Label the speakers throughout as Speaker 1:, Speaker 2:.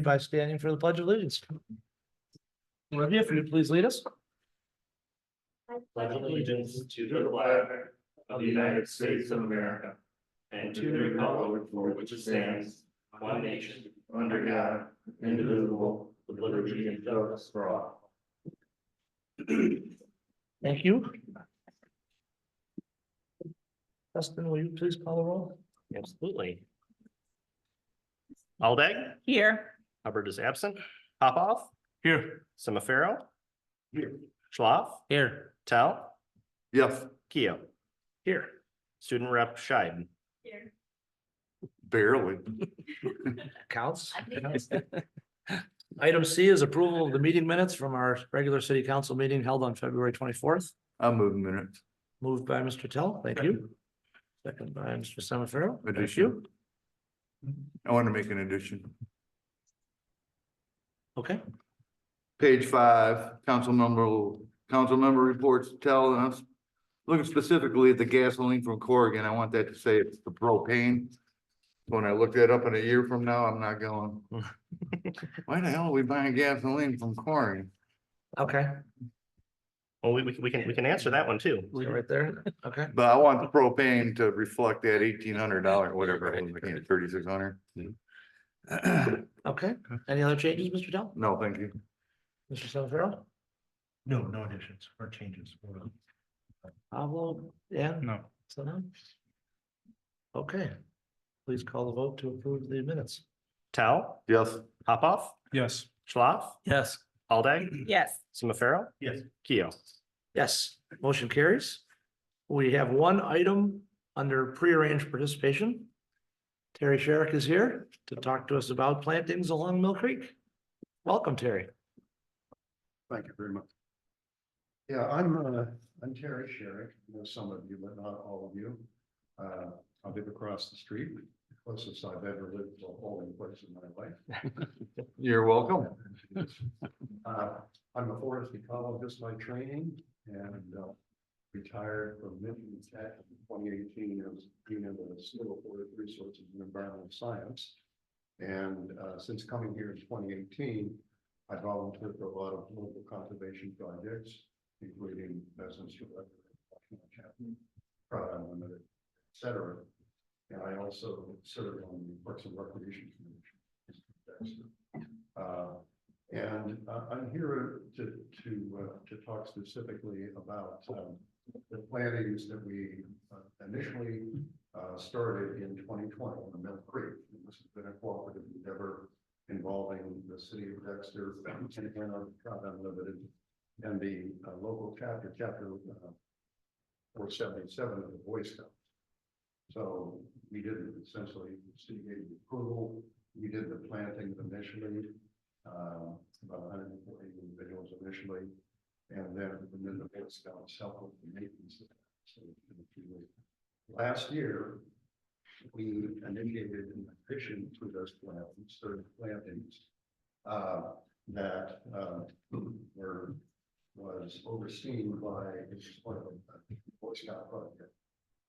Speaker 1: by standing for the Pledge of Allegiance. Olivia, if you would please lead us.
Speaker 2: Pledge allegiance to the flag of the United States of America and to the republic for which it stands, one nation, under God, indivisible, with liberty and justice for all.
Speaker 1: Thank you. Dustin, will you please call the roll?
Speaker 3: Absolutely. Aldag,
Speaker 4: Here.
Speaker 3: Hubbard is absent. Popoff,
Speaker 1: Here.
Speaker 3: Semiphero,
Speaker 1: Here.
Speaker 3: Schlaf,
Speaker 1: Here.
Speaker 3: Tell,
Speaker 5: Yes,
Speaker 3: Keo.
Speaker 1: Here.
Speaker 3: Student rep Scheid.
Speaker 4: Here.
Speaker 5: barely.
Speaker 1: Counts. Item C is approval of the meeting minutes from our regular city council meeting held on February 24th.
Speaker 5: I'll move minutes.
Speaker 1: Moved by Mr. Tell, thank you. Second by Mr. Semiphero, thank
Speaker 5: Addition.
Speaker 1: you.
Speaker 5: I want to make an addition.
Speaker 1: Okay,
Speaker 5: Page 5, council member reports telling us. Looking specifically at the gasoline from Corrigan, I want that to say it's the propane. When I look that up in a year from now, I'm not going. Why the hell are we buying gasoline from Corrigan?
Speaker 1: okay,
Speaker 3: Well, we can answer that one too.
Speaker 1: leave it right there, okay.
Speaker 5: But I want the propane to reflect that $1,800, whatever, it was, I can't, 3,600.
Speaker 1: Okay, any other changes, Mr. Tell?
Speaker 5: No, thank you.
Speaker 1: Mr. Semiphero?
Speaker 6: No, no additions or changes.
Speaker 1: Pablo, yeah?
Speaker 6: No.
Speaker 1: So no? Okay, please call the vote to approve the minutes.
Speaker 3: Tell,
Speaker 5: Yes,
Speaker 3: Popoff,
Speaker 6: Yes.
Speaker 3: Schlaf,
Speaker 1: Yes.
Speaker 3: Aldag,
Speaker 4: Yes.
Speaker 3: Semiphero,
Speaker 6: Yes.
Speaker 3: Keo.
Speaker 1: Yes, motion carries. We have one item under prearranged participation. Terry Sherrick is here to talk to us about plantings along Mill Creek. Welcome, Terry.
Speaker 6: Thank you very much. Yeah, I'm Terry Sherrick, I know some of you, but not all of you. I live across the street, the closest I've ever lived to a polling place in my life.
Speaker 5: you're welcome.
Speaker 6: I'm a forest ecologist by training and retired from Michigan Tech in 2018 as dean of the School of Forest Resources and Environmental Science. And since coming here in 2018, I volunteered for a lot of local conservation projects, including Pheasants for Chapman, Trout Unlimited, et cetera. And I also serve on the Parks and Recreation Commission. And I'm here to talk specifically about the plantings that we initially started in 2020 on Mill Creek. And this has been a cooperative endeavor involving the city of Dexter, and Trout Unlimited, and the local chapter 477 of the Boy Scouts. So we did essentially city gave the approval. We did the plantings initially, about 140 individuals initially, and then the Boy Scouts helped with the maintenance of that. So last year, we initiated an addition to those plantings, certain plantings that was overseen by one of the Boy Scout project,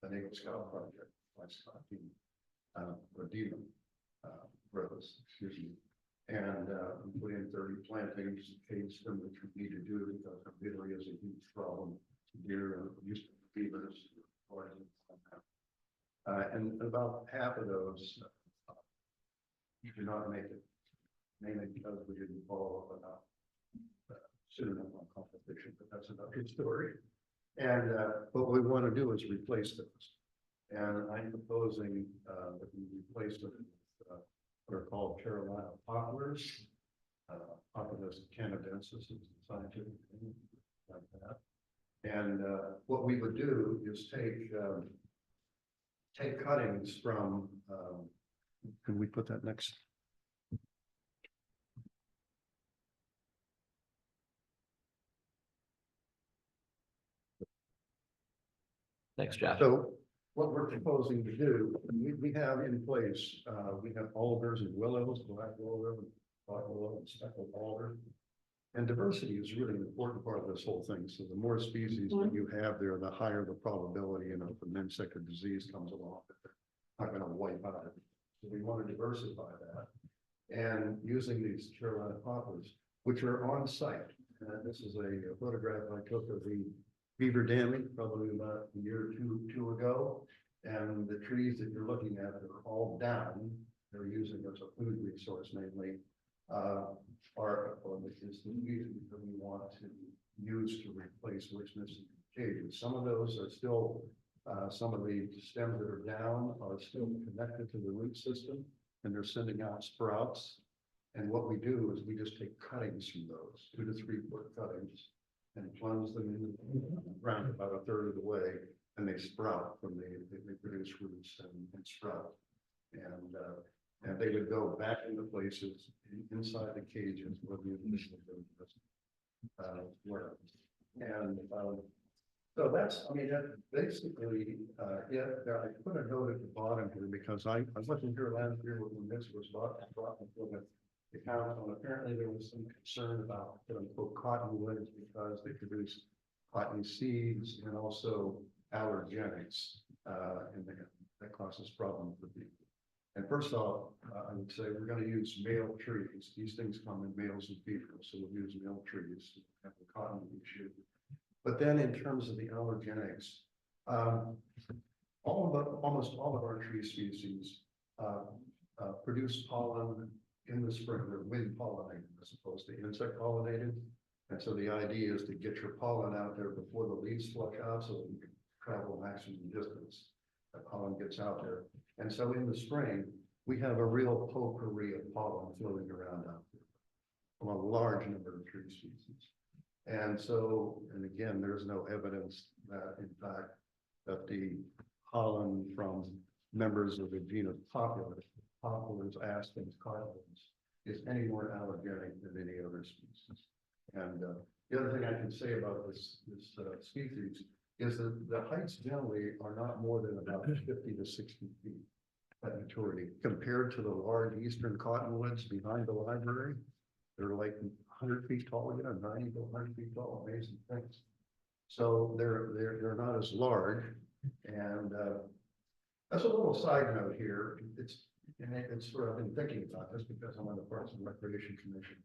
Speaker 6: the Eagle Scout project, by Scott Redeemer Brothers, excuse me. And we put in 30 plantings, caged them, which we need to do because there really is a huge problem. Deer and used beavers, and about half of those do not make it, mainly because we didn't follow up enough soon enough on competition, but that's another story. And what we want to do is replace those. And I'm proposing that we replace them with what are called Carolina poplars. Populus canadensis is the scientific name, like that. And what we would do is take cuttings from, can we put that next?
Speaker 1: Thanks, Jeff.
Speaker 6: So what we're proposing to do, we have in place, we have alders and willows, black willow, and speckled alder. And diversity is really an important part of this whole thing. So the more species that you have there, the higher the probability, if an insect or disease comes along, that they're not going to wipe out. So we want to diversify that. and using these Carolina poplars, which are on site. This is a photograph I took of the beaver damming probably about a year or two ago. And the trees that you're looking at are all down. They're using as a food resource mainly. Is the reason that we want to use to replace what's missing cages. Some of those are still, some of the stems that are down are still connected to the root system, and they're sending out sprouts. And what we do is we just take cuttings from those 2 to 3 foot cuttings and plunge them in the ground about a third of the way, and they sprout from they produce roots and sprout. And they would go back into places inside the cages where the initial were. And so that's, I mean, that basically, yeah, I put a note at the bottom here because I wasn't here last year when this was brought before the council. And apparently there was some concern about quote unquote cottonwoods because they produce cotton seeds and also allergenics, and that causes problems for people. And first off, I would say we're going to use male trees. These things come in males and females, so we'll use male trees to have the cotton issue. But then in terms of the allergenics, almost all of our tree species produce pollen in the spring. They're wind pollinated as opposed to insect pollinated. And so the idea is to get your pollen out there before the leaves flush out so that you can travel maximum distance. That pollen gets out there. And so in the spring, we have a real potpourri of pollen floating around out there from a large number of tree species. And so, and again, there's no evidence that in fact, that the pollen from members of the genus Populus, aspens, cardinals, is any more allergenic than any other species. And the other thing I can say about this species is that the heights generally are not more than about 50 to 60 feet at maturity compared to the large eastern cottonwoods behind the library. They're like 100 feet tall, 90 to 100 feet tall, amazing things. So they're not as large. And that's a little side note here. It's sort of, I've been thinking about this because I'm on the Parks and Recreation Commission.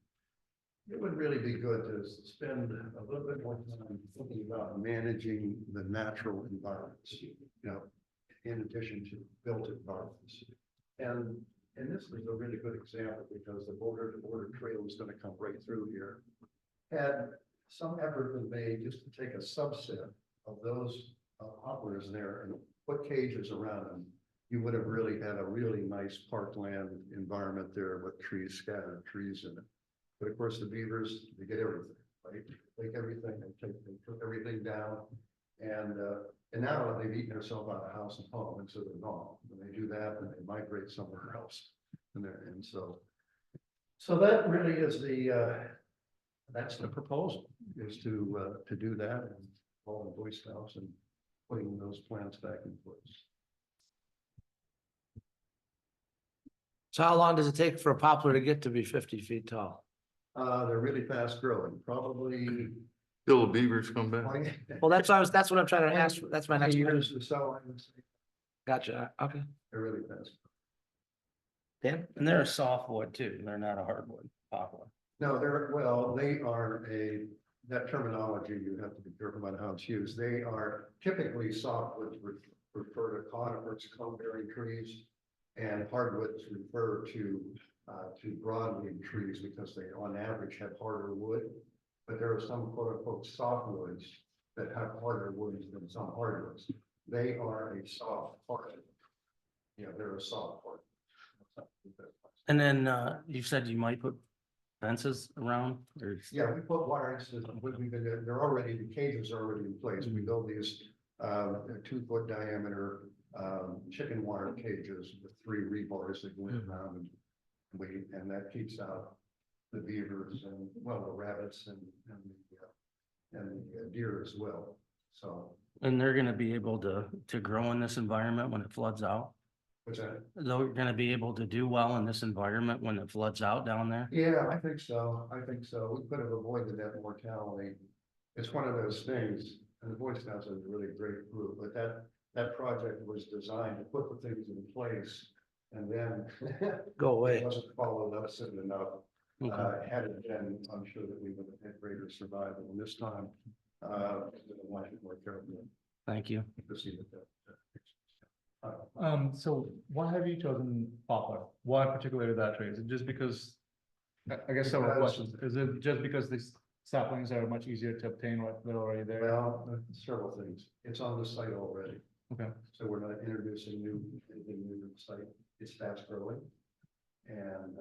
Speaker 6: It would really be good to spend a little bit more time thinking about managing the natural environments, in addition to built environments. And this is a really good example because the border-to-border trail is going to come right through here. Had some effort been made just to take a subset of those poplars there and put cages around them, you would have really had a really nice parkland environment there with trees, scattered trees in it. But of course, the beavers, they get everything, right? They take everything, they took everything down. And now they've eaten themselves out of house and home, and so they're gone. When they do that, then they migrate somewhere else. And so that really is that's the proposal, is to do that and all the Boy Scouts and putting those plants back in place.
Speaker 1: So how long does it take for a poplar to get to be 50 feet tall?
Speaker 6: They're really fast growing, probably.
Speaker 5: Till the beavers come back.
Speaker 1: Well, that's what I'm trying to ask. That's my next
Speaker 6: 20
Speaker 1: question.
Speaker 6: years or so, I would say.
Speaker 1: Gotcha. Okay.
Speaker 6: They're really fast.
Speaker 1: Dan?
Speaker 3: And they're a softwood too. They're not a hardwood poplar.
Speaker 6: No, they are that terminology, you have to be careful about how it's used. They are typically softwoods refer to conifers, cone-bearing trees, and hardwoods refer to broadleaf trees because they on average have harder wood. But there are some quote unquote softwoods that have harder woods than some hardwoods. They are a soft hardwood. They're a soft hardwood.
Speaker 3: And then you said you might put fences around or?
Speaker 6: Yeah, we put wires, they're already, the cages are already in place. We build these 2-foot diameter chicken wire cages with 3 rebars that go around, and that keeps out the beavers and the rabbits and the deer as well. So.
Speaker 3: And they're gonna be able to grow in this environment when it floods out?
Speaker 6: What's that?
Speaker 3: They're gonna be able to do well in this environment when it floods out down there?
Speaker 6: Yeah, I think so. We could have avoided that mortality. It's one of those things, and the Boy Scouts is a really great group, but that project was designed to put the things in place And then.
Speaker 1: Go away.
Speaker 6: It wasn't followed up soon enough.
Speaker 3: Okay.
Speaker 6: Had it been, I'm sure that we would have had greater survival. And this time, much more careful
Speaker 3: Thank you.
Speaker 6: to see that.
Speaker 4: So why have you chosen poplar? Why particularly that tree? Is it just because? I guess several
Speaker 6: Because-
Speaker 4: questions. Is it just because these saplings are much easier to obtain, right? They're already there?
Speaker 6: Well, several things. It's on the site already.
Speaker 4: Okay.
Speaker 6: So we're not introducing anything new to the site. It's fast growing. And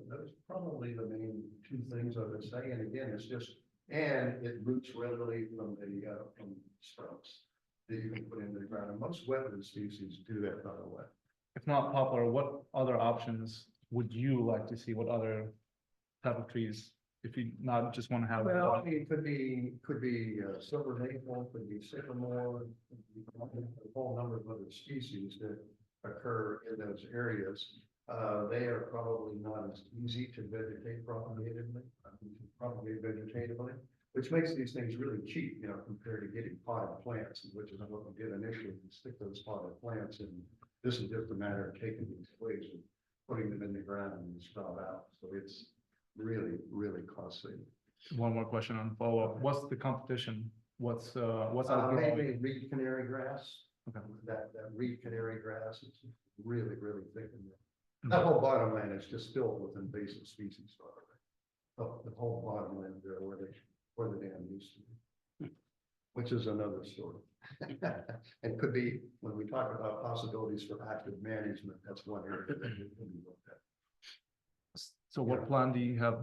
Speaker 6: that's probably the main two things I would say. And again, it's just, and it roots readily from sprouts that you can put into the ground. And most wetland species do that, by the way.
Speaker 4: If not poplar, what other options would you like to see? What other type of trees? If you not just want to have
Speaker 6: Well, I
Speaker 4: one?
Speaker 6: mean, it could be silver maple, could be sycamore, could be a whole number of other species that occur in those areas. They are probably not as easy to vegetate propagate vegetatively, which makes these things really cheap, you know, compared to getting potted plants, which is what we did initially, we stick those potted plants in. This is just a matter of taking these twigs and putting them in the ground and sprout out. So it's really, really costly.
Speaker 4: One more question on follow-up. What's the competition? What's outgrowing?
Speaker 6: Mainly reed canary grass.
Speaker 4: Okay.
Speaker 6: That reed canary grass is really, really thick in there. That whole bottomland is just filled with invasive species. By the way. Oh, the whole bottomland there where the dam used to be. Which is another story. And could be, when we talk about possibilities for active management, that's one area that we can be looked at.
Speaker 4: So what plan do you have?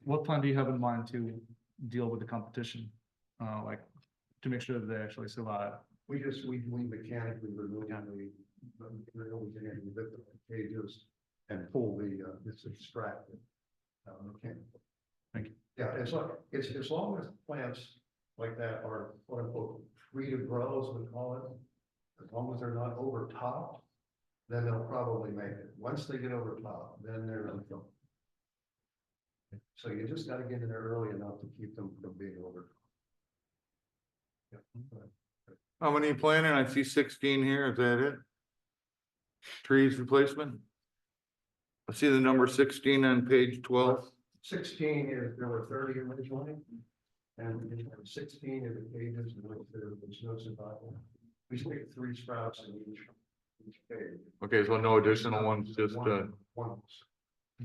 Speaker 4: What plan do you have in mind to deal with the competition? Like to make sure that they actually survive?
Speaker 6: We mechanically remove the material, we can lift the cages and pull it's extracted. Mechanically.
Speaker 4: Thank you.
Speaker 6: Yeah, it's as long as plants like that are quote unquote free to grow, as we call it, as long as they're not overtopped, then they'll probably make it. Once they get overtopped, then they're in trouble. So you just gotta get in there early enough to keep them from being overtopped. Yeah.
Speaker 5: How many you planting? I see 16 here. Is that it? Trees replacement? I see the number 16 on page 12.
Speaker 6: 16 is, there were 30 originally. And 16 of the cages, and there's no survival. We stick 3 sprouts in each cage.
Speaker 5: Okay, so no additional ones, just,
Speaker 6: One.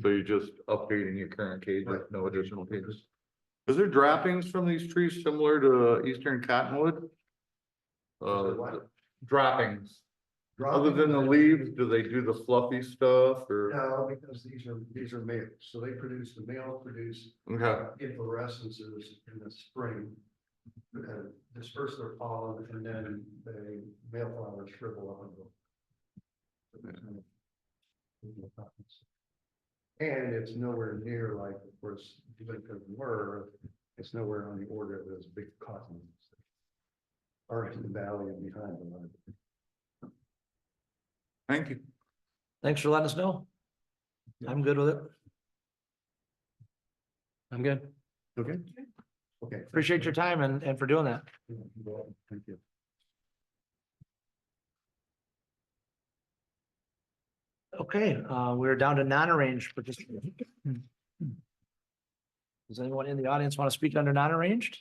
Speaker 5: so you're just updating your current cages,
Speaker 6: Right.
Speaker 5: no additional cages. Is there droppings from these trees similar to eastern cottonwood?
Speaker 6: there what?
Speaker 5: Droppings, other than the leaves, do they do the fluffy stuff or?
Speaker 6: No, because these are males, so the males produce
Speaker 5: Okay,
Speaker 6: inflorescences in the spring. Disperse their pollen and then the male flowers shrivel up and go. And it's nowhere near like, of course, because it's nowhere on the order of those big cotton. Or in the valley and behind them.
Speaker 5: thank you.
Speaker 1: Thanks for letting us know. I'm good with it. I'm good.
Speaker 6: Okay. Okay.
Speaker 1: Appreciate your time and for doing that.
Speaker 6: Thank you.
Speaker 1: Okay, we're down to non-arranged participants. Does anyone in the audience want to speak under non-arranged?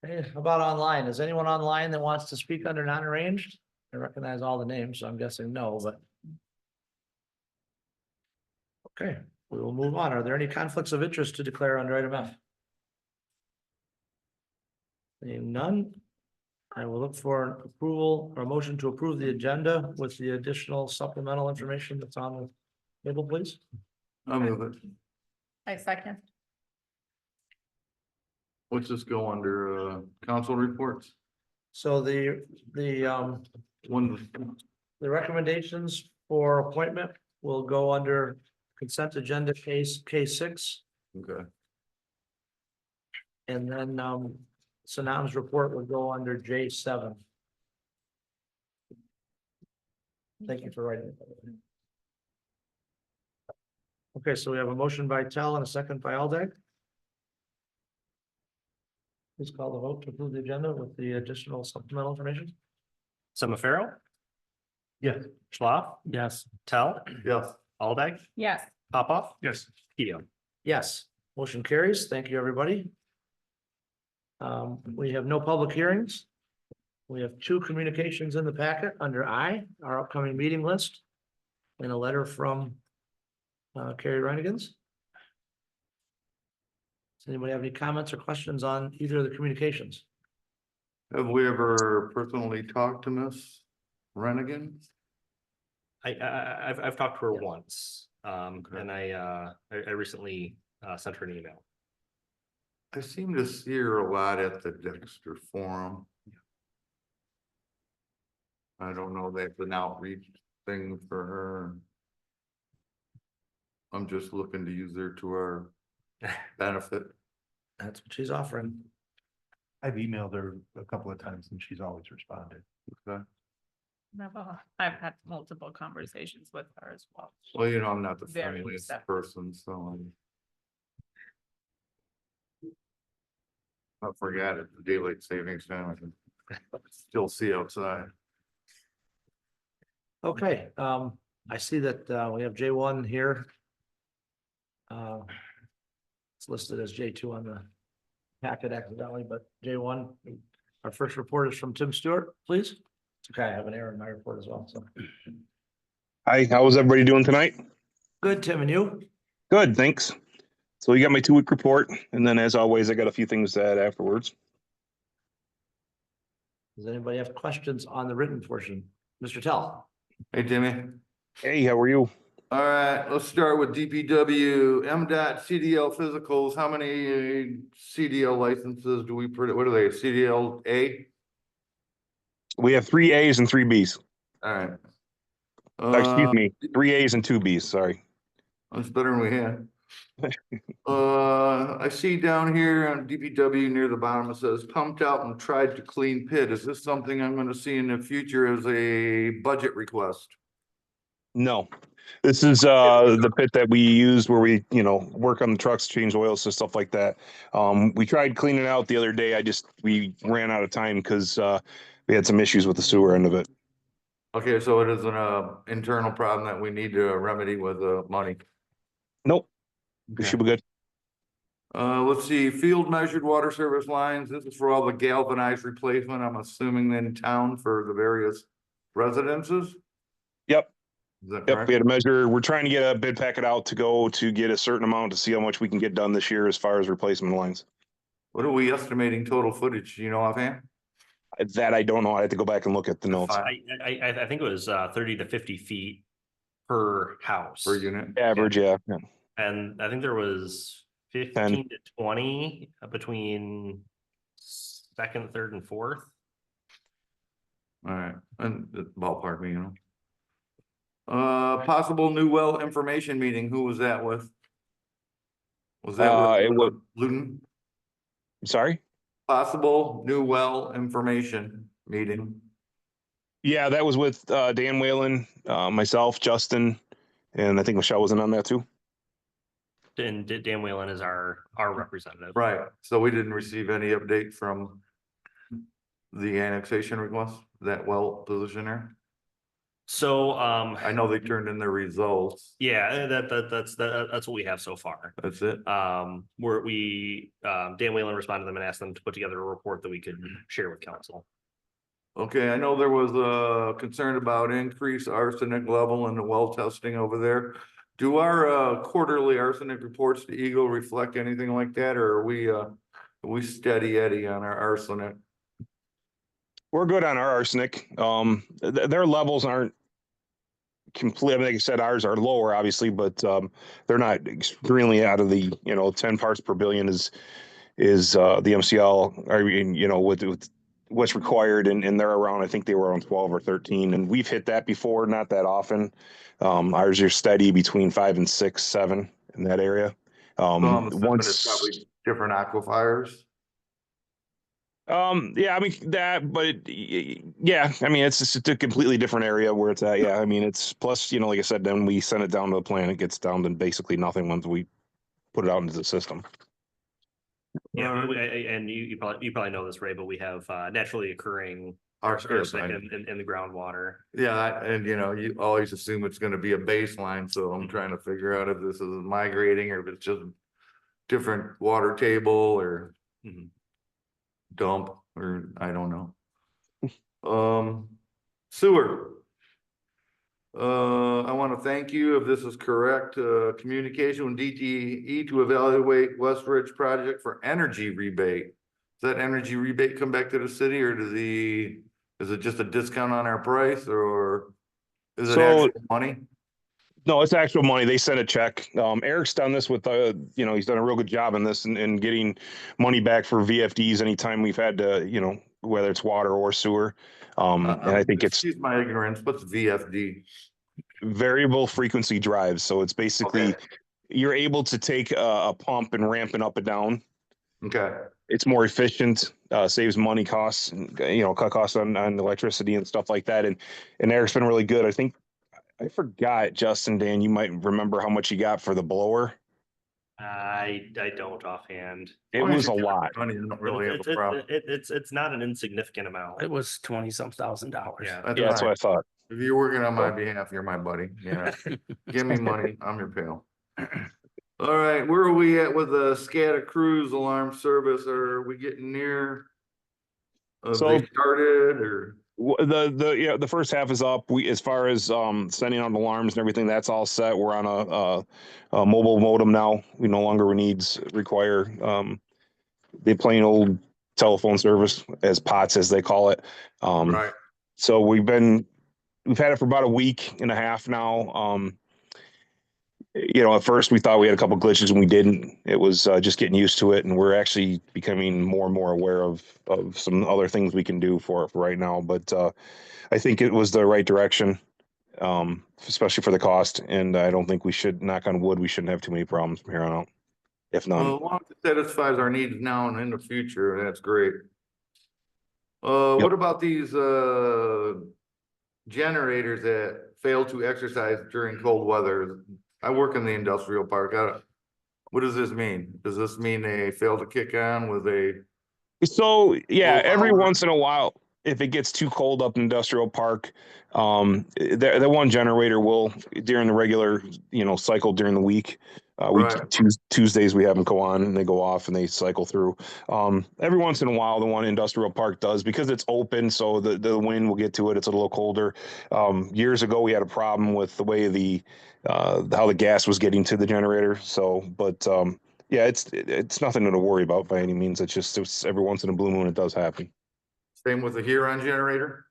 Speaker 1: Hey, how about online? Is anyone online that wants to speak under non-arranged? I recognize all the names, so I'm guessing no, but. Okay, we will move on. Are there any conflicts of interest to declare under item F? Seeing none, I will look for an approval or a motion to approve the agenda with the additional supplemental information that's on the table, please.
Speaker 5: I'll move it.
Speaker 7: I second.
Speaker 5: Let's just go under, council reports.
Speaker 1: So the
Speaker 5: One,
Speaker 1: recommendations for appointment will go under consent agenda case K6.
Speaker 5: okay,
Speaker 1: And then Sanam's report would go under J7. Thank you for writing it. Okay, so we have a motion by Tell and a second by Aldag. Please call the vote to approve the agenda with the additional supplemental information.
Speaker 2: Semi-Pharaoh,
Speaker 6: Yes.
Speaker 2: Schlaf,
Speaker 3: Yes.
Speaker 2: Tell,
Speaker 5: Yes.
Speaker 2: Aldag,
Speaker 7: Yes.
Speaker 2: Popoff,
Speaker 4: Yes.
Speaker 2: Keo.
Speaker 1: Yes, motion carries. Thank you, everybody. We have no public hearings. We have 2 communications in the packet under I, our upcoming meeting list. And a letter from Carrie Renegans. Does anybody have any comments or questions on either of the communications?
Speaker 5: Have we ever personally talked to Miss Renigan?
Speaker 2: I've talked to her
Speaker 1: Yeah.
Speaker 2: once,
Speaker 5: Okay.
Speaker 2: and I recently sent her an email.
Speaker 5: I seem to see her a lot at the Dexter Forum. I don't know, that's an outreach thing for her. I'm just looking to use her to our benefit.
Speaker 1: That's what she's offering.
Speaker 6: I've emailed her a couple of times and she's always responded.
Speaker 5: Okay.
Speaker 7: I've had multiple conversations with her as well.
Speaker 5: Well, you know, I'm not the
Speaker 7: Very
Speaker 5: friendliest
Speaker 7: receptive.
Speaker 5: person, so I forgot it, the daylight savings time, I can still see outside.
Speaker 1: Okay, I see that we have J1 here. It's listed as J2 on the packet accidentally, but J1, our first report is from Tim Stewart, please. It's okay, I have an error in my report as well, so.
Speaker 8: Hi, how was everybody doing tonight?
Speaker 1: Good, Tim, and you?
Speaker 8: Good, thanks. So you got my 2-week report, and then as always, I got a few things to add afterwards.
Speaker 1: Does anybody have questions on the written portion? Mr. Tell?
Speaker 5: Hey, Jimmy.
Speaker 8: Hey, how are you?
Speaker 5: All right, let's start with DPW, MDOT CDL physicals. How many CDL licenses do we, what are they, CDL A?
Speaker 8: We have 3 A's and 3 B's.
Speaker 5: All right.
Speaker 8: Excuse me, 3 A's and 2 B's, sorry.
Speaker 5: That's better than we had. I see down here on DPW near the bottom, it says pumped out and tried to clean pit. Is this something I'm gonna see in the future as a budget request?
Speaker 8: No, this is the pit that we used where we, work on the trucks, change oils and stuff like that. We tried cleaning it out the other day. We ran out of time because we had some issues with the sewer end of it.
Speaker 5: Okay, so it is an internal problem that we need to remedy with money.
Speaker 8: Nope, we
Speaker 5: Okay.
Speaker 8: should be good.
Speaker 5: Let's see, field measured water service lines. This is for all the galvanized replacement, I'm assuming in town for the various residences?
Speaker 8: Yep.
Speaker 5: Is that
Speaker 8: Yep, we
Speaker 5: correct?
Speaker 8: had to measure, we're trying to get a bid packet out to go to get a certain amount to see how much we can get done this year as far as replacement lines.
Speaker 5: What are we estimating total footage? Do you know offhand?
Speaker 8: That I don't know. I had to go back and look at the notes.
Speaker 5: Fine.
Speaker 2: I think it was 30 to 50 feet per house.
Speaker 5: Per unit?
Speaker 8: Average, yeah.
Speaker 2: And I think there was 15 to 20 between second, third, and fourth.
Speaker 5: All right, and the ballpark me, possible new well information meeting, who was that with? Was that
Speaker 8: It
Speaker 5: with
Speaker 8: was-
Speaker 5: Luton?
Speaker 8: Sorry?
Speaker 5: Possible new well information meeting.
Speaker 8: Yeah, that was with Dan Whalen, myself, Justin, and I think Michelle wasn't on that too.
Speaker 2: And Dan Whalen is our representative.
Speaker 5: Right, so we didn't receive any update from the annexation request, that well positioner.
Speaker 2: So,
Speaker 5: I know they turned in their results.
Speaker 2: yeah, that's what we have so far.
Speaker 5: That's it.
Speaker 2: Dan Whalen responded to them and asked them to put together a report that we could share with council.
Speaker 5: Okay, I know there was a concern about increased arsenic level in the well testing over there. Do our quarterly arsenic reports to Eagle reflect anything like that, or are we steady Eddie on our arsenic?
Speaker 8: We're good on our arsenic. Their levels aren't complete. I mean, like I said, ours are lower, obviously, but they're not extremely out of the 10 parts per billion is the MCL. I mean, with what's required, and they're around. I think they were around 12 or 13, and we've hit that before, not that often. Ours are steady between 5 and 6, 7 in that area.
Speaker 5: So I'm assuming it's
Speaker 8: Once.
Speaker 5: probably different aquifers.
Speaker 8: Yeah, I mean that, but yeah, I mean it's just a completely different area where it's at. Yeah, I mean it's plus, like I said, then we send it down to the plant, it gets down to basically nothing once we put it out into the system.
Speaker 2: Yeah, and you probably know this, Ray, but we have naturally occurring arsenic in the groundwater.
Speaker 5: Yeah, and you know, you always assume it's gonna be a baseline, so I'm trying to figure out if this is migrating or if it's just different water table or
Speaker 2: Mhm.
Speaker 5: dump, or I don't know. Sewer. I want to thank you, if this is correct, communication with DTE to evaluate West Ridge project for energy rebate. Does that energy rebate come back to the city, or is it just a discount on our price, or is it
Speaker 8: So-
Speaker 5: actual money?
Speaker 8: No, it's actual money. They sent a check. Eric's done this with, he's done a real good job in this and getting money back for VFDs anytime we've had to, whether it's water or sewer. And I think it's
Speaker 5: Excuse my ignorance, what's VFD?
Speaker 8: variable frequency drives. So it's basically,
Speaker 5: Okay.
Speaker 8: you're able to take a pump and ramp it up and down.
Speaker 5: Okay,
Speaker 8: It's more efficient, saves money costs, cut costs on electricity and stuff like that. And Eric's been really good. I forgot, Justin, Dan, you might remember how much you got for the blower.
Speaker 2: I don't offhand.
Speaker 8: It was a lot.
Speaker 5: money, I don't really have a problem.
Speaker 2: It's not an insignificant amount.
Speaker 3: It was 20-some thousand dollars.
Speaker 2: Yeah.
Speaker 8: Yeah, that's what I thought.
Speaker 5: If you're working on my behalf, you're my buddy, yeah. Give me money, I'm your pal. All right, where are we at with the SCADA cruise alarm service? Are we getting near? Have
Speaker 8: So-
Speaker 5: they started, or?
Speaker 8: The first half is up. We, as far as sending out alarms and everything, that's all set. We're on a mobile modem now. We no longer require the plain old telephone service, as POTS as they call it.
Speaker 5: Right,
Speaker 8: So we've had it for about a week and a half now. At first we thought we had a couple glitches and we didn't. It was just getting used to it, and we're actually becoming more and more aware of some other things we can do for right now. But I think it was the right direction, especially for the cost. And I don't think we should, knock on wood, we shouldn't have too many problems from here on out, if none.
Speaker 5: well, as long as it satisfies our needs now and in the future, that's great.
Speaker 8: Yep.
Speaker 5: What about these generators that fail to exercise during cold weather? I work in the industrial park. What does this mean? Does this mean they fail to kick on with a?
Speaker 8: So yeah,
Speaker 5: Well,
Speaker 8: every
Speaker 5: our-
Speaker 8: once in a while, if it gets too cold up in industrial park, the one generator will, during the regular, cycle during the week.
Speaker 5: Right.
Speaker 8: Tuesdays we have them go on and they go off and they cycle through. Every once in a while, the one industrial park does, because it's open, so the wind will get to it. It's a little colder. Years ago, we had a problem with the way how the gas was getting to the generator. So, but yeah, it's nothing to worry about by any means. It's every once in a blue moon it does happen.
Speaker 5: Same with the Huron generator?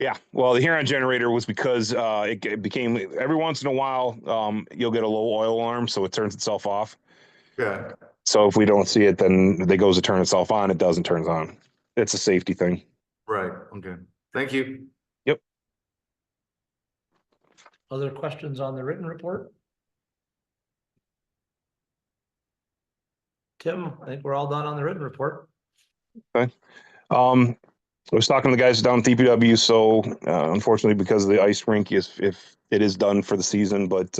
Speaker 8: Yeah, well, the Huron generator was because it became, every once in a while, you'll get a low oil alarm, so it turns itself off.
Speaker 5: Yeah,
Speaker 8: So if we don't see it, then it goes to turn itself on. It doesn't turn on. It's a safety thing.
Speaker 5: right, okay. Thank you.
Speaker 1: Other questions on the written report? Tim, I think we're all done on the written report.
Speaker 8: I was talking to the guys down at DPW, so unfortunately, because of the ice rink, if it is done for the season, but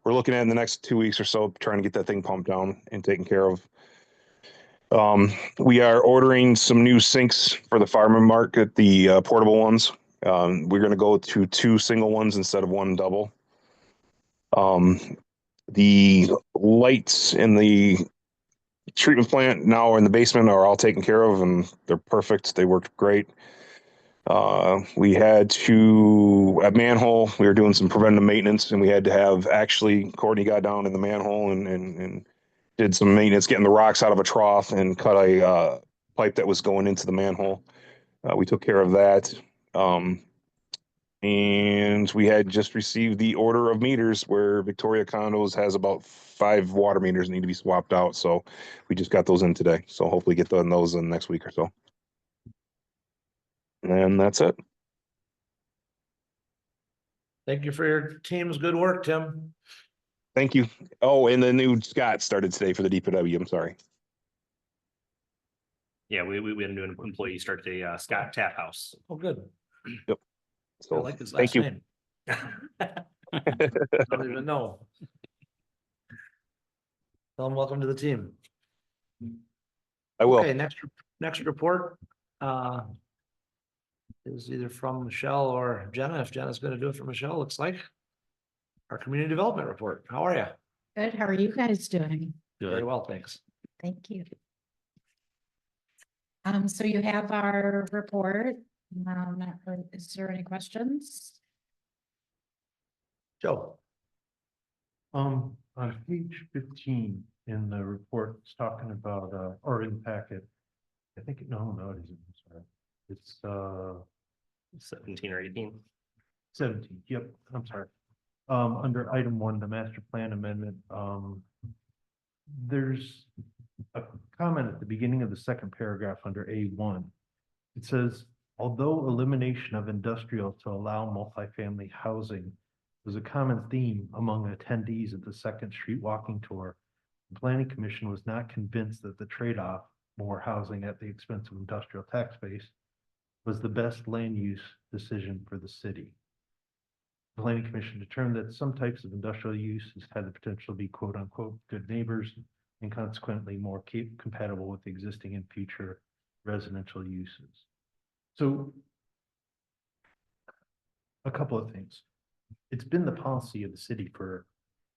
Speaker 8: we're looking at in the next 2 weeks or so, trying to get that thing pumped down and taken care of. We are ordering some new sinks for the farmer market, the portable ones. We're going to go to 2 single ones instead of 1 double. The lights in the treatment plant now in the basement are all taken care of, and they're perfect. They worked great. We had to, at manhole, we were doing some preventive maintenance, and we had to have, actually, Courtney got down in the manhole and did some maintenance, getting the rocks out of a trough and cut a pipe that was going into the manhole. We took care of that. And we had just received the order of meters where Victoria Condos has about 5 water meters that need to be swapped out. So we just got those in today. So hopefully get those in the next week or so. And that's it.
Speaker 1: Thank you for your team's good work, Tim.
Speaker 8: Thank you. Oh, and the new Scott started today for the DPW. I'm sorry.
Speaker 2: Yeah, we had a new employee start the Scott Tap House.
Speaker 1: Oh, good. I
Speaker 8: So
Speaker 1: like his
Speaker 8: thank
Speaker 1: last
Speaker 8: you.
Speaker 1: name. Don't even know. Tell him welcome to the team.
Speaker 8: I will.
Speaker 1: Okay, next report. is either from Michelle or Jenna. If Jenna's gonna do it for Michelle, looks like. Our community development report. How are you?
Speaker 9: Good, how are you guys doing?
Speaker 1: Very well, thanks.
Speaker 9: Thank you. So you have our report. Is there any questions?
Speaker 1: Joe?
Speaker 6: On page 15 in the report, it's talking about, or in the packet. I think, no, it isn't, I'm sorry. It's,
Speaker 2: 17 or 18.
Speaker 6: 17, yep, I'm sorry. Under item 1, the master plan amendment, there's a comment at the beginning of the second paragraph under A1. It says, although elimination of industrial to allow multifamily housing was a common theme among attendees at the Second Street walking tour, the Planning Commission was not convinced that the trade-off, more housing at the expense of industrial tax base, was the best land use decision for the city. The Planning Commission determined that some types of industrial uses had the potential to be quote unquote good neighbors and consequently more compatible with existing and future residential uses. So a couple of things. It's been the policy of the city for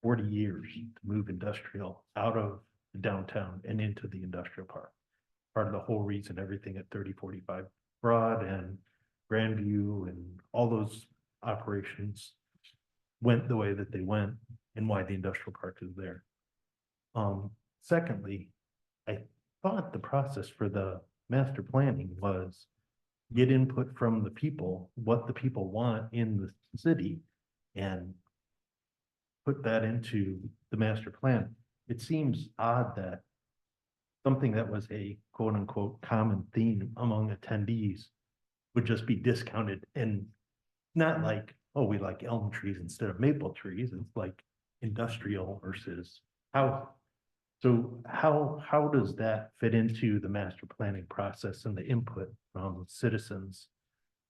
Speaker 6: 40 years to move industrial out of the downtown and into the industrial park. Part of the whole reason everything at 3045 Broad and Grandview and all those operations went the way that they went and why the industrial park is there. Secondly, I thought the process for the master planning was get input from the people, what the people want in the city, and put that into the master plan. It seems odd that something that was a quote unquote common theme among attendees would just be discounted, and not like, oh, we like elm trees instead of maple trees. It's like industrial versus house. So how does that fit into the master planning process and the input from citizens?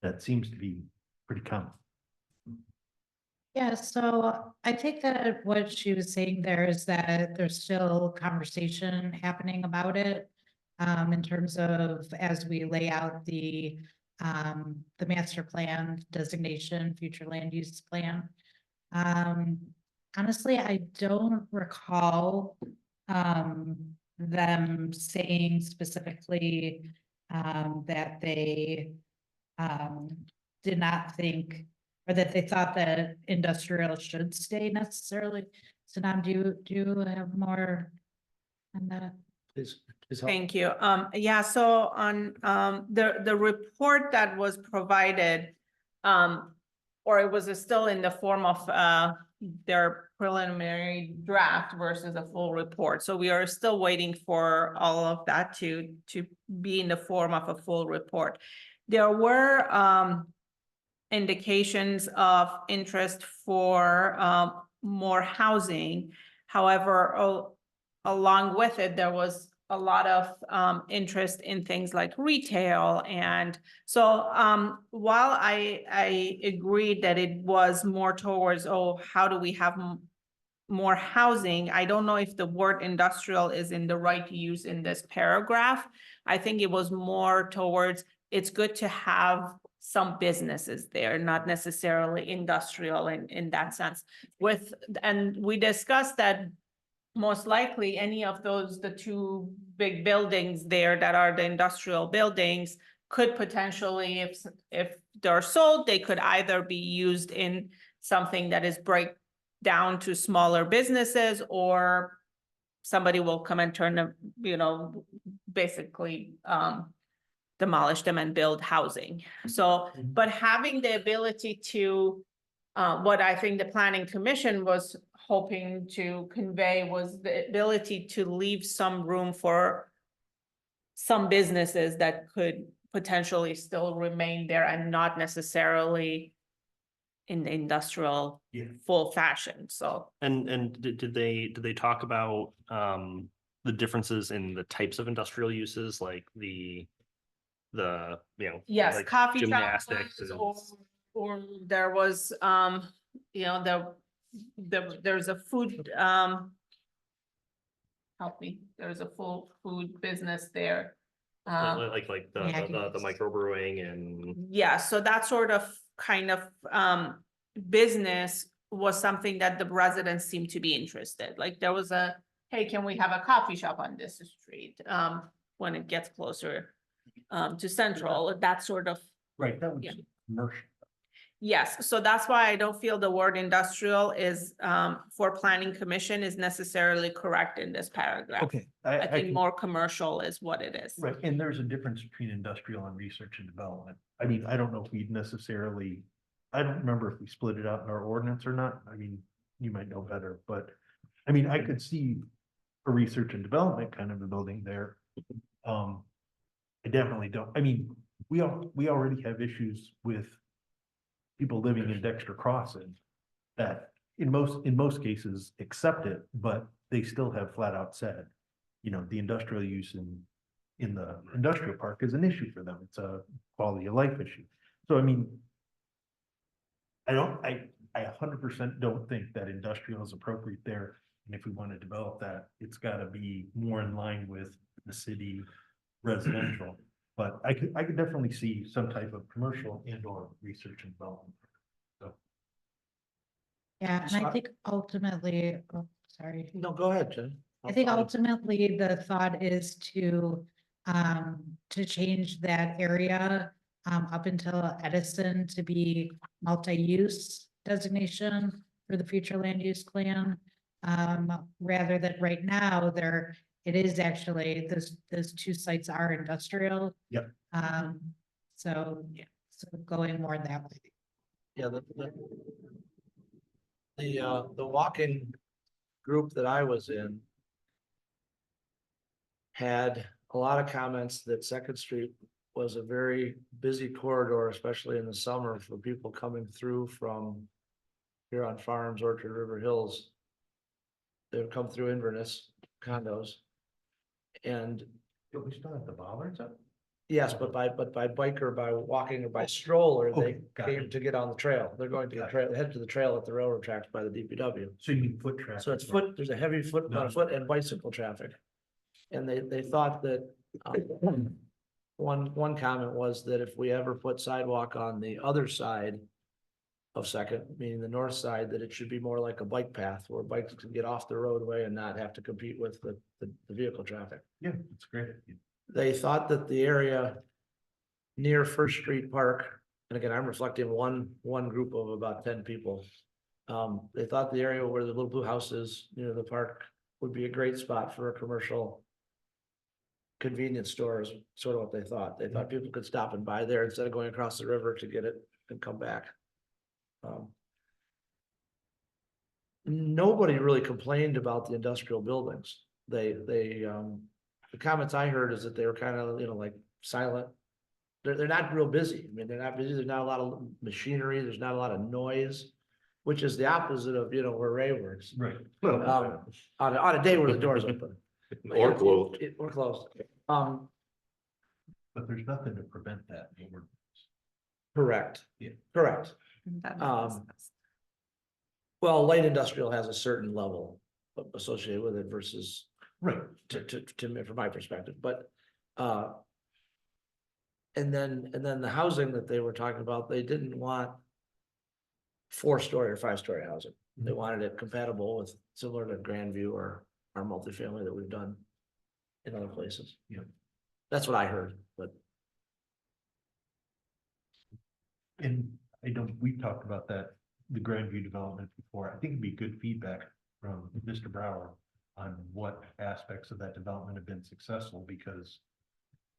Speaker 6: That seems to be pretty common.
Speaker 9: Yeah, so I think that what she was saying there is that there's still conversation happening about it. In terms of as we lay out the master plan designation, future land use plan. Honestly, I don't recall them saying specifically that they did not think, or that they thought that industrial should stay necessarily. So now do you have more on that?
Speaker 1: Please help.
Speaker 7: Thank you. Yeah, so on, the report that was provided, or it was still in the form of, their preliminary draft versus a full report. So we are still waiting for all of that to be in the form of a full report. There were, indications of interest for, more housing. However, along with it, there was a lot of interest in things like retail. And so while I agreed that it was more towards, oh, how do we have more housing? I don't know if the word industrial is in the right use in this paragraph. I think it was more towards, it's good to have some businesses there, not necessarily industrial in that sense. And we discussed that most likely any of those, the two big buildings there that are the industrial buildings could potentially, if they're sold, they could either be used in something that is break down to smaller businesses, or somebody will come and turn them, basically demolish them and build housing. So, but having the ability to, what I think the Planning Commission was hoping to convey was the ability to leave some room for some businesses that could potentially still remain there and not necessarily in the industrial full fashion. So,
Speaker 2: And did they talk about the differences in the types of industrial uses, like the
Speaker 7: yes,
Speaker 2: like
Speaker 7: coffee
Speaker 2: gymnastics
Speaker 7: shops, or there was there's a food help me, there's a full food business there.
Speaker 2: Like
Speaker 9: Yeah,
Speaker 2: the microbrewing and.
Speaker 7: Yeah, so that sort of kind of business was something that the residents seemed to be interested. Like there was a, hey, can we have a coffee shop on this street? When it gets closer to Central, that sort of.
Speaker 6: Right, that was
Speaker 7: Yeah.
Speaker 6: commercial.
Speaker 7: Yes, so that's why I don't feel the word industrial is for planning commission is necessarily correct in this paragraph.
Speaker 6: Okay.
Speaker 7: I think
Speaker 6: can-
Speaker 7: more commercial is what it is.
Speaker 6: Right, and there's a difference between industrial and research and development. I mean, I don't know if we'd necessarily, I don't remember if we split it out in our ordinance or not. I mean, you might know better, but I mean, I could see a research and development kind of a building there. I definitely don't, I mean, we already have issues with people living in Dexter Crossing that in most cases accept it, but they still have flat out said, you know, the industrial use in the industrial park is an issue for them. It's a quality of life issue. So I mean, I 100% don't think that industrial is appropriate there. And if we want to develop that, it's got to be more in line with the city residential. But I could definitely see some type of commercial and or research and development. So.
Speaker 9: Yeah, and I think ultimately, oh, sorry.
Speaker 1: No, go ahead, Jen.
Speaker 9: I think ultimately the thought is to change that area up until Edison to be multi-use designation for the future land use plan. Rather than right now, it is actually, those two sites are industrial.
Speaker 6: Yep.
Speaker 9: So, yeah, so going more that way.
Speaker 1: Yeah, the walking group that I was in had a lot of comments that Second Street was a very busy corridor, especially in the summer for people coming through from here on Farms, Orchard River Hills. They would come through Inverness condos. And
Speaker 6: But we still have the bollards up?
Speaker 1: yes, but by bike or by walking or by stroller, they
Speaker 6: Okay, got it.
Speaker 1: came to get on the trail. They're going to the trail, head to the trail at the railroad tracks by the DPW.
Speaker 6: So you mean foot traffic?
Speaker 1: So it's foot, there's a heavy foot, foot and bicycle traffic. And they thought that, one comment was that if we ever put sidewalk on the other side of Second, meaning the north side, that it should be more like a bike path where bikes can get off the roadway and not have to compete with the vehicle traffic.
Speaker 6: Yeah, it's great.
Speaker 1: They thought that the area near First Street Park, and again, I'm reflecting one group of about 10 people. They thought the area where the little blue house is near the park would be a great spot for a commercial convenience store is sort of what they thought. They thought people could stop and buy there instead of going across the river to get it and come back. Nobody really complained about the industrial buildings. The comments I heard is that they were kind of, like silent. They're not real busy. I mean, they're not busy. There's not a lot of machinery. There's not a lot of noise, which is the opposite of, where Ray works.
Speaker 6: Right.
Speaker 1: On a day where the door's open.
Speaker 2: Or closed.
Speaker 1: Or closed.
Speaker 6: But there's nothing to prevent that.
Speaker 1: Correct.
Speaker 6: Yeah.
Speaker 1: Correct.
Speaker 7: That makes sense.
Speaker 1: Well, light industrial has a certain level associated with it versus
Speaker 6: Right.
Speaker 1: to me, from my perspective, but and then the housing that they were talking about, they didn't want 4-story or 5-story housing. They wanted it compatible with similar to Grandview or our multifamily that we've done in other places.
Speaker 6: Yeah.
Speaker 1: That's what I heard, but
Speaker 6: And I know we talked about that, the Grandview development before. I think it'd be good feedback from Mr. Brower on what aspects of that development have been successful, because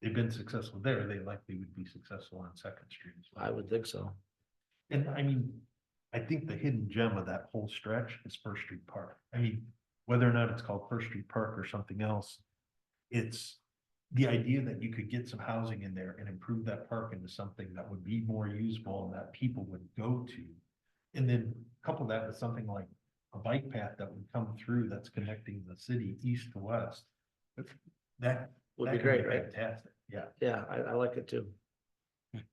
Speaker 6: they've been successful there, they likely would be successful on Second Street as well.
Speaker 1: I would think so.
Speaker 6: And I mean, I think the hidden gem of that whole stretch is First Street Park. I mean, whether or not it's called First Street Park or something else, it's the idea that you could get some housing in there and improve that park into something that would be more usable and that people would go to. And then couple that with something like a bike path that would come through that's connecting the city east to west. That
Speaker 1: Would
Speaker 6: that
Speaker 1: be
Speaker 6: could
Speaker 1: great, right?
Speaker 6: Fantastic, yeah.
Speaker 1: Yeah, I like it too.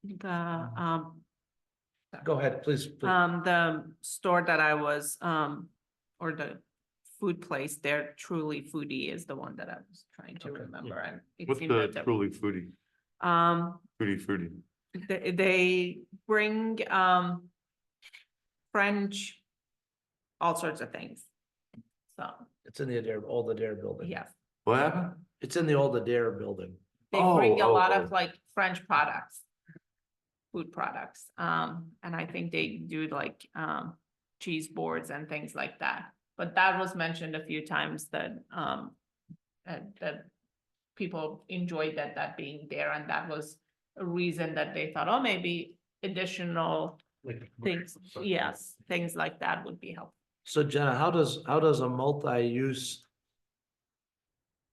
Speaker 7: The
Speaker 1: Go ahead, please.
Speaker 7: the store that I was, or the food place, they're Truly Foodie is the one that I was trying to
Speaker 1: Okay,
Speaker 7: remember and. it
Speaker 5: What's
Speaker 7: seemed
Speaker 5: the
Speaker 7: that
Speaker 5: truly foodie, foodie?
Speaker 7: they bring, French, all sorts of things. So,
Speaker 1: It's in the Adair, old Adair building.
Speaker 7: yes,
Speaker 5: What happened?
Speaker 1: It's in the old Adair building.
Speaker 7: they bring a
Speaker 5: Oh,
Speaker 7: lot
Speaker 5: oh,
Speaker 7: of
Speaker 5: oh.
Speaker 7: like French products. Food products, and I think they do like, cheese boards and things like that. But that was mentioned a few times that, that people enjoyed that being there, and that was a reason that they thought, oh, maybe additional things, yes, things like that would be helpful.
Speaker 1: So Jenna, how does a multi-use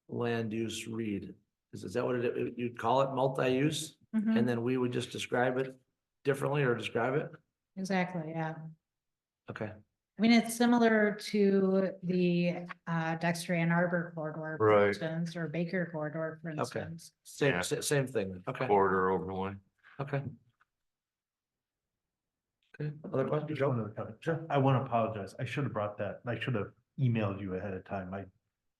Speaker 1: land use read? Is that what you'd call it, multi-use?
Speaker 9: Mhm,
Speaker 1: And then we would just describe it differently or describe it?
Speaker 9: exactly, yeah.
Speaker 1: Okay,
Speaker 9: I mean, it's similar to the Dexter Ann Arbor corridor, for
Speaker 5: Right.
Speaker 9: instance, or Baker corridor, for
Speaker 1: Okay.
Speaker 9: instance.
Speaker 1: same,
Speaker 5: Yeah.
Speaker 1: same thing, okay,
Speaker 5: Border overlay.
Speaker 1: okay. Okay, other questions,
Speaker 6: Just
Speaker 1: Joe?
Speaker 6: one other comment. I want to apologize. I should have brought that. I should have emailed you ahead of time. I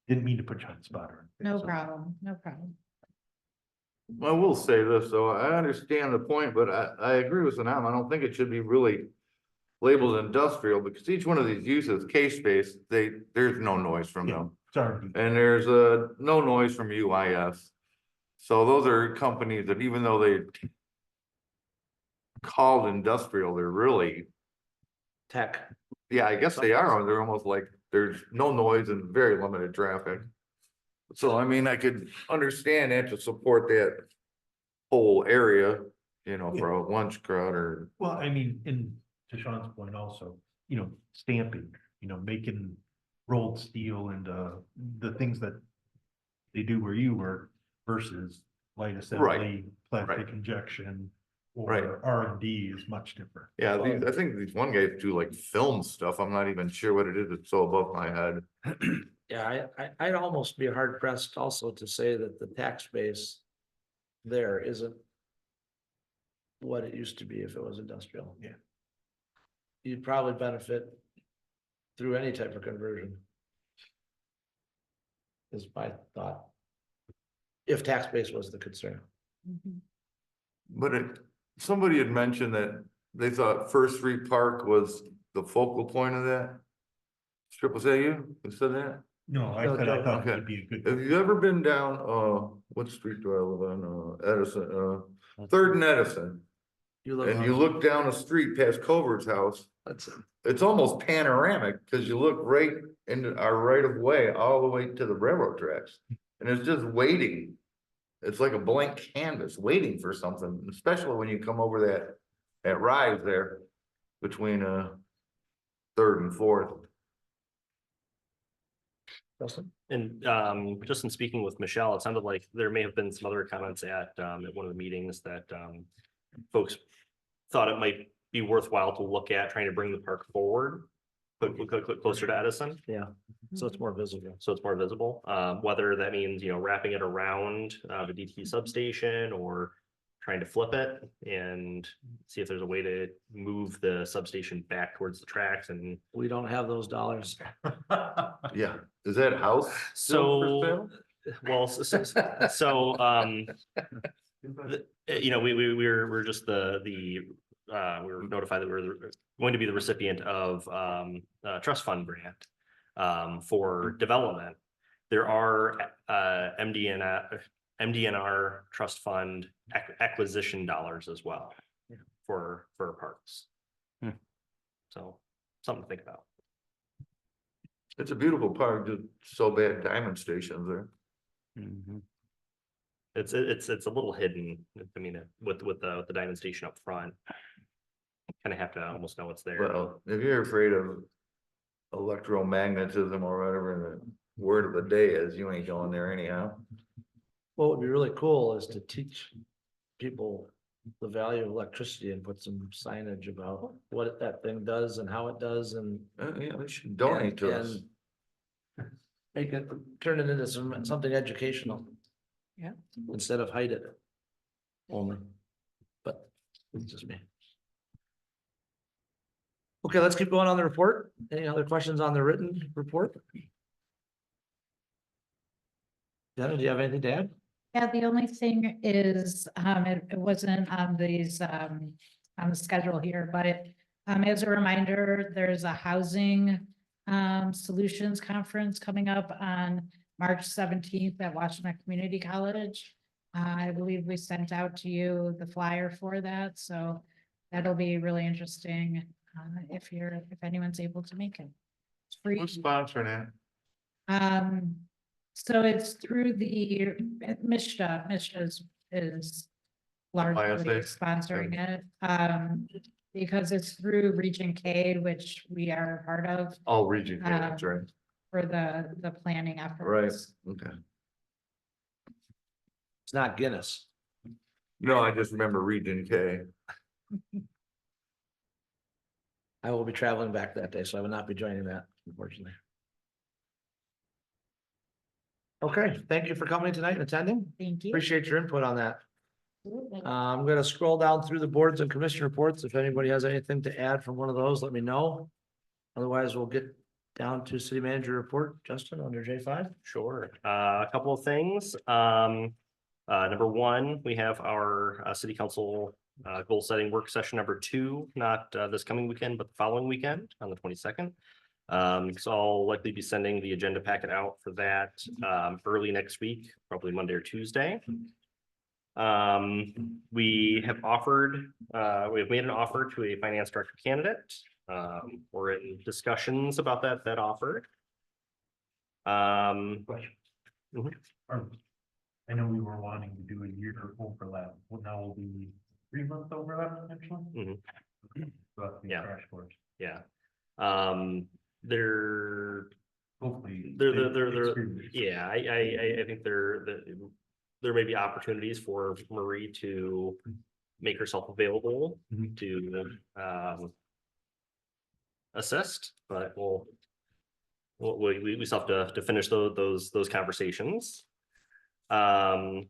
Speaker 6: didn't mean to put you on the spot or anything.
Speaker 9: No
Speaker 6: so-
Speaker 9: problem, no problem.
Speaker 5: I will say this, though, I understand the point, but I agree with Sanam, I don't think it should be really labeled industrial, because each one of these uses, K-Space, there's no noise from
Speaker 6: Yeah.
Speaker 5: them.
Speaker 6: Sorry.
Speaker 5: And there's no noise from UIS. So those are companies that even though they called industrial, they're really,
Speaker 1: Tech,
Speaker 5: yeah, I guess they are, they're almost like, there's no noise and very limited traffic. So I mean, I could understand that to support that whole area, for a lunch crowd or,
Speaker 6: Well, I mean, to Sean's point also, stamping, making rolled steel and the things that they do where you work versus light assembly, plastic
Speaker 5: right.
Speaker 6: injection,
Speaker 5: Right.
Speaker 6: or R&D is much different.
Speaker 5: yeah, I think these one guys do like film stuff, I'm not even sure what it is, it's so above my head.
Speaker 1: yeah, I'd almost be hard pressed also to say that the tax base there isn't what it used to be if it was industrial.
Speaker 6: Yeah.
Speaker 1: You'd probably benefit through any type of conversion. Is my thought. If tax base was the concern.
Speaker 9: Mhm.
Speaker 5: But somebody had mentioned that they thought First Street Park was the focal point of that. Strip, was that you who said that?
Speaker 6: No, I
Speaker 1: No,
Speaker 6: said I
Speaker 1: no,
Speaker 6: thought
Speaker 5: okay.
Speaker 6: it'd be a good.
Speaker 5: Have you ever been down, what street do I live on, Edison, Third and Edison?
Speaker 1: You look.
Speaker 5: And you look down the street past Covert's house,
Speaker 1: That's,
Speaker 5: it's almost panoramic, cause you look right into our right of way, all the way to the railroad tracks. And it's just waiting. It's like a blank canvas, waiting for something, especially when you come over that rise there between, Third and Fourth.
Speaker 1: Justin?
Speaker 2: And just in speaking with Michelle, it sounded like there may have been some other comments at one of the meetings that folks thought it might be worthwhile to look at trying to bring the park forward, closer to Edison,
Speaker 1: So it's more visible.
Speaker 2: so it's more visible. Whether that means, wrapping it around the DT substation or trying to flip it and see if there's a way to move the substation back towards the tracks and
Speaker 1: We don't have those dollars.
Speaker 5: Yeah, is that house still for
Speaker 2: so.
Speaker 5: sale?
Speaker 2: Well, we're just we were notified that we were going to be the recipient of a trust fund grant for development. There are MDNR trust fund acquisition dollars as well for parks. So something to think about.
Speaker 5: It's a beautiful park, just so bad diamond stations there.
Speaker 2: It's a little hidden. I mean, with the diamond station up front, kind of have to almost know what's there.
Speaker 5: Well, if you're afraid of electromagnetism or whatever the word of the day is, you ain't going there anyhow.
Speaker 1: What would be really cool is to teach people the value of electricity and put some signage about what that thing does and how it does and.
Speaker 5: Yeah, they should donate to us.
Speaker 1: and Make it, turn it into something educational.
Speaker 7: Yeah.
Speaker 1: Instead of hide it. Only. But it's just me. Okay, let's keep going on the report. Any other questions on the written report? Jenna, do you have anything to add?
Speaker 9: Yeah, the only thing is, it wasn't on these, on the schedule here, but as a reminder, there's a housing, solutions conference coming up on March 17th at Washington Community College. I believe we sent out to you the flyer for that, so that'll be really interesting, if anyone's able to make it. It's free.
Speaker 5: Who's sponsoring that?
Speaker 9: So it's through the Mishta is largely
Speaker 5: ISA?
Speaker 9: sponsoring it, because it's through Region K, which we are a part of,
Speaker 5: Oh, Region K, that's right.
Speaker 9: for the planning
Speaker 5: Right,
Speaker 9: efforts.
Speaker 5: okay.
Speaker 1: It's not Guinness.
Speaker 5: No, I just remember Region K.
Speaker 1: I will be traveling back that day, so I will not be joining that, unfortunately. Okay, thank you for coming tonight and attending.
Speaker 9: Thank you.
Speaker 1: Appreciate your input on that.
Speaker 9: Absolutely.
Speaker 1: I'm gonna scroll down through the boards and commission reports. If anybody has anything to add from one of those, let me know. Otherwise, we'll get down to city manager report. Justin, under J5.
Speaker 2: Sure. A couple of things. Number one, we have our city council goal setting work session number 2, not this coming weekend, but the following weekend on the 22nd. So I'll likely be sending the agenda packet out for that early next week, probably Monday or Tuesday. We have made an offer to a finance director candidate. We're in discussions about that offer.
Speaker 6: I know we were wanting to do a year overlap, well, now will be 3-month overlap potentially?
Speaker 2: Mhm.
Speaker 6: So that'll be a
Speaker 2: Yeah.
Speaker 6: crash course.
Speaker 2: Yeah. They're
Speaker 6: Hopefully.
Speaker 2: They're
Speaker 6: experienced.
Speaker 2: yeah, I think there may be opportunities for Marie to make herself available
Speaker 6: Mhm.
Speaker 2: to assist, but we still have to finish those conversations. We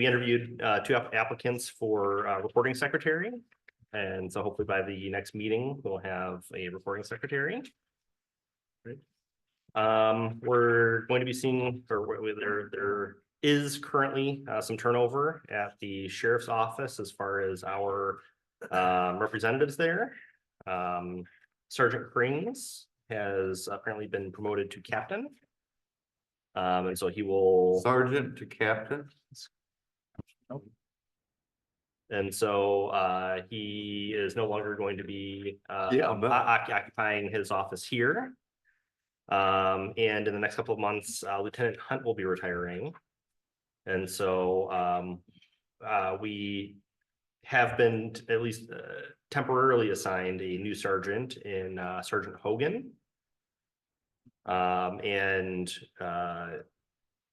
Speaker 2: interviewed 2 applicants for reporting secretary. And so hopefully by the next meeting, we'll have a reporting secretary. We're going to be seeing, there is currently some turnover at the sheriff's office as far as our representatives there. Sergeant Krings has apparently been promoted to captain. And so he will.
Speaker 5: Sergeant to captain?
Speaker 2: And so he is no longer going to be
Speaker 5: Yeah, I'm not.
Speaker 2: occupying his office here. And in the next couple of months, Lieutenant Hunt will be retiring. And so we have been at least temporarily assigned a new sergeant in Sergeant Hogan. And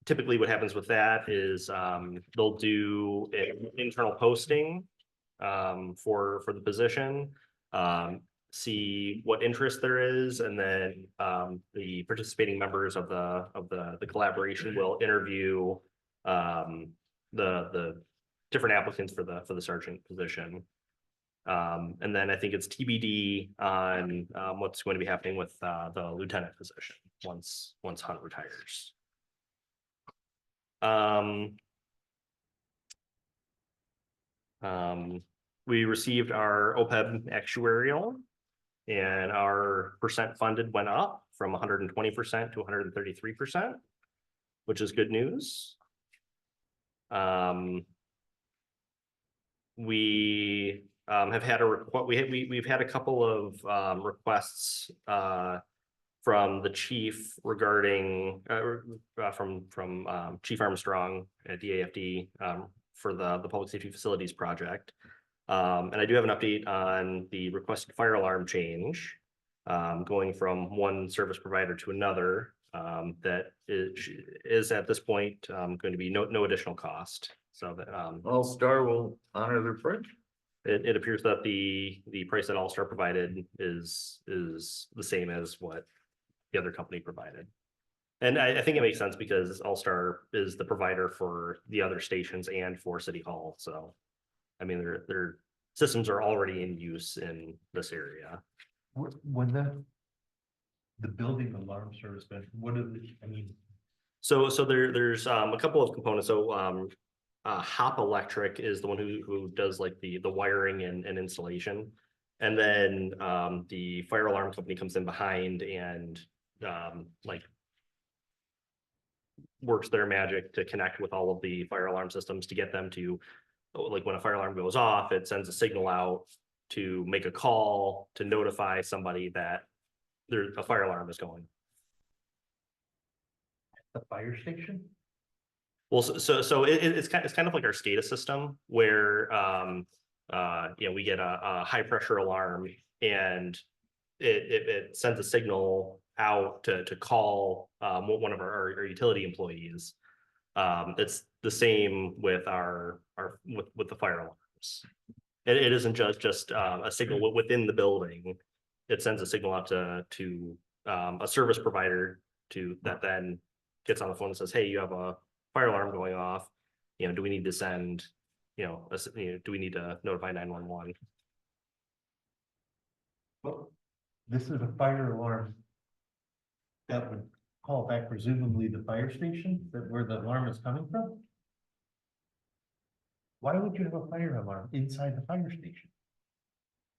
Speaker 2: typically what happens with that is they'll do an internal posting for the position, see what interest there is, and then the participating members of the collaboration will interview the different applicants for the sergeant position. And then I think it's TBD on what's going to be happening with the lieutenant position once Hunt retires. We received our OPEB actuarial, and our percent funded went up from 120% to 133%, which is good news. We have had we've had a couple of requests from the chief regarding from Chief Armstrong at DAFD for the Public Safety Facilities Project. And I do have an update on the requested fire alarm change, going from one service provider to another, that is at this point going to be no additional cost. So that
Speaker 5: All-Star will honor their pledge.
Speaker 2: it appears that the price that All-Star provided is the same as what the other company provided. And I think it makes sense because All-Star is the provider for the other stations and for City Hall. So, I mean, their systems are already in use in this area.
Speaker 6: When the building alarm service, but what are the, I mean,
Speaker 2: So there's a couple of components. So Hop Electric is the one who does like the wiring and installation. And then the fire alarm company comes in behind and like works their magic to connect with all of the fire alarm systems to get them to, like, when a fire alarm goes off, it sends a signal out to make a call to notify somebody that a fire alarm is going.
Speaker 6: The fire station?
Speaker 2: Well, so it's kind of like our SCADA system where we get a high pressure alarm and it sends a signal out to call one of our utility employees. It's the same with with the fire alarms. It isn't just a signal within the building. It sends a signal out to a service provider that then gets on the phone and says, hey, you have a fire alarm going off. Do we need to send, do we need to notify 911?
Speaker 6: Well, this is a fire alarm. That would call back presumably the fire station, where the alarm is coming from? Why would you have a fire alarm inside the fire station?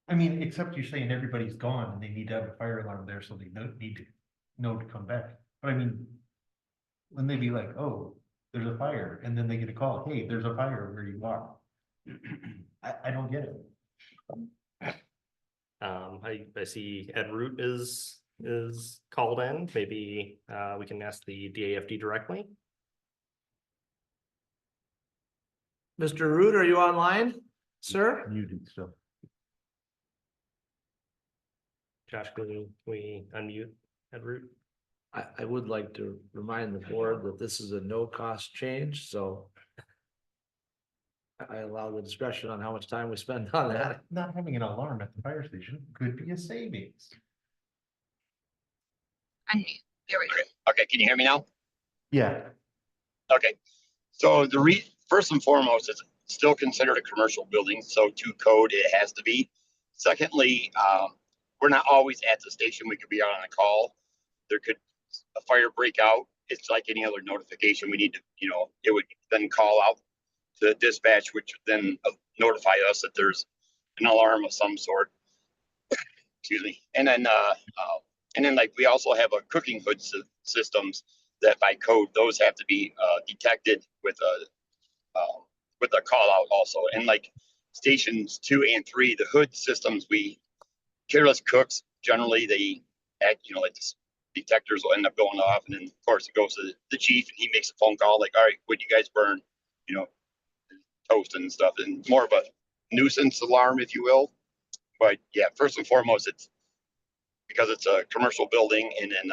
Speaker 6: I mean, except you're saying everybody's gone and they need to have a fire alarm there, so they don't need to know to come back. But I mean, when they be like, oh, there's a fire, and then they get a call, hey, there's a fire where you are. I don't get it.
Speaker 2: I see Ed Root is called in. Maybe we can ask the DAFD directly.
Speaker 1: Mr. Root, are you online, sir?
Speaker 6: Muted still.
Speaker 2: Josh, can we unmute Ed Root?
Speaker 1: I would like to remind the board that this is a no-cost change, so I allow the discretion on how much time we spend on that.
Speaker 6: Not having an alarm at the fire station could be a savings.
Speaker 10: There we go. Okay, can you hear me now?
Speaker 6: Yeah.
Speaker 10: Okay, so first and foremost, it's still considered a commercial building, so to code it has to be. Secondly, we're not always at the station. We could be out on a call. There could a fire break out. It's like any other notification. We need to, it would then call out to dispatch, which would then notify us that there's an alarm of some sort. Excuse me. And then like we also have a cooking hood systems that by code, those have to be detected with a call out also. And like stations 2 and 3, the hood systems, careless cooks, generally they act, like this detectors will end up going off, and then of course it goes to the chief and he makes a phone call like, all right, what you guys burn, toast and stuff, and more of a nuisance alarm, if you will. But yeah, first and foremost, it's because it's a commercial building, and then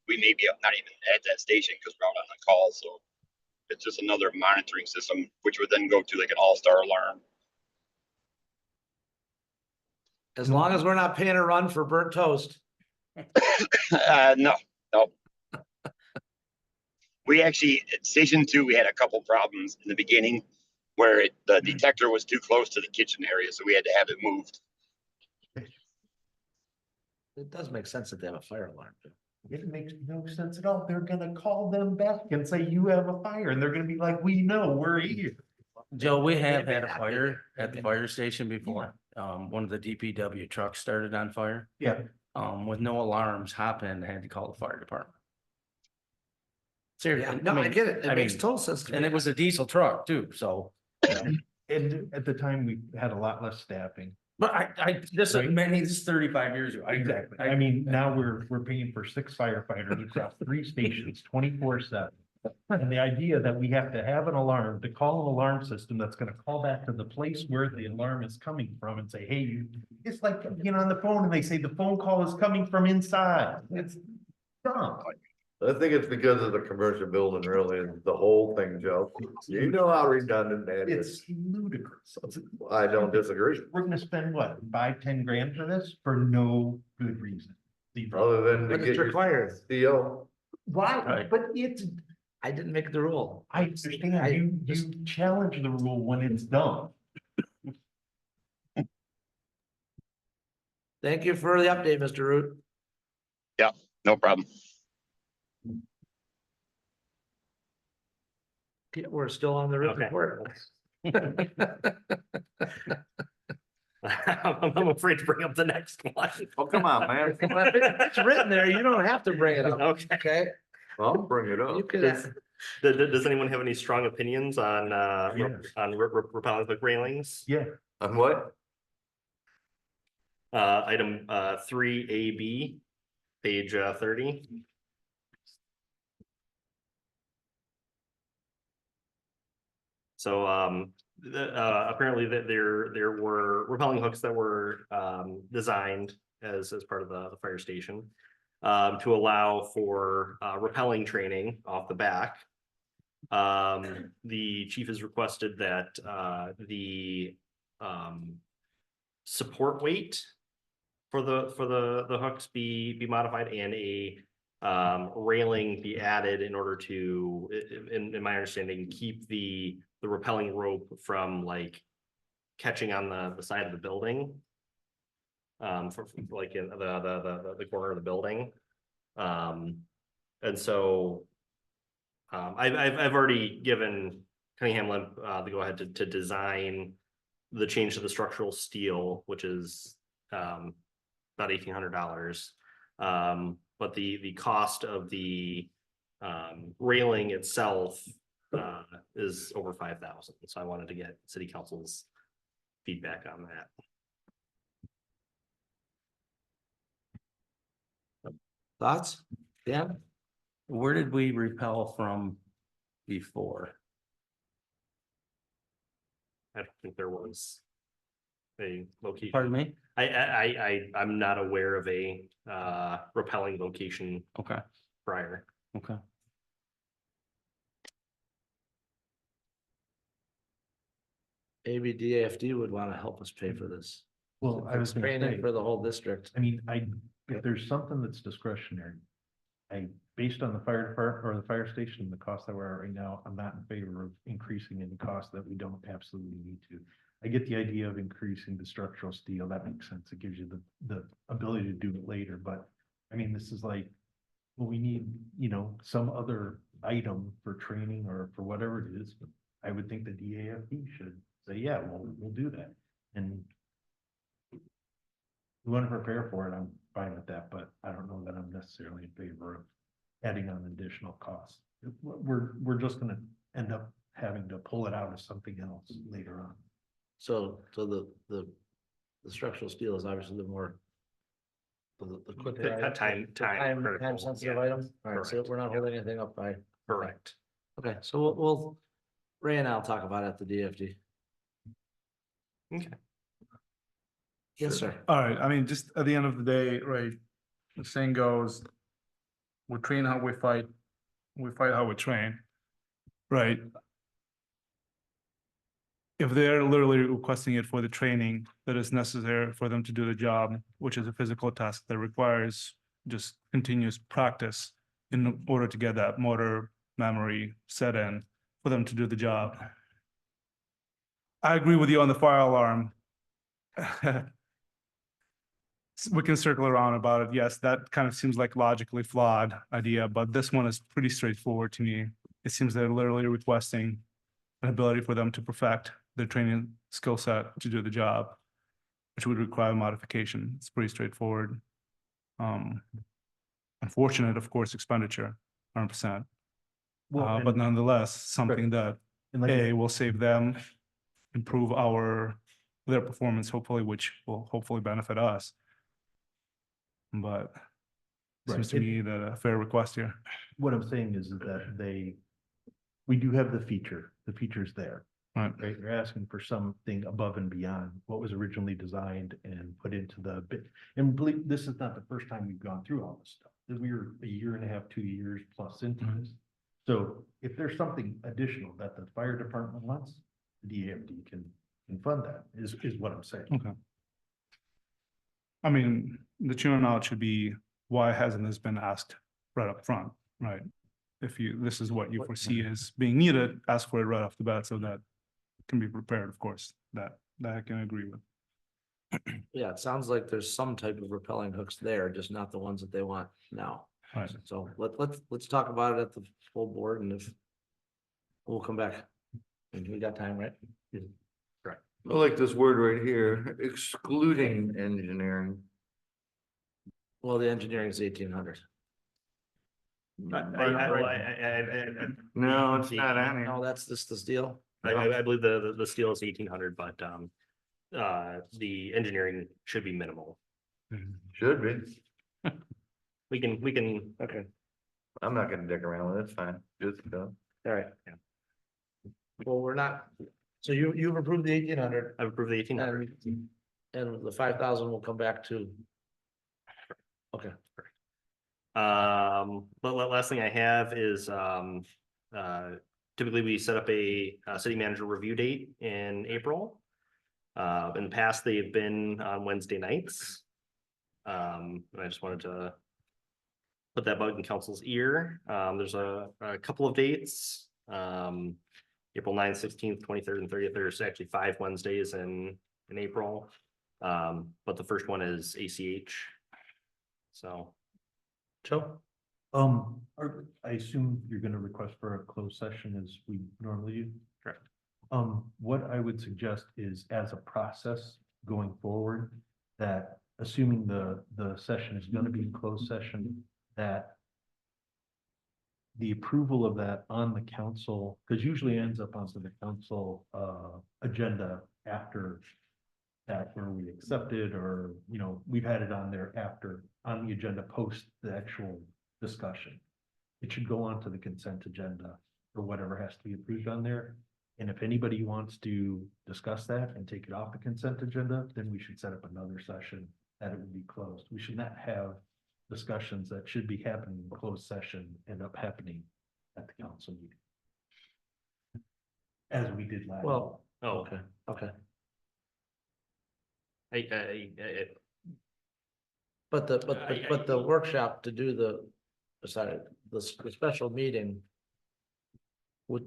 Speaker 10: we may be not even at that station because we're out on a call, so it's just another monitoring system, which would then go to like an all-star alarm.
Speaker 1: As long as we're not paying a run for burnt toast.
Speaker 10: No. We actually, at station 2, we had a couple problems in the beginning where the detector was too close to the kitchen area, so we had to have it moved.
Speaker 1: It does make sense that they have a fire alarm.
Speaker 6: It makes no sense at all. They're gonna call them back and say, you have a fire, and they're gonna be like, we know, we're here.
Speaker 3: Joe, we have had a fire at the fire station before. One of the DPW trucks started on fire.
Speaker 6: Yeah.
Speaker 3: With no alarms, hop in, had to call the fire department.
Speaker 1: Yeah,
Speaker 3: Seriously.
Speaker 1: no, I
Speaker 3: mean,
Speaker 1: get it. It
Speaker 3: I
Speaker 1: makes
Speaker 3: mean,
Speaker 1: total sense. to
Speaker 3: And
Speaker 1: me.
Speaker 3: it was a diesel truck too, so.
Speaker 6: And at the time, we had a lot less staffing.
Speaker 3: But this is 35 years ago.
Speaker 6: Exactly. I mean, now we're paying for 6 firefighters across 3 stations, 24/7. And the idea that we have to have an alarm, to call an alarm system that's gonna call back to the place where the alarm is coming from and say, hey, it's like, on the phone and they say the phone call is coming from inside. It's dumb.
Speaker 5: I think it's because of the commercial building, really, is the whole thing, Joe. You know how redundant that is.
Speaker 6: It's ludicrous.
Speaker 5: I don't disagree,
Speaker 6: We're gonna spend what, 5-10 grand for this for no good reason.
Speaker 5: other than to
Speaker 1: But
Speaker 5: get
Speaker 1: it's
Speaker 5: your
Speaker 1: required.
Speaker 5: CO.
Speaker 6: Why?
Speaker 3: Right.
Speaker 6: But it's,
Speaker 1: I didn't make the rule.
Speaker 6: I understand, you challenge the rule when it's dumb.
Speaker 1: Thank you for the update, Mr. Root.
Speaker 10: No problem.
Speaker 1: Yeah, we're still on the written
Speaker 2: Okay.
Speaker 1: report.
Speaker 2: I'm afraid to bring up the next one.
Speaker 5: Oh, come on, man.
Speaker 1: It's written there, you don't have to bring it up.
Speaker 2: Okay.
Speaker 1: Okay?
Speaker 5: I'll bring it
Speaker 1: You
Speaker 5: up.
Speaker 1: could,
Speaker 2: Does anyone have any strong opinions on,
Speaker 6: Yes.
Speaker 2: on repelling hook railings?
Speaker 6: Yeah.
Speaker 5: On what?
Speaker 2: Item, 3AB, page, 30. So, apparently there were repelling hooks that were, designed as part of the fire station, to allow for, repelling training off the back. The chief has requested that, the, support weight for the hooks be modified and a, railing be added in order to, in my understanding, keep the repelling rope from like catching on the side of the building. For like in the corner of the building. And so I've already given Cunningham Limp the go ahead to design the change to the structural steel, which is about $1,800. But the cost of the railing itself is over 5,000. So I wanted to get city council's feedback on that.
Speaker 1: thoughts? Yeah,
Speaker 3: Where did we repel from before?
Speaker 2: I don't think there was a location.
Speaker 3: Pardon me?
Speaker 2: I'm not aware of a repelling location
Speaker 3: Okay,
Speaker 2: prior.
Speaker 3: okay.
Speaker 1: maybe DAFD would want to help us pay for this.
Speaker 6: Well, I was gonna
Speaker 1: Training
Speaker 6: say,
Speaker 1: for the whole district.
Speaker 6: I mean, if there's something that's discretionary, based on the fire department or the fire station, the cost that we're at right now, I'm not in favor of increasing any cost that we don't absolutely need to. I get the idea of increasing the structural steel, that makes sense, it gives you the ability to do it later, but I mean, this is like, well, we need, some other item for training or for whatever it is. I would think the DAFD should say, yeah, we'll do that, and we want to prepare for it, I'm fine with that, but I don't know that I'm necessarily in favor of adding on additional costs. We're just gonna end up having to pull it out of something else later on.
Speaker 1: So the structural steel is obviously the more. The quicker. item,
Speaker 2: Time critical,
Speaker 1: sensitive
Speaker 2: yeah,
Speaker 1: item. All right, so
Speaker 2: correct,
Speaker 1: we're not
Speaker 2: yeah.
Speaker 1: holding anything up by.
Speaker 2: Correct.
Speaker 1: Okay, so we'll Ray and I'll talk about it at the DFD.
Speaker 2: Okay.
Speaker 1: Yes, sir.
Speaker 4: All right, I mean, just at the end of the day, right, the saying goes, we train how we fight how we train, right? If they're literally requesting it for the training that is necessary for them to do the job, which is a physical task that requires just continuous practice in order to get that motor memory set in for them to do the job. I agree with you on the fire alarm. We can circle around about it. Yes, that kind of seems like logically flawed idea, but this one is pretty straightforward to me. It seems they're literally requesting an ability for them to perfect their training skill set to do the job, which would require modification. It's pretty straightforward. Unfortunate, of course, expenditure, 100%. But nonetheless, something that will save them, improve their performance, hopefully, which will hopefully benefit us. But seems to me that a fair request here.
Speaker 6: What I'm saying is that we do have the feature's there.
Speaker 4: Right.
Speaker 6: Right, you're asking for something above and beyond what was originally designed and put into the bid. And believe, this is not the first time we've gone through all this stuff. We were a year and a half, 2 years plus into this. So if there's something additional that the fire department wants, the DAFD can fund that, is what I'm saying.
Speaker 4: Okay. I mean, the tune out should be, why hasn't this been asked right up front, right? If this is what you foresee as being needed, ask for it right off the bat so that can be prepared, of course, that I can agree with.
Speaker 1: Yeah, it sounds like there's some type of repelling hooks there, just not the ones that they want now.
Speaker 4: Right.
Speaker 1: So let's talk about it at the full board, and if We'll come back. And we got time, right?
Speaker 5: I like this word right here, excluding engineering.
Speaker 1: Well, the engineering is 1,800.
Speaker 5: No, it's not on
Speaker 1: No,
Speaker 5: here.
Speaker 1: that's this deal.
Speaker 2: I believe the steel is 1,800, but the engineering should be minimal.
Speaker 5: Should be.
Speaker 2: We can,
Speaker 1: Okay,
Speaker 5: I'm not gonna dick around with it, it's fine, just,
Speaker 1: all right. Well, we're not, so you've approved the 1,800
Speaker 2: I've approved the 1,800.
Speaker 1: and the 5,000 will come back to. Okay,
Speaker 2: But last thing I have is, typically we set up a city manager review date in April. In the past, they've been on Wednesday nights. And I just wanted to put that bug in council's ear. There's a couple of dates. April 9th, 16th, 23rd, and 30th. There's actually 5 Wednesdays in April. But the first one is ACH. So.
Speaker 1: Joe?
Speaker 6: I assume you're gonna request for a closed session as we normally do?
Speaker 2: Correct.
Speaker 6: What I would suggest is as a process going forward, that assuming the session is gonna be in closed session, that the approval of that on the council, because usually ends up onto the council agenda after that, where we accept it, or, you know, we've had it on there after, on the agenda post the actual discussion. It should go on to the consent agenda or whatever has to be approved on there. And if anybody wants to discuss that and take it off the consent agenda, then we should set up another session that it would be closed. We should not have discussions that should be happening in closed session end up happening at the council meeting. As we did last.
Speaker 1: Well,
Speaker 2: Oh,
Speaker 1: okay, okay. But the workshop to do the special meeting.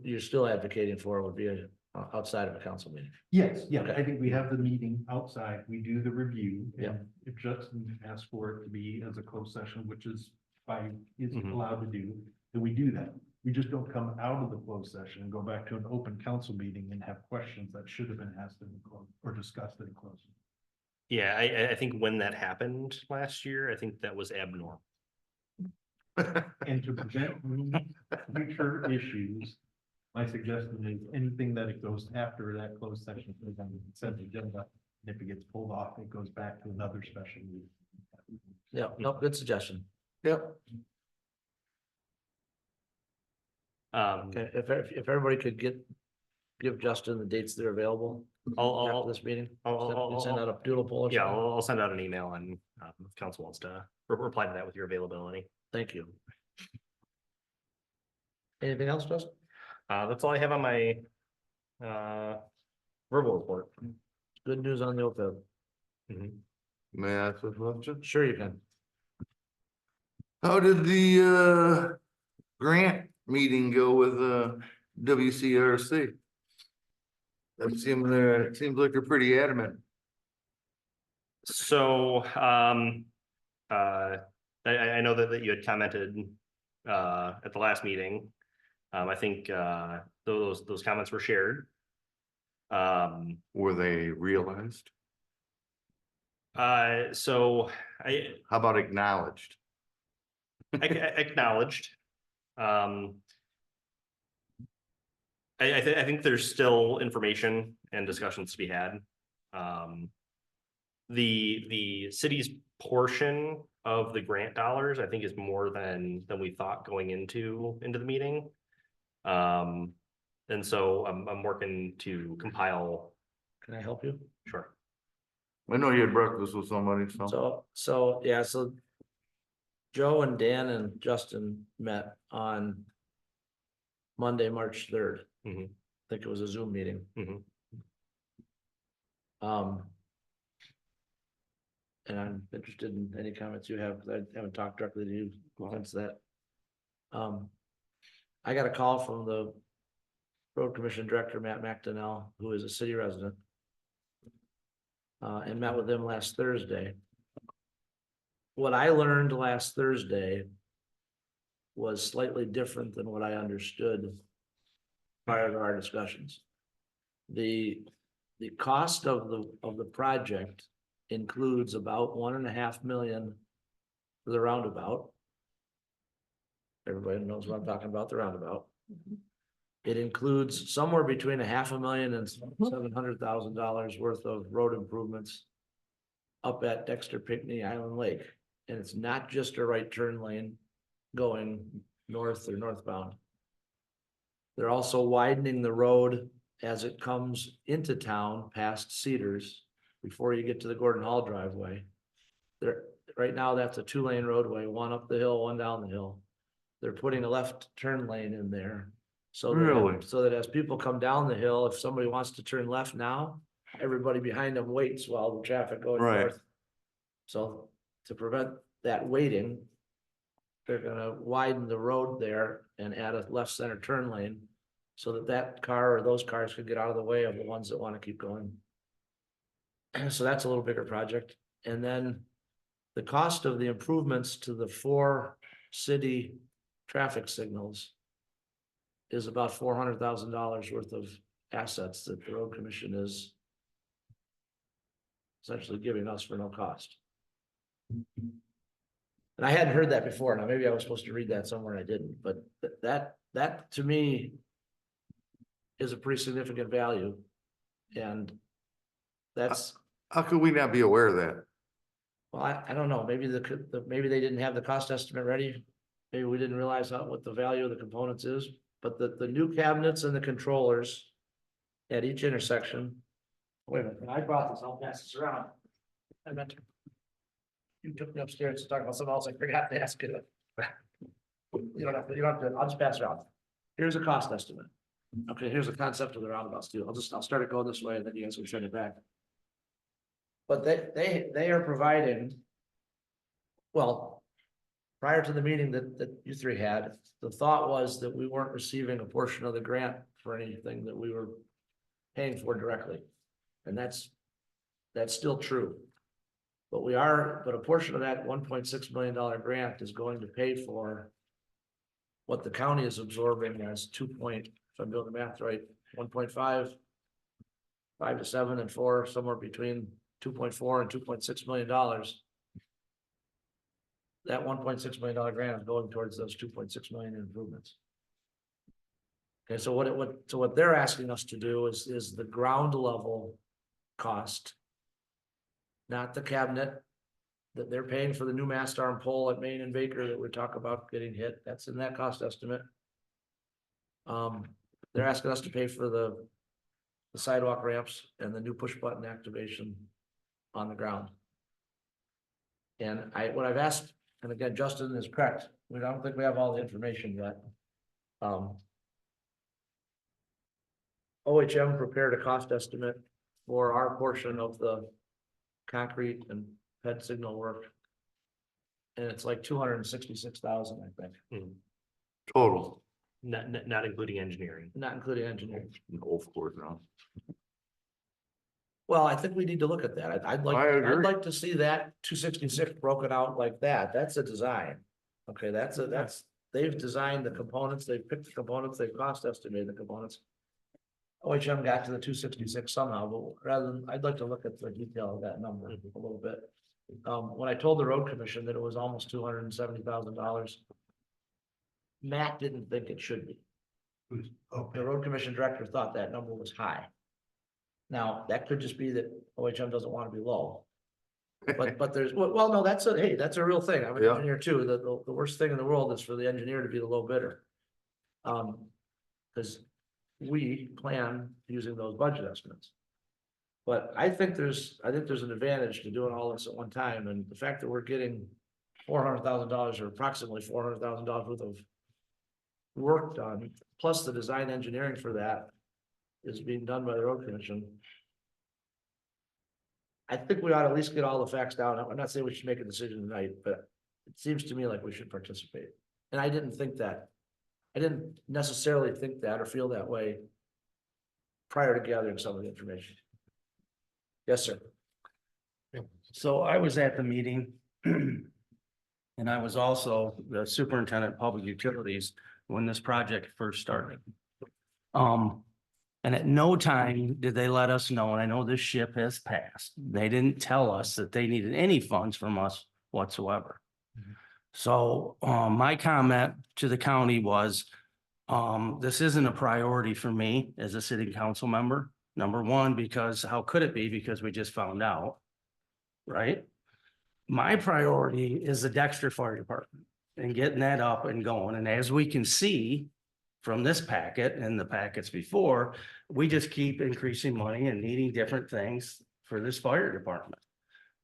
Speaker 1: You're still advocating for would be outside of a council meeting.
Speaker 6: Yes, yeah,
Speaker 1: Okay.
Speaker 6: I think we have the meeting outside, we do the review.
Speaker 1: Yeah.
Speaker 6: And if Justin asks for it to be as a closed session, which is
Speaker 2: Mhm.
Speaker 6: allowed to do, then we do that. We just don't come out of the closed session and go back to an open council meeting and have questions that should have been asked in the closed or discussed in the closed.
Speaker 2: yeah, I think when that happened last year, I think that was abnormal.
Speaker 6: And to prevent future issues, my suggestion is anything that it goes after that closed session is on the consent agenda. And if it gets pulled off, it goes back to another special meeting.
Speaker 1: Yeah, no, good suggestion.
Speaker 5: Yep.
Speaker 1: Okay, if everybody could give Justin the dates that are available after
Speaker 2: I'll,
Speaker 1: this meeting.
Speaker 2: I'll-
Speaker 1: Send out a doodle poll or
Speaker 2: yeah,
Speaker 1: something.
Speaker 2: I'll send out an email and if council wants to reply to that with your availability.
Speaker 1: Thank you. Anything else, Justin?
Speaker 2: That's all I have on my verbal report.
Speaker 1: Good news on the OPEB.
Speaker 5: May I ask a question?
Speaker 1: Sure you can.
Speaker 5: How did the grant meeting go with WCRC? It seems like they're pretty adamant.
Speaker 2: So I know that you had commented at the last meeting. I think those comments were shared.
Speaker 5: Were they realized?
Speaker 2: So
Speaker 5: How about acknowledged?
Speaker 2: I acknowledged. I think there's still information and discussions to be had. The city's portion of the grant dollars, I think, is more than we thought going into the meeting. And so I'm working to compile.
Speaker 1: Can I help you?
Speaker 2: Sure.
Speaker 5: I know you had breakfast with somebody, so.
Speaker 1: So Joe and Dan and Justin met on Monday, March 3rd.
Speaker 2: Mhm.
Speaker 1: I think it was a Zoom meeting.
Speaker 2: Mhm.
Speaker 1: And I'm interested in any comments you have, because I haven't talked directly to you since that. I got a call from the road commission director, Matt McDonnell, who is a city resident. And met with him last Thursday. What I learned last Thursday was slightly different than what I understood prior to our discussions. The cost of the project includes about 1.5 million for the roundabout. Everybody knows what I'm talking about, the roundabout. It includes somewhere between $500,000 and $700,000 worth of road improvements up at Dexter Pinckney Island Lake. And it's not just a right turn lane going north or northbound. They're also widening the road as it comes into town past Cedars before you get to the Gordon Hall driveway. There, right now, that's a 2-lane roadway, one up the hill, one down the hill. They're putting a left turn lane in there. So
Speaker 5: Really?
Speaker 1: so that as people come down the hill, if somebody wants to turn left now, everybody behind them waits while the traffic goes
Speaker 5: Right.
Speaker 1: north. So to prevent that waiting, they're gonna widen the road there and add a left center turn lane so that that car or those cars could get out of the way of the ones that want to keep going. So that's a little bigger project. And then the cost of the improvements to the 4 city traffic signals is about $400,000 worth of assets that the road commission is essentially giving us for no cost. And I hadn't heard that before. Now, maybe I was supposed to read that somewhere and I didn't, but that to me is a pretty significant value. And that's,
Speaker 5: How could we not be aware of that?
Speaker 1: well, I don't know, maybe maybe they didn't have the cost estimate ready. Maybe we didn't realize what the value of the components is, but the new cabinets and the controllers at each intersection. Wait a minute, when I brought this, I'll pass this around. I meant to. You took me upstairs to talk about something else, I forgot to ask you. You don't have to, I'll just pass it around. Here's a cost estimate. Okay, here's the concept of the roundabouts too. I'll start it going this way and then you guys can send it back. But they are providing, well, prior to the meeting that you three had, the thought was that we weren't receiving a portion of the grant for anything that we were paying for directly. And that's still true. But but a portion of that $1.6 million grant is going to pay for what the county is absorbing as if I'm doing the math right, 1.5, 5 to 7 and 4, somewhere between 2.4 and $2.6 million. That $1.6 million grant is going towards those 2.6 million in improvements. Okay, so what they're asking us to do is the ground level cost, not the cabinet, that they're paying for the new mast arm pole at Main and Baker that we talk about getting hit. That's in that cost estimate. They're asking us to pay for the sidewalk ramps and the new push button activation on the ground. And what I've asked, and again, Justin is correct, we don't think we have all the information yet. OHM prepared a cost estimate for our portion of the concrete and PED signal work. And it's like 266,000, I think,
Speaker 5: Total.
Speaker 2: Not including engineering.
Speaker 1: not including engineering.
Speaker 5: Golf course now.
Speaker 1: Well, I think we need to look at that. I'd
Speaker 5: I agree.
Speaker 1: I'd like to see that 266 broken out like that. That's a design. Okay, they've designed the components, they've picked the components, they've cost estimated the components. OHM got to the 266 somehow, but I'd like to look at the detail of that number a little bit. When I told the road commission that it was almost $270,000, Matt didn't think it should be. The road commission director thought that number was high. Now, that could just be that OHM doesn't want to be low. But there's, well, no, that's a real thing. I'm an
Speaker 5: Yeah.
Speaker 1: engineer too. The worst thing in the world is for the engineer to be the low bidder. Because we plan using those budget estimates. But I think there's an advantage to doing all this at one time, and the fact that we're getting $400,000 or approximately $400,000 worth of work done, plus the design engineering for that is being done by the road commission. I think we ought to at least get all the facts down. I'm not saying we should make a decision tonight, but it seems to me like we should participate. And I didn't think that. I didn't necessarily think that or feel that way prior to gathering some of the information. Yes, sir.
Speaker 3: So I was at the meeting. And I was also the superintendent of public utilities when this project first started. And at no time did they let us know, and I know this ship has passed, they didn't tell us that they needed any funds from us whatsoever. So, my comment to the county was, this isn't a priority for me as a city council member. Number one, because how could it be? Because we just found out, right? My priority is the Dexter Fire Department and getting that up and going. And as we can see from this packet and the packets before, we just keep increasing money and needing different things for this fire department.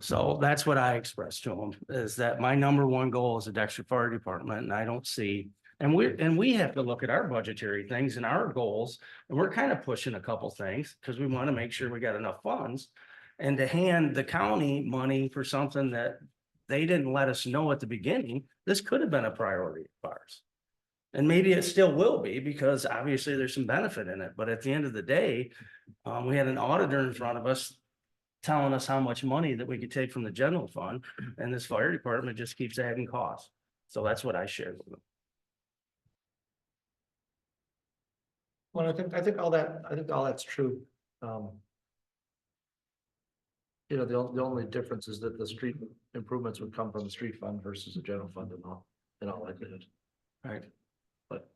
Speaker 3: So that's what I expressed to them, is that my number one goal is the Dexter Fire Department, and I don't see, and we have to look at our budgetary things and our goals, and we're kind of pushing a couple things because we want to make sure we got enough funds. And to hand the county money for something that they didn't let us know at the beginning, this could have been a priority of ours. And maybe it still will be, because obviously there's some benefit in it, but at the end of the day, we had an auditor in front of us telling us how much money that we could take from the general fund, and this fire department just keeps adding costs. So that's what I shared with them.
Speaker 1: Well, I think all that's true. You know, the only difference is that the street improvements would come from the street fund versus the general fund in all likelihood.
Speaker 3: Right.
Speaker 1: But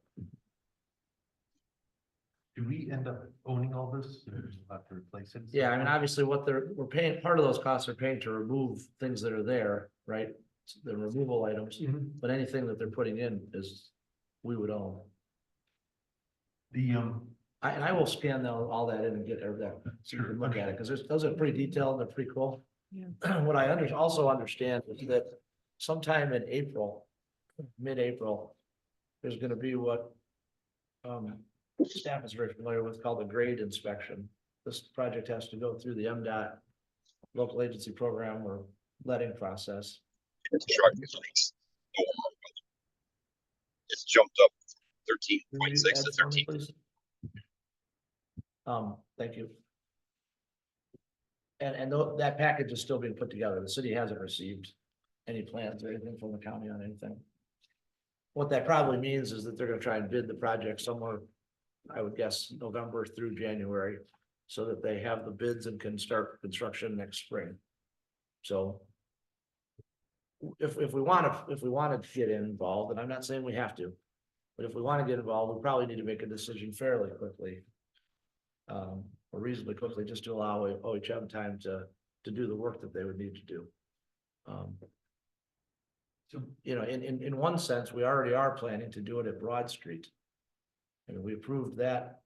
Speaker 6: Do we end up owning all this? Or do we have to replace it?
Speaker 1: yeah, I mean, obviously what we're paying, part of those costs are paying to remove things that are there, right? The removal items, but anything that they're putting in is, we would own.
Speaker 6: The,
Speaker 1: And I will scan all that in and get everything, so you can look at it, because those are pretty detailed, and they're pretty cool.
Speaker 7: Yeah.
Speaker 1: What I also understand is that sometime in April, mid-April, there's gonna be what staff is very familiar with, called a grade inspection. This project has to go through the MDOT local agency program or letting process.
Speaker 10: It's jumped up 13.6
Speaker 1: Will you
Speaker 10: to
Speaker 1: add for me,
Speaker 10: 13.
Speaker 1: please? Thank you. And that package is still being put together. The city hasn't received any plans or anything from the county on anything. What that probably means is that they're gonna try and bid the project somewhere, I would guess, November through January, so that they have the bids and can start construction next spring. So if we want to get involved, and I'm not saying we have to, but if we want to get involved, we probably need to make a decision fairly quickly. Or reasonably quickly, just to allow OHM time to do the work that they would need to do. So, you know, in one sense, we already are planning to do it at Broad Street. And we approved that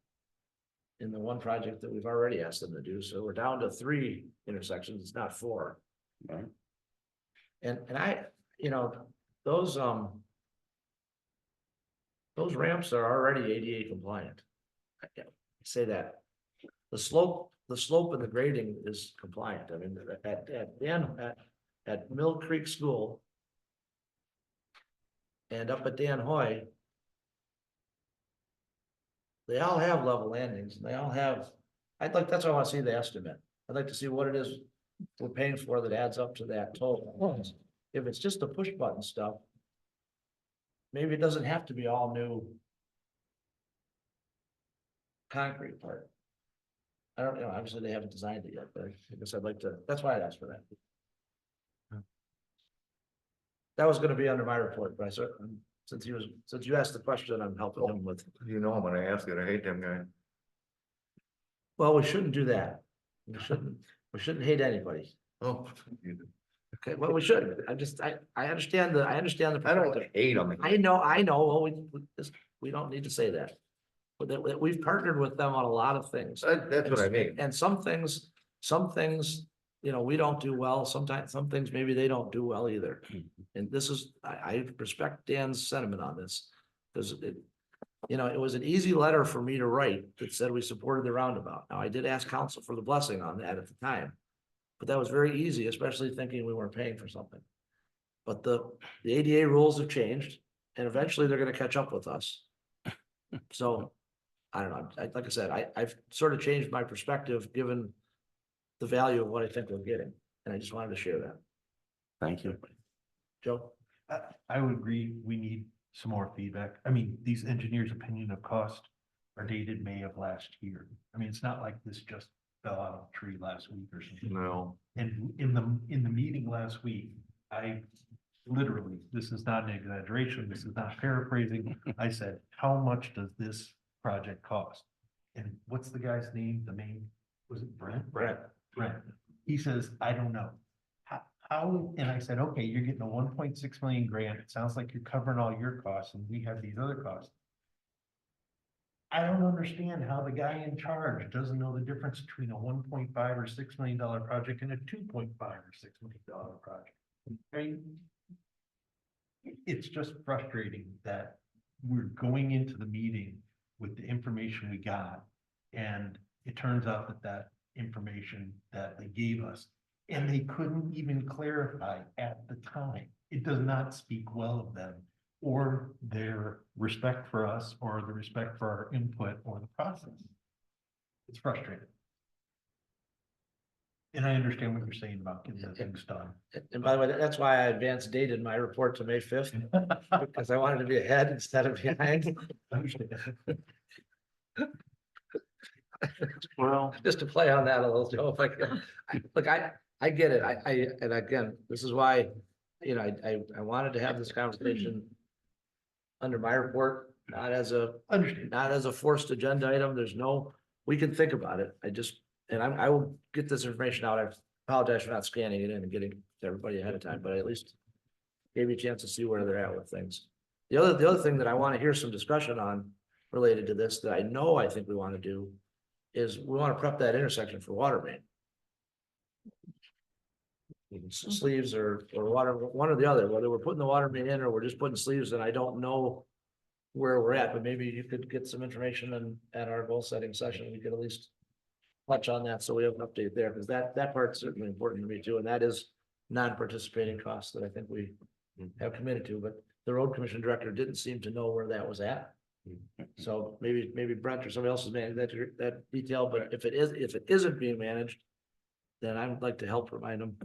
Speaker 1: in the one project that we've already asked them to do, so we're down to 3 intersections, it's not 4.
Speaker 3: Right.
Speaker 1: And I, you know, those ramps are already ADA compliant. I can't say that. The slope and the grading is compliant. I mean, at Mill Creek School and up at Dan Hoy, they all have level landings, and they all have, that's why I want to see the estimate. I'd like to see what it is we're paying for that adds up to that total. If it's just the push button stuff, maybe it doesn't have to be all new concrete part. I don't know, obviously they haven't designed it yet, but I guess I'd like to, that's why I'd ask for that. That was gonna be under my report, but I certainly, since you asked the question, I'm helping him with.
Speaker 5: You know, I'm gonna ask it, I hate them guys.
Speaker 1: Well, we shouldn't do that. We shouldn't hate anybody.
Speaker 5: Oh.
Speaker 1: Okay, well, we shouldn't. I understand the.
Speaker 5: I don't
Speaker 1: perspective.
Speaker 5: hate them.
Speaker 1: I know, well, we don't need to say that. But that we've partnered with them on a lot of things.
Speaker 5: That's what I mean.
Speaker 1: And some things, you know, we don't do well. Sometimes, some things maybe they don't do well either. And this is, I respect Dan's sentiment on this. Because you know, it was an easy letter for me to write that said we supported the roundabout. Now, I did ask council for the blessing on that at the time. But that was very easy, especially thinking we weren't paying for something. But the ADA rules have changed, and eventually they're gonna catch up with us. So, I don't know, like I said, I've sort of changed my perspective, given the value of what I think we're getting, and I just wanted to share that.
Speaker 3: Thank you.
Speaker 1: Joe?
Speaker 6: I would agree, we need some more feedback. I mean, these engineers' opinion of cost are dated May of last year. I mean, it's not like this just fell out of a tree last week or something.
Speaker 5: No.
Speaker 6: And in the meeting last week, I literally, this is not an exaggeration, this is not paraphrasing. I said, how much does this project cost? And what's the guy's name? The main, was it Brent? Brent. He says, I don't know. How, and I said, okay, you're getting a 1.6 million grant. It sounds like you're covering all your costs and we have these other costs. I don't understand how the guy in charge doesn't know the difference between a 1.5 or $6 million project and a 2.5 or $6 million project. I mean, it's just frustrating that we're going into the meeting with the information we got. And it turns out that that information that they gave us, and they couldn't even clarify at the time. It does not speak well of them or their respect for us or the respect for our input or the process. It's frustrating. And I understand what you're saying about getting the things done.
Speaker 1: And by the way, that's why I advanced dated my report to May 5th, because I wanted to be ahead instead of behind.
Speaker 5: Well,
Speaker 1: Just to play on that a little, Joe, if I can. Look, I get it. And again, this is why, you know, I wanted to have this conversation under my report, not as a forced agenda item. There's no, we can think about it. I will get this information out. I apologize for not scanning it in and getting to everybody ahead of time, but I at least gave you a chance to see where they're at with things. The other thing that I want to hear some discussion on related to this, that I think we want to do, is we want to prep that intersection for water main. Sleeves or water, one or the other, whether we're putting the water main in or we're just putting sleeves, and I don't know where we're at, but maybe you could get some information and at our goal setting session, we could at least touch on that, so we have an update there, because that part's certainly important to me too, and that is non-participating costs that I think we have committed to, but the road commission director didn't seem to know where that was at. So maybe Brent or somebody else is managing that detail, but if it isn't being managed, then I would like to help remind them.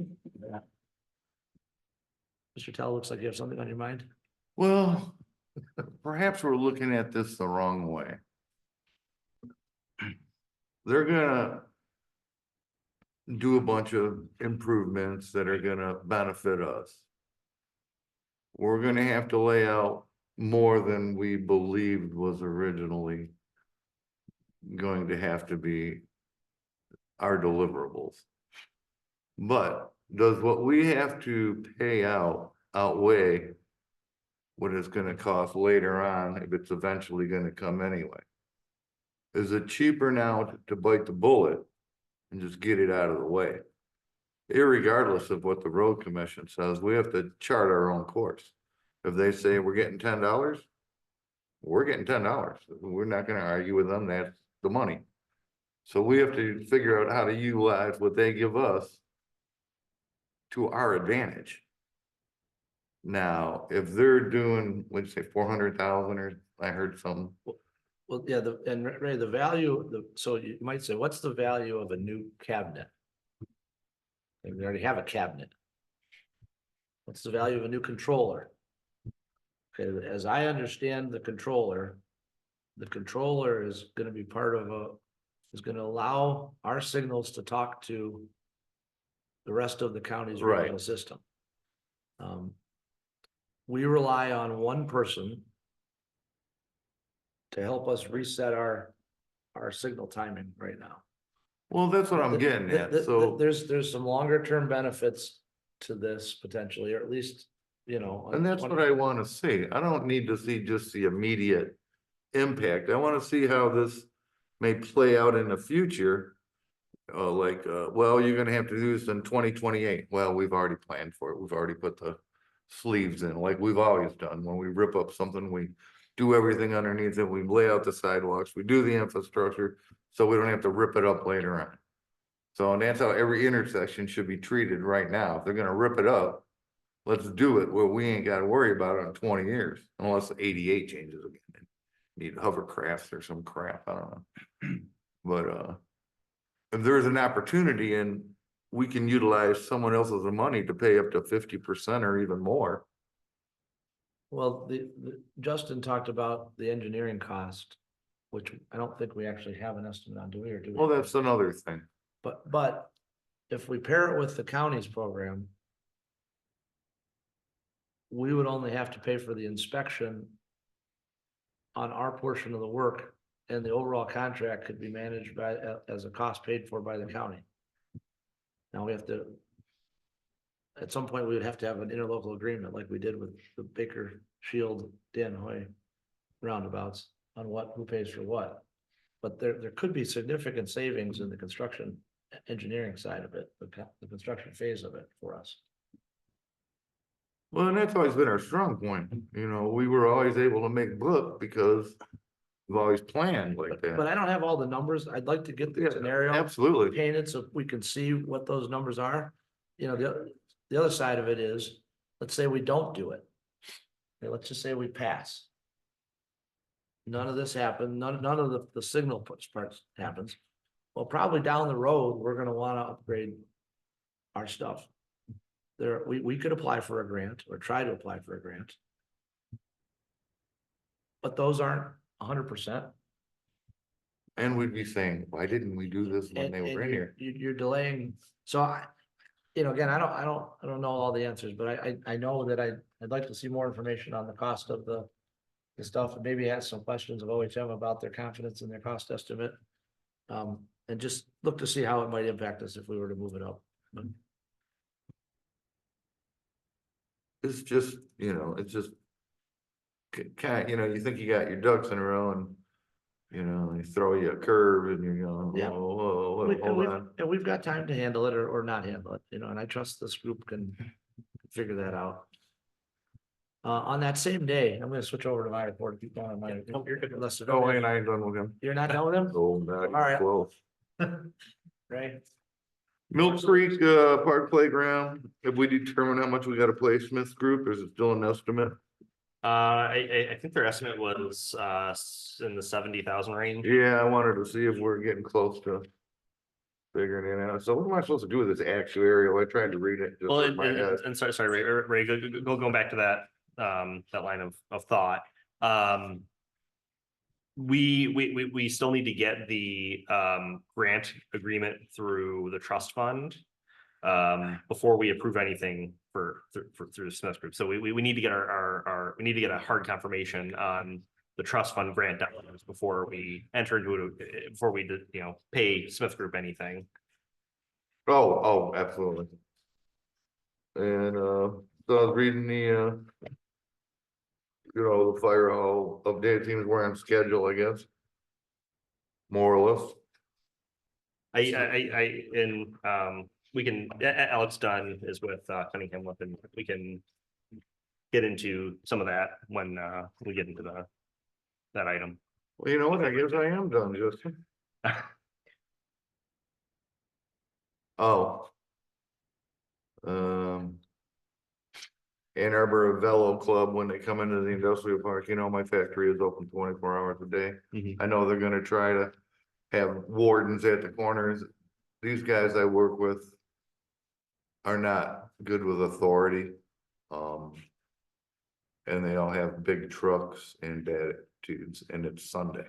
Speaker 1: Mr. Tell, looks like you have something on your mind.
Speaker 5: well, perhaps we're looking at this the wrong way. They're gonna do a bunch of improvements that are gonna benefit us. We're gonna have to lay out more than we believed was originally going to have to be our deliverables. But does what we have to pay out outweigh what it's gonna cost later on if it's eventually gonna come anyway? Is it cheaper now to bite the bullet and just get it out of the way? Irregardless of what the road commission says, we have to chart our own course. If they say we're getting $10, we're getting $10. We're not gonna argue with them, that's the money. So we have to figure out how to utilize what they give us to our advantage. Now, if they're doing, what'd you say, 400,000, or I heard some.
Speaker 1: Well, yeah, Ray, the value, so you might say, what's the value of a new cabinet? And we already have a cabinet. What's the value of a new controller? Okay, as I understand the controller is gonna be part of is gonna allow our signals to talk to the rest of the county's
Speaker 5: Right.
Speaker 1: regional system. We rely on one person to help us reset our signal timing right now.
Speaker 5: Well, that's what I'm getting at, so.
Speaker 1: There's some longer term benefits to this potentially, or at least, you know.
Speaker 5: And that's what I wanna see. I don't need to see just the immediate impact. I wanna see how this may play out in the future. Well, you're gonna have to do this in 2028. Well, we've already planned for it. We've already put the sleeves in, like we've always done. When we rip up something, we do everything underneath it. We lay out the sidewalks, we do the infrastructure, so we don't have to rip it up later on. So, and that's how every intersection should be treated right now. If they're gonna rip it up, let's do it where we ain't gotta worry about it in 20 years, unless 88 changes again. Need hovercrafts or some crap, I don't know. But, if there's an opportunity and we can utilize someone else's money to pay up to 50% or even more.
Speaker 1: Well, Justin talked about the engineering cost which I don't think we actually have an estimate on, do we, or do we?
Speaker 5: Well, that's another thing.
Speaker 1: But if we pair it with the county's program, we would only have to pay for the inspection on our portion of the work, and the overall contract could be managed by, as a cost paid for by the county. Now we have to, at some point, we would have to have an interlocal agreement like we did with the Baker Shield Dan Hoy roundabouts on what, who pays for what. But there could be significant savings in the construction engineering side of it, the construction phase of it for us.
Speaker 5: Well, and that's always been our strong point. You know, we were always able to make book because we've always planned like
Speaker 1: But
Speaker 5: that.
Speaker 1: I don't have all the numbers. I'd like to get the
Speaker 5: Yeah,
Speaker 1: scenario
Speaker 5: absolutely.
Speaker 1: painted so we can see what those numbers are. You know, the other side of it is, let's say we don't do it. Okay, let's just say we pass. None of this happened, none of the signal parts happens. Well, probably down the road, we're gonna wanna upgrade our stuff. We could apply for a grant or try to apply for a grant. But those aren't 100%.
Speaker 5: And we'd be saying, why didn't we do this when they were in here?
Speaker 1: You're delaying, so again, I don't know all the answers, but I know that I'd like to see more information on the cost of the stuff, and maybe ask some questions of OHM about their confidence in their cost estimate. And just look to see how it might impact us if we were to move it up.
Speaker 5: It's just, it's just. Kind of, you think you got your ducks in a row and, they throw you a curve and you're going,
Speaker 1: Yeah.
Speaker 5: whoa, whoa, whoa,
Speaker 1: And
Speaker 5: hold on.
Speaker 1: we've got time to handle it or not handle it, and I trust this group can figure that out. On that same day, I'm gonna switch over to my report. If you want on my.
Speaker 5: Nope,
Speaker 1: you're good. Unless
Speaker 5: Oh, and I ain't done with him.
Speaker 1: You're not done with them?
Speaker 5: Oh, not
Speaker 1: All right.
Speaker 5: even close.
Speaker 1: Right?
Speaker 5: Milk Creek, Park Playground, have we determined how much we gotta pay Smith Group, or is it still an estimate?
Speaker 2: I think their estimate was, in the 70,000 range.
Speaker 5: Yeah, I wanted to see if we're getting close to figuring it out. So what am I supposed to do with this actuarial? I tried to read it. just
Speaker 2: Well,
Speaker 5: in my head.
Speaker 2: and sorry, Ray, going back to that, that line of thought. We still need to get the, grant agreement through the trust fund, before we approve anything through the Smith Group. So we need to get we need to get a hard confirmation on the trust fund grant dollars before we enter into it, before we, pay Smith Group anything.
Speaker 5: Oh, absolutely. And, so I was reading the, the fire hall update seems we're on schedule, I guess. More or less.
Speaker 2: We can, Alex Dunn is with Cunningham Weapon. We can get into some of that when we get into that item.
Speaker 5: Well, you know what? I guess I am done, Justin. Oh. Ann Arbor Velo Club, when they come into the industrial park, my factory is open 24 hours a day. I know they're gonna try to have wardens at the corners. These guys I work with are not good with authority. And they all have big trucks and bad attitudes, and it's Sunday.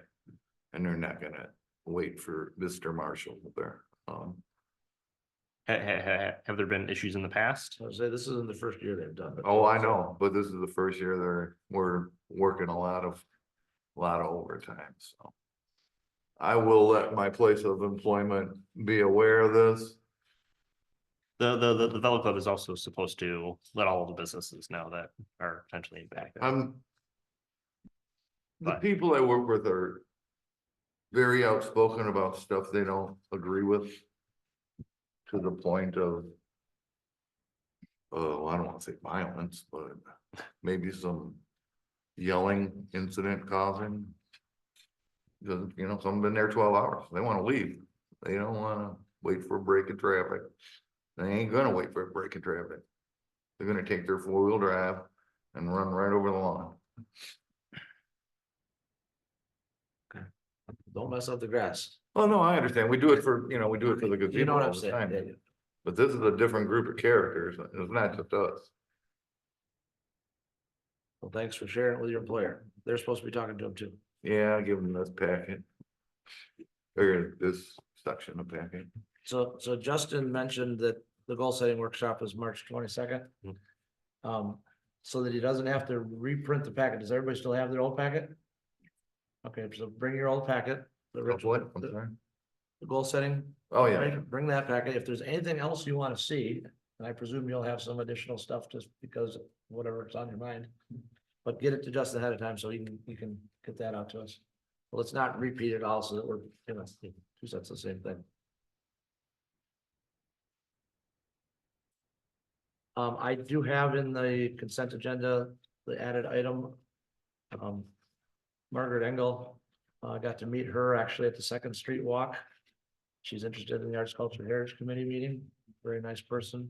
Speaker 5: And they're not gonna wait for Mr. Marshall there.
Speaker 2: Have there been issues in the past?
Speaker 1: I would say this isn't the first year they've done it.
Speaker 5: Oh, I know, but this is the first year we're working a lot of overtime, so. I will let my place of employment be aware of this.
Speaker 2: The Velo Club is also supposed to let all of the businesses know that are potentially impacted.
Speaker 5: The
Speaker 2: But-
Speaker 5: people I work with are very outspoken about stuff they don't agree with. To the point of, I don't want to say violence, but maybe some yelling incident causing. Because, some have been there 12 hours. They want to leave. They don't want to wait for a break in traffic. They ain't gonna wait for a break in traffic. They're gonna take their 4-wheel drive and run right over the lawn.
Speaker 1: Don't mess up the grass.
Speaker 5: Oh, no, I understand. We do it for, we do it for the
Speaker 1: You know
Speaker 5: gazebo
Speaker 1: what
Speaker 5: all
Speaker 1: I'm
Speaker 5: the
Speaker 1: saying?
Speaker 5: time.
Speaker 1: Yeah, yeah.
Speaker 5: But this is a different group of characters. It's not just us.
Speaker 1: Well, thanks for sharing it with your employer. They're supposed to be talking to them too.
Speaker 5: Yeah, I'll give them this packet. Or this section of packet.
Speaker 1: So Justin mentioned that the goal setting workshop is March 22nd. So that he doesn't have to reprint the packet. Does everybody still have their old packet? Okay, so bring your old packet. The
Speaker 5: What? I'm
Speaker 1: the
Speaker 5: sorry.
Speaker 1: goal setting.
Speaker 5: Oh, yeah.
Speaker 1: Bring that packet. If there's anything else you want to see, and I presume you'll have some additional stuff just because of whatever's on your mind. But get it to Justin ahead of time so you can get that out to us. Well, let's not repeat it all so that we're, two sets of the same thing. I do have in the consent agenda, the added item. Margaret Engel, got to meet her actually at the Second Street Walk. She's interested in the Arts Culture Heritage Committee meeting, very nice person.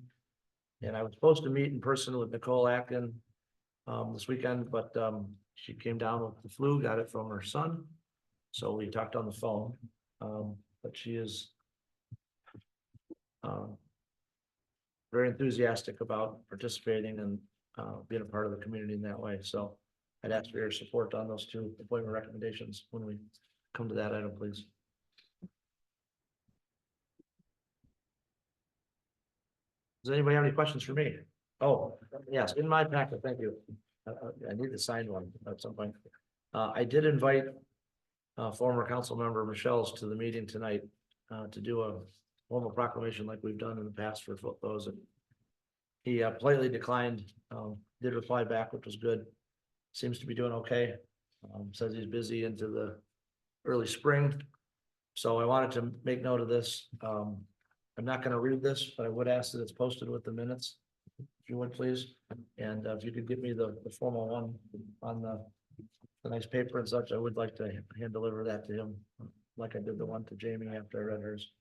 Speaker 1: And I was supposed to meet in person with Nicole Atkin this weekend, but she came down with the flu, got it from her son. So we talked on the phone, but she is very enthusiastic about participating and being a part of the community in that way. So I'd ask for your support on those two appointment recommendations when we come to that item, please. Does anybody have any questions for me? Oh, yes, in my packet, thank you. I need to sign one at some point. I did invite former council member Michelle's to the meeting tonight to do a formal proclamation like we've done in the past for those. And he politely declined, did reply back, which was good. Seems to be doing okay. Says he's busy into the early spring. So I wanted to make note of this. I'm not going to read this, but I would ask that it's posted with the minutes, if you would, please. And if you could give me the formal one on the nice paper and such, I would like to hand deliver that to him, like I did the one to Jamie after I read hers.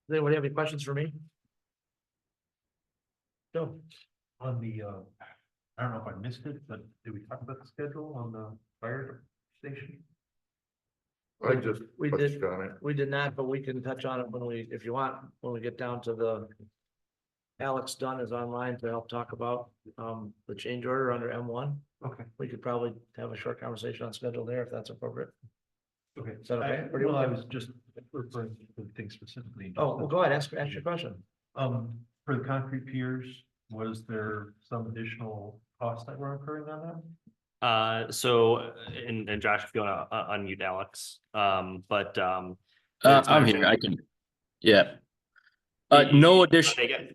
Speaker 1: Does anybody have any questions for me? No.
Speaker 6: On the, I don't know if I missed it, but did we talk about the schedule on the fire station?
Speaker 5: I just
Speaker 1: We
Speaker 5: touched
Speaker 1: did.
Speaker 5: on it.
Speaker 1: We did not, but we can touch on it when we, if you want, when we get down to the. Alex Dunn is online to help talk about the change order under M1.
Speaker 6: Okay.
Speaker 1: We could probably have a short conversation on schedule there if that's appropriate.
Speaker 6: Okay.
Speaker 1: Is that okay?
Speaker 6: Well, I was just referring to the thing specifically.
Speaker 1: Oh, well, go ahead, ask your question.
Speaker 6: For the concrete piers, was there some additional costs that were incurring on that?
Speaker 2: So, and Josh, if you wanna unmute Alex, but.
Speaker 11: I'm here, I can, yeah. No additional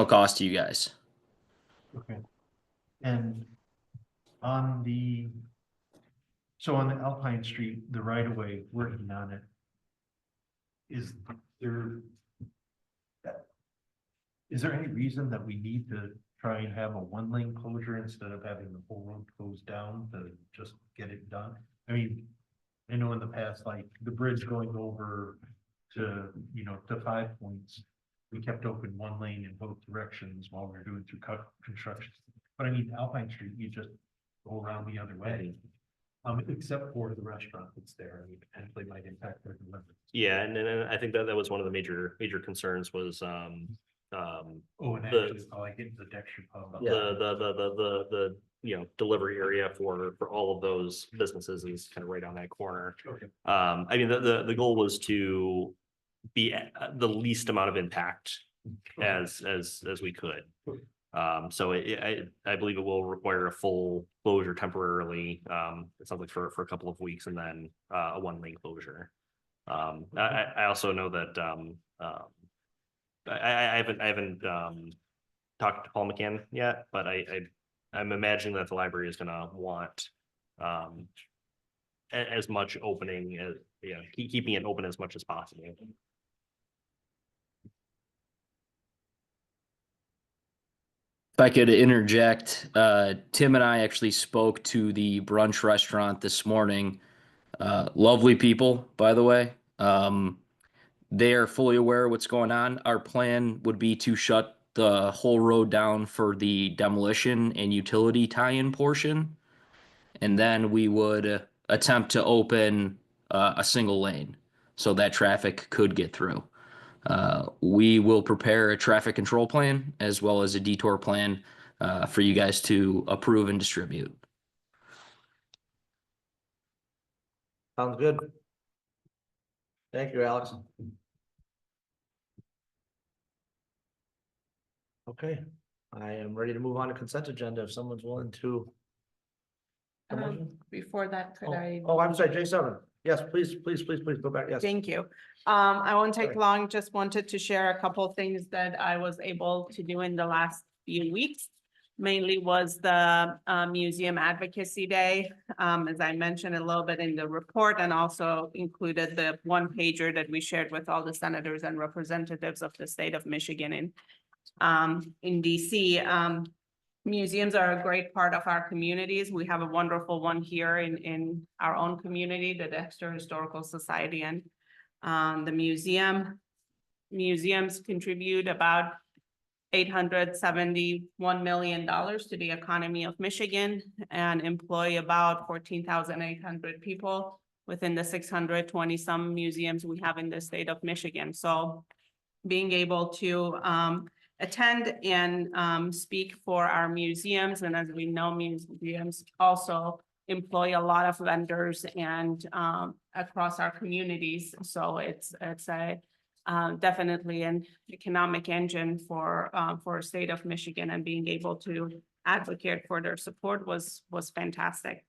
Speaker 11: cost to you guys.
Speaker 6: Okay. And on the, so on the Alpine Street, the right of way, working on it. Is there any reason that we need to try and have a one lane closure instead of having the whole road closed down to just get it done? I mean, I know in the past, like the bridge going over to, to 5 Points, we kept open one lane in both directions while we were doing through construction. But I mean, Alpine Street, you just go around the other way. Except for the restaurant that's there, I mean, potentially might impact their delivery.
Speaker 2: Yeah, and I think that was one of the major concerns was
Speaker 6: Oh, and
Speaker 2: the-
Speaker 6: actually, I get the Dexter Pub.
Speaker 2: the delivery area for all of those businesses is kind of right on that corner.
Speaker 6: Okay.
Speaker 2: I mean, the goal was to be the least amount of impact as we could. So I believe it will require a full closure temporarily. It sounds like for a couple of weeks and then a one lane closure. I also know that I haven't talked to Paul McCann yet, but I'm imagining that the library is gonna want as much opening as, keeping it open as much as possible.
Speaker 11: If I could interject, Tim and I actually spoke to the brunch restaurant this morning. Lovely people, by the way. They are fully aware of what's going on. Our plan would be to shut the whole road down for the demolition and utility tie-in portion. and then we would attempt to open a single lane so that traffic could get through. We will prepare a traffic control plan as well as a detour plan for you guys to approve and distribute.
Speaker 1: Sounds good. Thank you, Alex. Okay, I am ready to move on to consent agenda if someone's willing to.
Speaker 7: Before that, could I?
Speaker 1: Oh, I'm sorry, J7. Yes, please, go back. Yes.
Speaker 7: Thank you. I won't take
Speaker 1: Sorry.
Speaker 7: long, just wanted to share a couple of things that I was able to do in the last few weeks. Mainly was the Museum Advocacy Day, as I mentioned a little bit in the report, and also included the one pager that we shared with all the senators and representatives of the state of Michigan in DC. Museums are a great part of our communities. We have a wonderful one here in our own community, the Dexter Historical Society and the museums contribute about $871 million to the economy of Michigan and employ about 14,800 people within the 620 some museums we have in the state of Michigan. So being able to attend and speak for our museums, and as we know, museums also employ a lot of vendors and across our communities. So it's a definitely an economic engine for state of Michigan, and being able to advocate for their support was fantastic.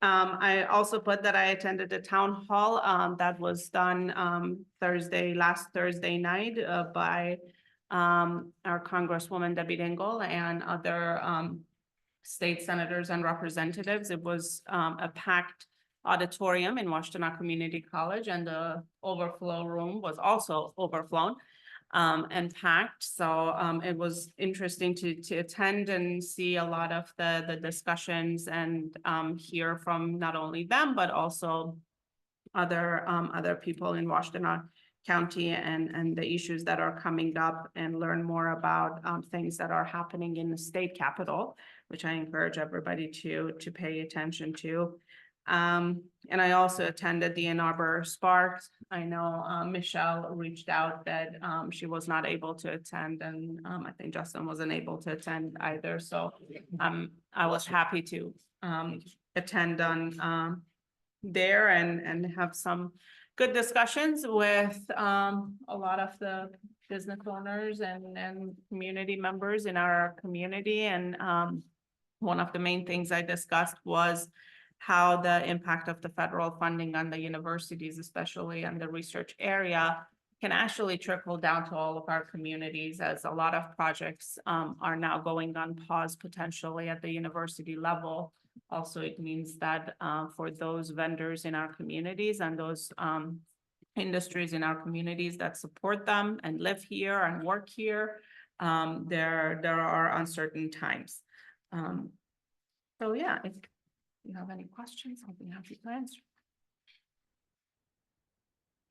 Speaker 7: I also put that I attended the town hall that was done last Thursday night by our Congresswoman Debbie Dingell and other state senators and representatives. It was a packed auditorium in Washtenaw Community College, and the overflow room was also overflown and packed. So it was interesting to attend and see a lot of the discussions and hear from not only them, but also other people in Washtenaw County and the issues that are coming up, and learn more about things that are happening in the state capitol, which I encourage everybody to pay attention to. And I also attended the Ann Arbor Sparks. I know Michelle reached out that she was not able to attend, and I think Justin wasn't able to attend either. So I was happy to attend on there and have some good discussions with a lot of the business owners and community members in our community. And one of the main things I discussed was how the impact of the federal funding on the universities, especially in the research area, can actually trickle down to all of our communities, as a lot of projects are now going on pause potentially at the university level. Also, it means that for those vendors in our communities and those industries in our communities that support them and live here and work here, there are uncertain times. So yeah, if you have any questions, I'll be happy to answer.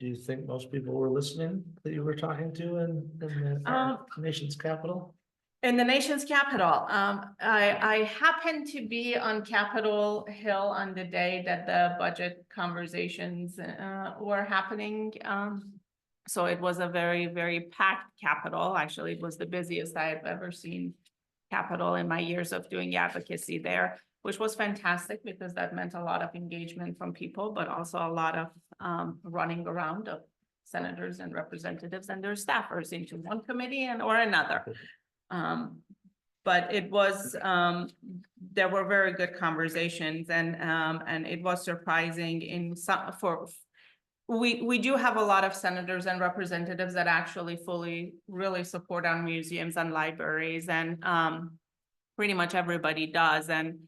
Speaker 1: Do you think most people were listening that you were talking to in the nation's capital?
Speaker 7: In the nation's capital, I happened to be on Capitol Hill on the day that the budget conversations were happening. So it was a very, very packed Capitol. Actually, it was the busiest I have ever seen Capitol in my years of doing advocacy there, which was fantastic because that meant a lot of engagement from people, but also a lot of running around of senators and representatives and their staffers into one committee or another. But it was, there were very good conversations, and it was surprising in some, we do have a lot of senators and representatives that actually fully really support our museums and libraries, and pretty much everybody does. And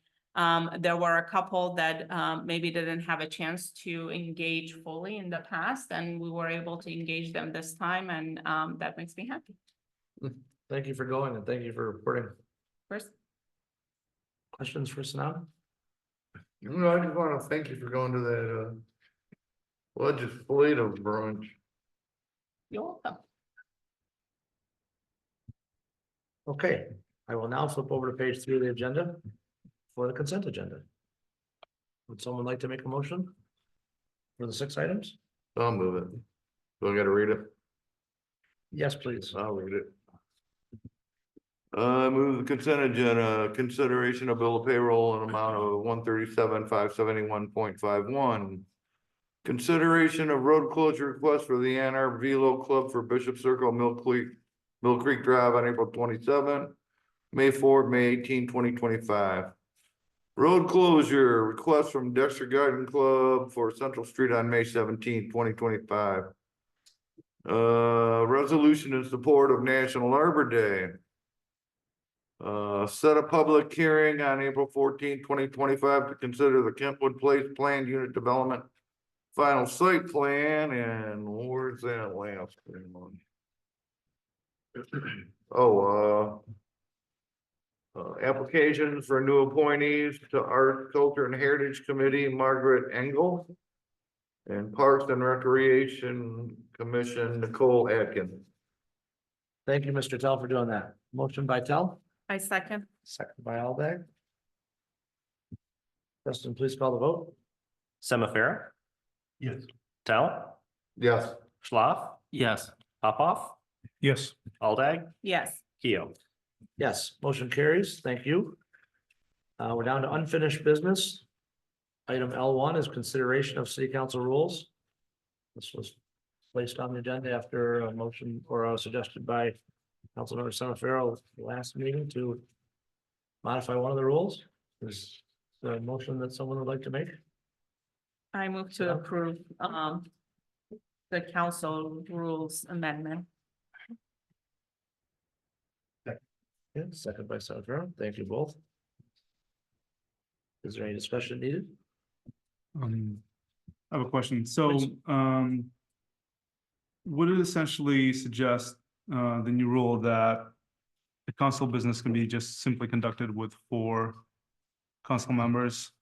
Speaker 7: there were a couple that maybe didn't have a chance to engage fully in the past, and we were able to engage them this time, and that makes me happy.
Speaker 1: Thank you for going, and thank you for reporting.
Speaker 7: First,
Speaker 1: Questions for Sanam?
Speaker 5: No, I just want to thank you for going to that legislative brunch.
Speaker 7: you're welcome.
Speaker 1: Okay, I will now flip over to page 3 of the agenda for the consent agenda. Would someone like to make a motion for the 6 items?
Speaker 5: I'll move it. Do I gotta read it?
Speaker 1: Yes, please.
Speaker 5: I'll read it. Move the consent agenda, consideration of bill of payroll in amount of 137,571.51. Consideration of road closure request for the Ann Arbor Velo Club for Bishop Circle, Mill Creek Drive on April 27, May 4, May 18, 2025. Road closure request from Dexter Garden Club for Central Street on May 17, 2025. Resolution in support of National Arbor Day. Set a public hearing on April 14, 2025 to consider the Kentwood Place Planned Unit Development Final Site Plan, and where's that last one? Applications for new appointees to Art, Culture and Heritage Committee, Margaret Engel. And Parks and Recreation Commission, Nicole Atkins.
Speaker 1: Thank you, Mr. Tell, for doing that. Motion by Tell,
Speaker 7: I second.
Speaker 1: second by Aldag. Justin, please call the vote.
Speaker 2: Semifera,
Speaker 6: Yes.
Speaker 2: Tell,
Speaker 5: Yes.
Speaker 2: Schlaf,
Speaker 3: Yes.
Speaker 2: Popoff,
Speaker 4: Yes.
Speaker 2: Aldag,
Speaker 7: Yes.
Speaker 2: Keo.
Speaker 1: Yes, motion carries. Thank you. We're down to unfinished business. Item L1 is consideration of city council rules. This was placed on the agenda after a motion or suggested by Councilmember Semifarrow last meeting to modify one of the rules. Is the motion that someone would like to make?
Speaker 7: I move to approve, the council rules amendment.
Speaker 1: Yeah, second by Semifarrow. Thank you both. Is there any discussion needed?
Speaker 4: I have a question. So, would it essentially suggest, the new rule that the council business can be just simply conducted with 4 council members?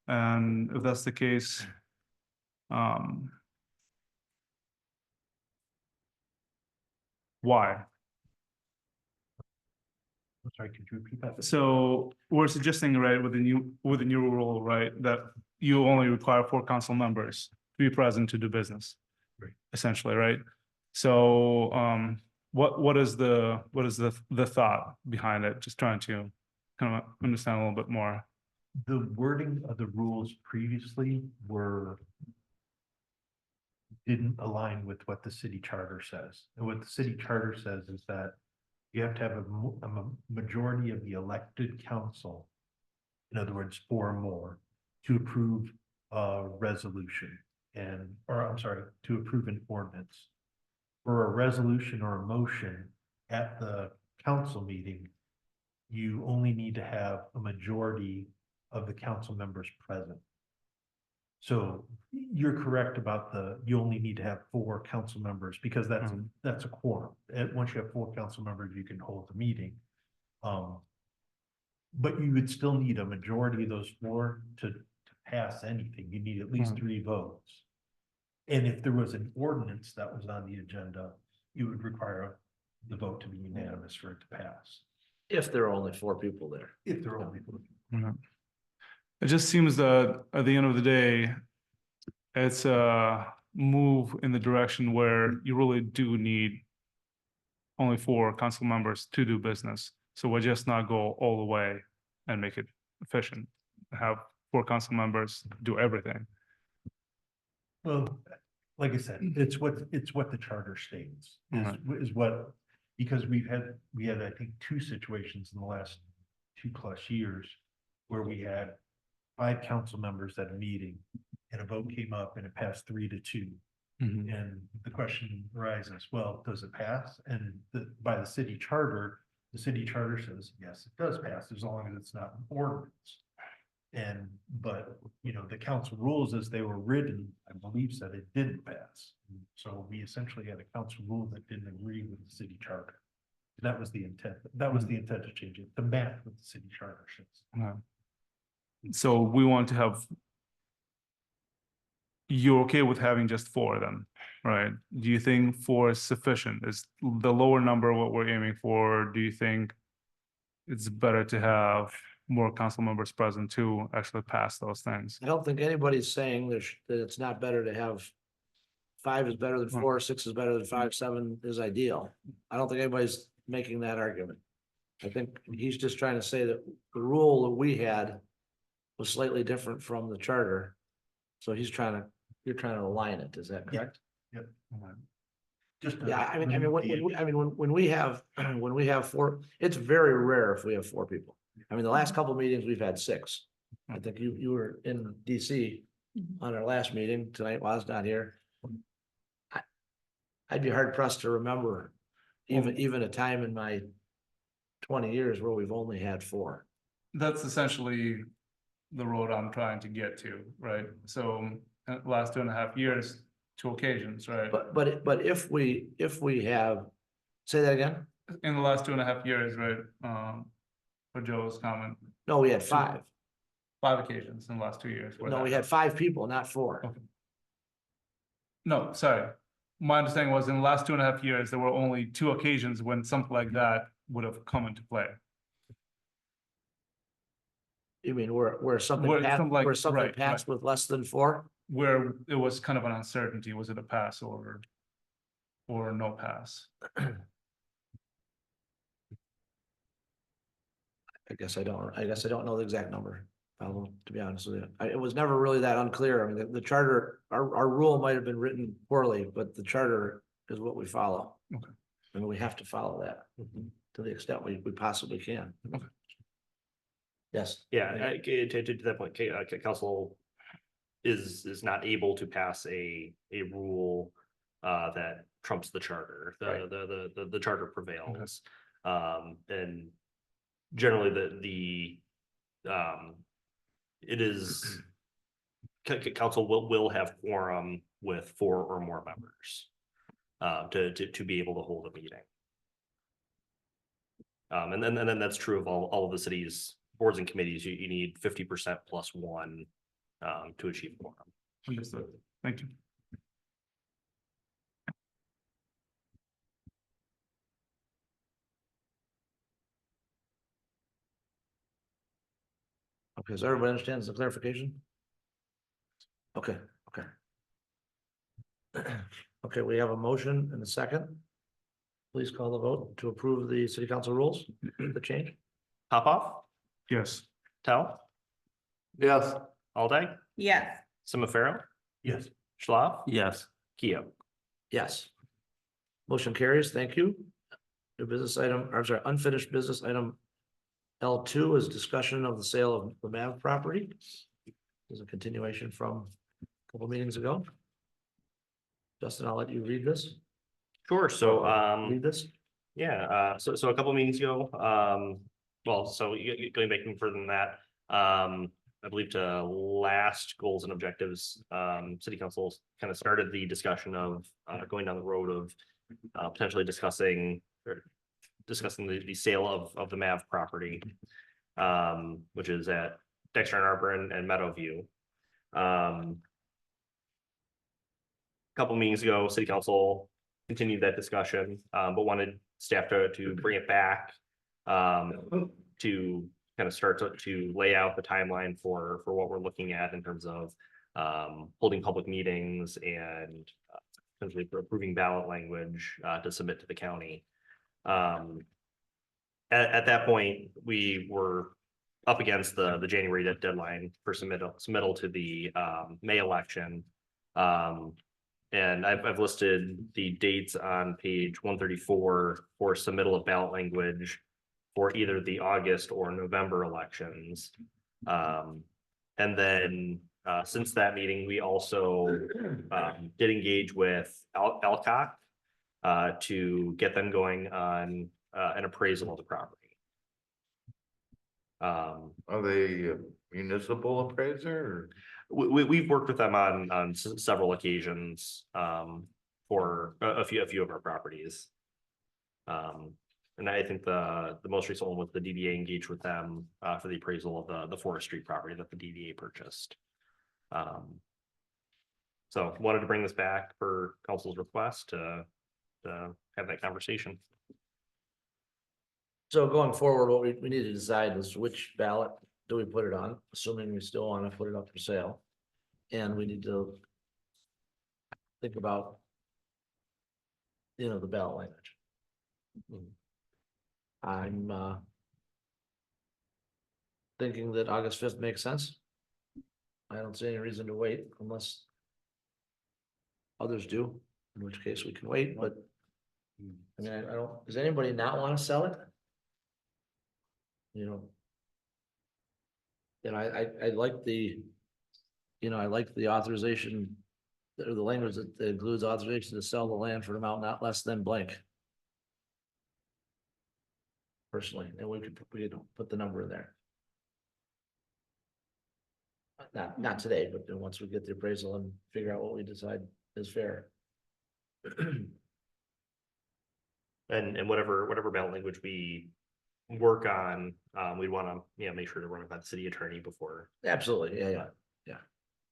Speaker 4: And if that's the case, why?
Speaker 6: I'm sorry, could you repeat that?
Speaker 4: So we're suggesting, right, with the new rule, right, that you only require 4 council members to be present to do business.
Speaker 6: Right.
Speaker 4: Essentially, right? So, what is the thought behind it? Just trying to kind of understand a little bit more.
Speaker 6: The wording of the rules previously didn't align with what the city charter says. And what the city charter says is that you have to have a majority of the elected council, in other words, 4 or more, to approve a resolution to approve an ordinance. For a resolution or a motion at the council meeting, you only need to have a majority of the council members present. So you're correct about you only need to have 4 council members because that's a quorum. And once you have 4 council members, you can hold the meeting. But you would still need a majority of those 4 to pass anything. You need at least 3 votes. And if there was an ordinance that was on the agenda, you would require the vote to be unanimous for it to pass.
Speaker 1: If there are only 4 people there.
Speaker 6: If there are only 4.
Speaker 4: Yeah. It just seems that at the end of the day, it's a move in the direction where you really do need only 4 council members to do business. So we'll just not go all the way and make it efficient. Have 4 council members do everything.
Speaker 6: Well, like I said, it's what the charter states is what, because we had, I think, 2 situations in the last 2+ years where we had 5 council members at a meeting and a vote came up and it passed 3-2. And the question arises, well, does it pass? And by the city charter says, yes, it does pass as long as it's not an ordinance. But the council rules as they were written, I believe said it didn't pass. So we essentially had a council rule that didn't agree with the city charter. That was the intent. That was the intent to change it, to match what the city charter says.
Speaker 4: So we want to have. You're okay with having just 4 then, right? Do you think 4 is sufficient? Is the lower number what we're aiming for? Do you think it's better to have more council members present to actually pass those things.
Speaker 1: I don't think anybody's saying that it's not better to have. 5 is better than 4, 6 is better than 5, 7 is ideal. I don't think anybody's making that argument. I think he's just trying to say that the rule that we had was slightly different from the charter. So you're trying to align it, is that correct?
Speaker 6: Just.
Speaker 1: Yeah, when we have, when we have 4, it's very rare if we have 4 people. I mean, the last couple of meetings, we've had 6. I think you were in DC on our last meeting tonight while I was not here. I'd be hard pressed to remember even a time in my 20 years where we've only had 4.
Speaker 4: That's essentially the road I'm trying to get to, right? So last 2.5 years, 2 occasions, right?
Speaker 1: But if we have, say that again?
Speaker 4: In the last 2.5 years, right? For Joe's comment,
Speaker 1: No, we had 5.
Speaker 4: 5 occasions in the last 2 years. where
Speaker 1: No,
Speaker 4: that
Speaker 1: we had 5 people, not 4.
Speaker 4: Okay. No, sorry. My understanding was in the last 2.5 years, there were only 2 occasions when something like that would have come into play.
Speaker 1: You mean where something
Speaker 4: Where
Speaker 1: passed,
Speaker 4: something like-
Speaker 1: where something
Speaker 4: right,
Speaker 1: passed with less than 4?
Speaker 4: Where it was kind of an uncertainty, was it a pass or no pass?
Speaker 1: I guess I don't know the exact number, to be honest with you. It was never really that unclear. I mean, the charter, our rule might have been written poorly, but the charter is what we follow.
Speaker 4: Okay.
Speaker 1: And we have to follow that to the extent we possibly can.
Speaker 4: Okay.
Speaker 1: Yes.
Speaker 2: Yeah, to that point, council is not able to pass a rule that trumps the charter.
Speaker 1: Right.
Speaker 2: The charter prevails. And generally it is council will have quorum with 4 or more members to be able to hold a meeting. And then that's true of all of the city's boards and committees. You need 50% plus 1 to achieve quorum.
Speaker 4: Understood. Thank you.
Speaker 1: Okay, so everybody understands the clarification? Okay. Okay, we have a motion and a second. Please call the vote to approve the city council rules, the change.
Speaker 2: Popoff,
Speaker 4: Yes.
Speaker 2: Tell,
Speaker 5: Yes.
Speaker 2: Alday,
Speaker 7: Yes,
Speaker 2: Semifarrow,
Speaker 6: Yes.
Speaker 2: Schlaf,
Speaker 3: Yes.
Speaker 2: Keo.
Speaker 1: Yes. Motion carries, thank you. New business item, or I'm sorry, unfinished business item L2 is discussion of the sale of the MAV property. There's a continuation from a couple meetings ago. Justin, I'll let you read this.
Speaker 2: Sure, so
Speaker 1: Read this.
Speaker 2: yeah, so a couple meetings ago, well, so going back even further than that, I believe to last goals and objectives, city council kind of started the discussion of going down the road of potentially discussing the sale of the MAV property, which is at Dexter and Arbor and Meadowview. Couple meetings ago, city council continued that discussion, but wanted staff to bring it back to kind of start to lay out the timeline for what we're looking at in terms of holding public meetings and potentially approving ballot language to submit to the county. At that point, we were up against the January deadline for submittal to the May election. And I've listed the dates on page 134 for submittal of ballot language for either the August or November elections. And then since that meeting, we also did engage with Alcock to get them going on an appraisal of the property.
Speaker 5: Are they a municipal appraiser or?
Speaker 2: We've worked with them on several occasions for a few of our properties. And I think the most recent one was the DDA engaged with them for the appraisal of the Forest Street property that the DDA purchased. So wanted to bring this back for council's request to have that conversation.
Speaker 1: So going forward, what we need to decide is which ballot do we put it on, assuming we still want to put it up for sale. And we need to think about, you know, the ballot language. I'm thinking that August 5th makes sense. I don't see any reason to wait unless others do, in which case we can wait, but I mean, I don't, does anybody not want to sell it? You know? And I like the, you know, I like the authorization, or the language that includes authorization to sell the land for an amount not less than blank. Personally, and we could put the number in there. Not today, but then once we get the appraisal and figure out what we decide is fair.
Speaker 2: And whatever ballot language we work on, we'd wanna, make sure to run it by the city attorney before.
Speaker 1: Absolutely, yeah.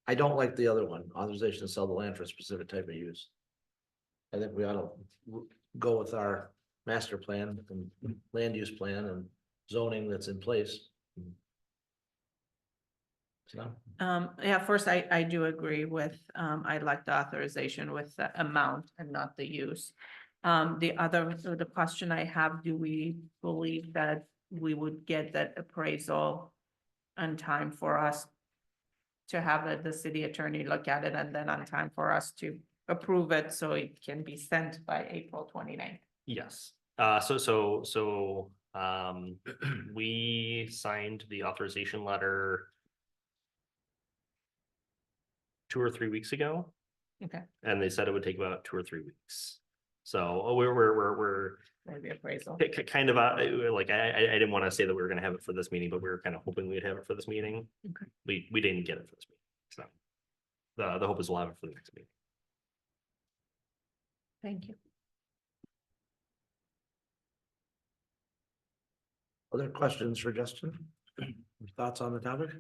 Speaker 1: I don't like the other one, authorization to sell the land for a specific type of use. I think we ought to go with our master plan and land use plan and zoning that's in place. So,
Speaker 7: Yeah, first, I do agree with, I like the authorization with the amount and not the use. The question I have, do we believe that we would get that appraisal on time for us to have the city attorney look at it and then on time for us to approve it so it can be sent by April 29th?
Speaker 2: Yes, we signed the authorization letter 2 or 3 weeks ago.
Speaker 7: Okay,
Speaker 2: And they said it would take about 2 or 3 weeks. So we're
Speaker 7: maybe appraisal.
Speaker 2: kind of, like, I didn't want to say that we were gonna have it for this meeting, but we were kind of hoping we'd have it for this meeting.
Speaker 7: Okay.
Speaker 2: We didn't get it for this meeting, so. The hope is we'll have it for the next meeting.
Speaker 7: Thank you.
Speaker 1: other questions for Justin? Thoughts on the topic?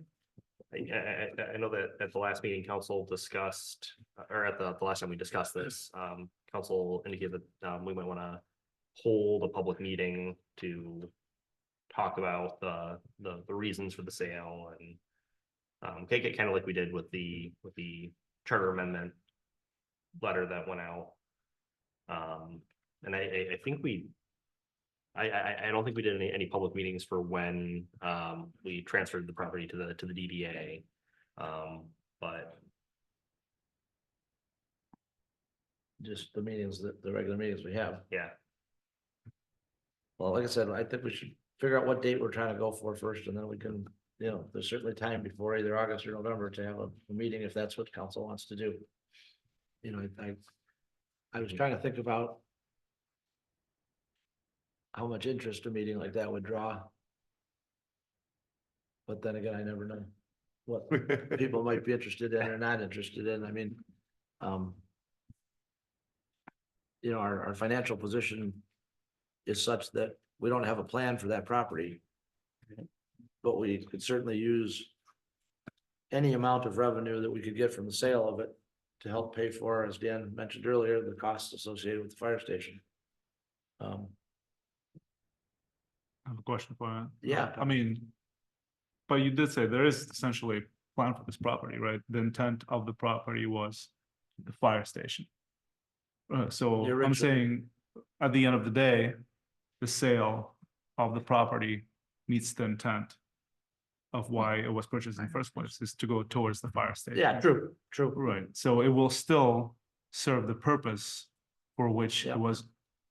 Speaker 2: I know that at the last meeting, council discussed, or at the last time we discussed this, council indicated that we might want to hold a public meeting to talk about the reasons for the sale and kind of like we did with the charter amendment letter that went out. And I think I don't think we did any public meetings for when we transferred the property to the DDA. But
Speaker 1: Just the meetings, the regular meetings we have.
Speaker 2: yeah,
Speaker 1: Well, like I said, I think we should figure out what date we're trying to go for first, and then we can, you know, there's certainly time before either August or November to have a meeting if that's what council wants to do. You know, I was trying to think about how much interest a meeting like that would draw. But then again, I never know what people might be interested in or not interested in. I mean, you know, our financial position is such that we don't have a plan for that property. But we could certainly use any amount of revenue that we could get from the sale of it to help pay for, as Dan mentioned earlier, the costs associated with the fire station.
Speaker 4: I have a question for you.
Speaker 1: Yeah.
Speaker 4: I mean, but you did say there is essentially a plan for this property, right? The intent of the property was the fire station. So
Speaker 1: The
Speaker 4: I'm
Speaker 1: original-
Speaker 4: saying, at the end of the day, the sale of the property meets the intent of why it was purchased in the first place, is to go towards the fire station.
Speaker 1: Yeah, true.
Speaker 4: Right, so it will still serve the purpose for which
Speaker 1: Yeah.
Speaker 4: it was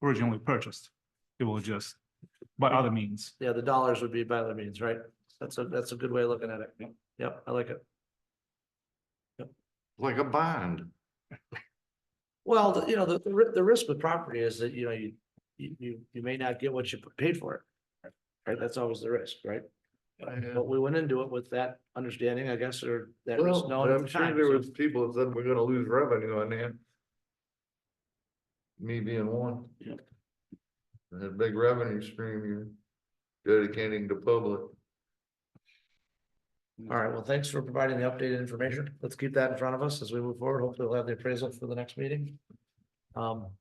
Speaker 4: originally purchased. It will just, by other means.
Speaker 1: Yeah, the dollars would be by other means, right? That's a good way of looking at it. Yep, I like it.
Speaker 5: Like a bond.
Speaker 1: Well, you know, the risk with property is that, you know, you may not get what you paid for it. Right, that's always the risk, right? But we went into it with that understanding, I guess, or that risk
Speaker 5: Well,
Speaker 1: knowing at
Speaker 5: I'm
Speaker 1: the
Speaker 5: sure
Speaker 1: time.
Speaker 5: there
Speaker 1: so-
Speaker 5: was people that said we're gonna lose revenue on that. Me being one.
Speaker 1: Yeah.
Speaker 5: That big revenue stream you're dedicating to public.
Speaker 1: All right, well, thanks for providing the updated information. Let's keep that in front of us as we move forward. Hopefully we'll have the appraisal for the next meeting. I'll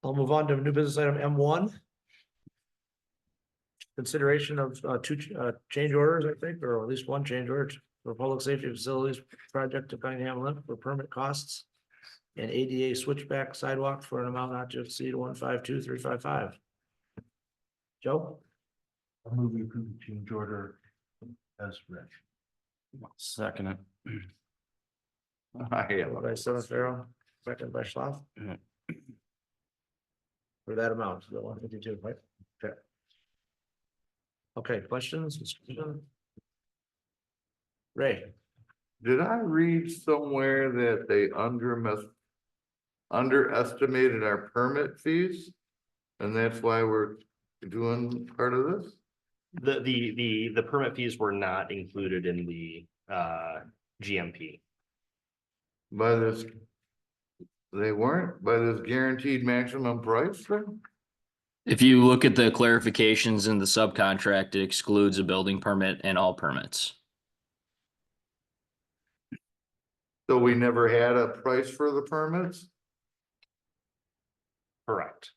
Speaker 1: move on to new business item M1. consideration of two change orders, I think, or at least one change order for public safety facilities project to Cunningham Limp for permit costs and ADA switchback sidewalk for an amount not to exceed 152,355. Joe?
Speaker 6: I'll move we approve the change order as read.
Speaker 3: Second it.
Speaker 1: By Farrell, second by Schlaf.
Speaker 3: Mhm.
Speaker 1: For that amount, the 152, right? Okay. Okay, questions? Discussion? Ray?
Speaker 5: Did I read somewhere that they underestimated our permit fees? And that's why we're doing part of this?
Speaker 2: The permit fees were not included in the GMP.
Speaker 5: By this? They weren't by this guaranteed maximum price thing?
Speaker 11: If you look at the clarifications in the subcontract, it excludes a building permit and all permits.
Speaker 5: So we never had a price for the permits?
Speaker 2: Correct.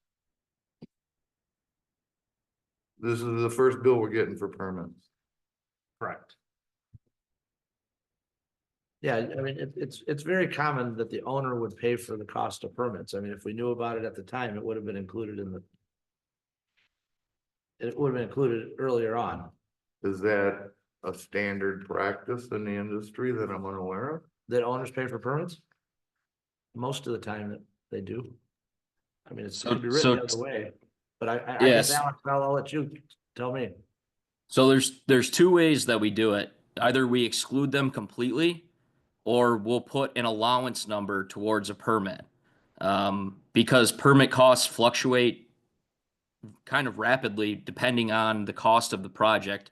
Speaker 5: This is the first bill we're getting for permits.
Speaker 2: Correct.
Speaker 1: Yeah, I mean, it's very common that the owner would pay for the cost of permits. I mean, if we knew about it at the time, it would have been included in the. It would have been included earlier on.
Speaker 5: Is that a standard practice in the industry that I'm unaware of?
Speaker 1: That owners pay for permits? Most of the time that they do. I mean, it's
Speaker 11: So-
Speaker 1: gonna be written
Speaker 11: so-
Speaker 1: the other way, but I guess,
Speaker 11: Yes.
Speaker 1: Alex, I'll let you tell me.
Speaker 11: So there's two ways that we do it. Either we exclude them completely, or we'll put an allowance number towards a permit. Because permit costs fluctuate kind of rapidly depending on the cost of the project.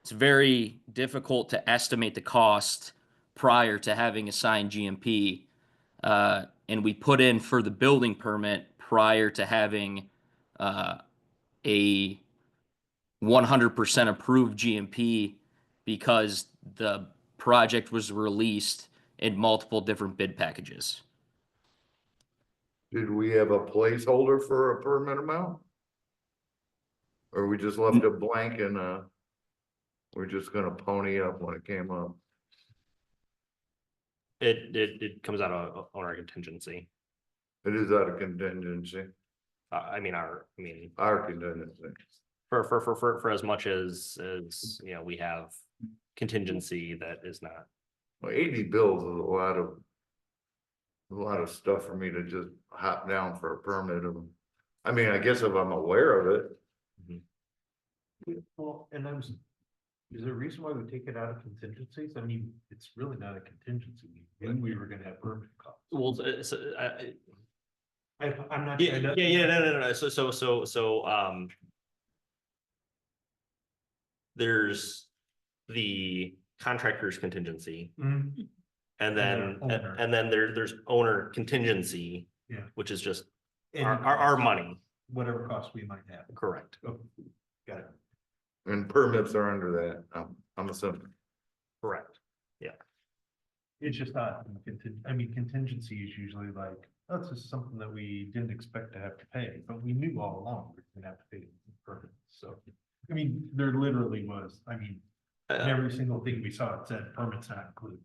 Speaker 11: It's very difficult to estimate the cost prior to having a signed GMP. And we put in for the building permit prior to having a 100% approved GMP because the project was released in multiple different bid packages.
Speaker 5: Did we have a placeholder for a permit amount? Or we just left it blank and, we're just gonna pony up when it came up?
Speaker 2: It comes out of owner contingency.
Speaker 5: It is out of contingency,
Speaker 2: Our
Speaker 5: contingency.
Speaker 2: for as much as you know, we have contingency that is not.
Speaker 5: Well, 80 bills is a lot of stuff for me to just hop down for a permit of. I mean, I guess if I'm aware of it,
Speaker 6: Well, and is there a reason why we take it out of contingencies? I mean, it's really not a contingency. When we were gonna have permit costs.
Speaker 2: Well,
Speaker 6: I'm not.
Speaker 2: yeah, no. So, there's the contractor's contingency,
Speaker 6: Mhm.
Speaker 2: and then,
Speaker 6: owner.
Speaker 2: and then there's owner contingency.
Speaker 6: Yeah.
Speaker 2: Which is just
Speaker 6: And
Speaker 2: our money,
Speaker 6: Whatever costs we might have.
Speaker 2: correct?
Speaker 6: Oh, got it.
Speaker 5: and permits are under that, I'm assuming.
Speaker 2: Correct.
Speaker 6: It's just not, contingency is usually like, oh, this is something that we didn't expect to have to pay, but we knew all along we are gonna have to pay permits, so. I mean, there literally was, every single thing we saw, it said permits not included.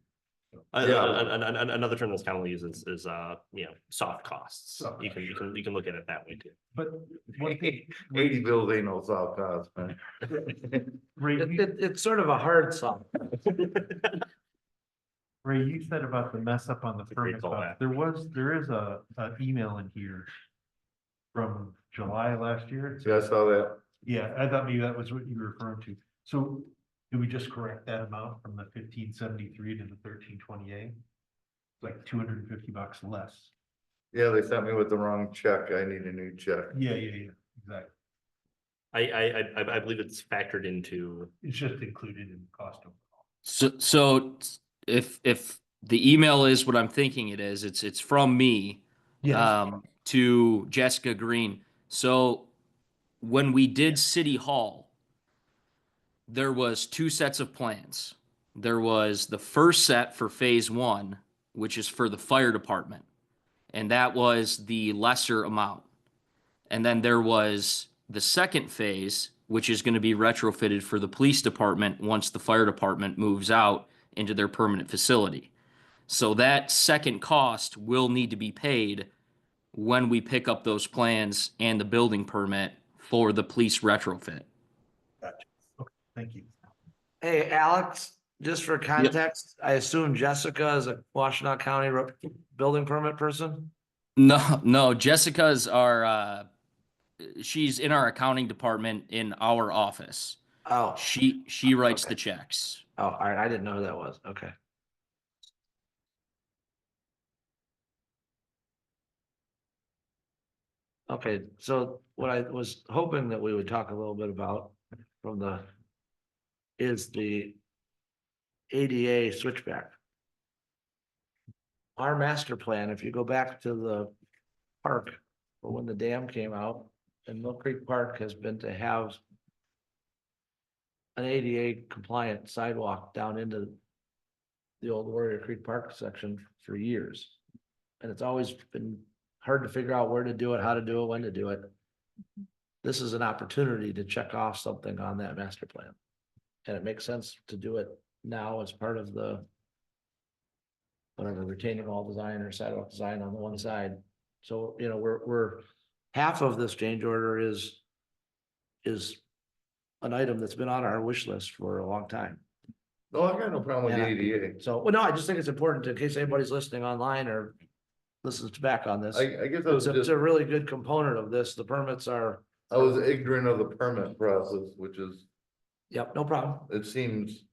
Speaker 2: Another term that's commonly used is soft costs.
Speaker 6: Soft
Speaker 2: You can look at it that way too.
Speaker 6: But one thing,
Speaker 5: 80 bills ain't no soft cost, man.
Speaker 6: Ray,
Speaker 1: It's sort of a hard song.
Speaker 6: Ray, you said about the mess up on the
Speaker 2: great
Speaker 6: permit cost.
Speaker 2: callback.
Speaker 6: There is a email in here from July last year.
Speaker 5: See, I saw that.
Speaker 6: Yeah, I thought maybe that was what you were referring to. So do we just correct that amount from the 1573 to the 1328? Like $250 less.
Speaker 5: Yeah, they sent me with the wrong check. I need a new check.
Speaker 6: Yeah, exactly.
Speaker 2: I believe it's factored into.
Speaker 6: It's just included in the cost of.
Speaker 11: So if the email is what I'm thinking it is, it's from me to Jessica Green. So when we did City Hall, there was two sets of plans. There was the first set for phase one, which is for the fire department, and that was the lesser amount. And then there was the second phase, which is going to be retrofitted for the police department once the fire department moves out into their permanent facility. So that second cost will need to be paid when we pick up those plans and the building permit for the police retrofit.
Speaker 6: Thank you.
Speaker 1: Hey, Alex, just for context, I assume Jessica is a Washtenaw County building permit person?
Speaker 11: No, Jessica's she's in our accounting department in our office.
Speaker 1: Oh,
Speaker 11: She writes
Speaker 1: Okay.
Speaker 11: the checks.
Speaker 1: oh, all right, I didn't know who that was, okay. Okay, so what I was hoping that we would talk a little bit about is the ADA switchback. Our master plan, if you go back to the park, or when the dam came out, and Mill Creek Park has been to have an ADA compliant sidewalk down into the old Warrior Creek Park section for years. And it's always been hard to figure out where to do it, how to do it, when to do it. This is an opportunity to check off something on that master plan. And it makes sense to do it now as part of the whatever retaining wall design or sidewalk design on the one side. So, you know, we're half of this change order is an item that's been on our wish list for a long time.
Speaker 5: No, I got no problem with the
Speaker 1: Yeah.
Speaker 5: ADA.
Speaker 1: So, well, no, I just think it's important in case anybody's listening online or listens back on this.
Speaker 5: I guess I was
Speaker 1: It's
Speaker 5: just,
Speaker 1: a really good component of this. The permits are,
Speaker 5: I was ignorant of the permit process, which is,
Speaker 1: yep, no problem.
Speaker 5: it seems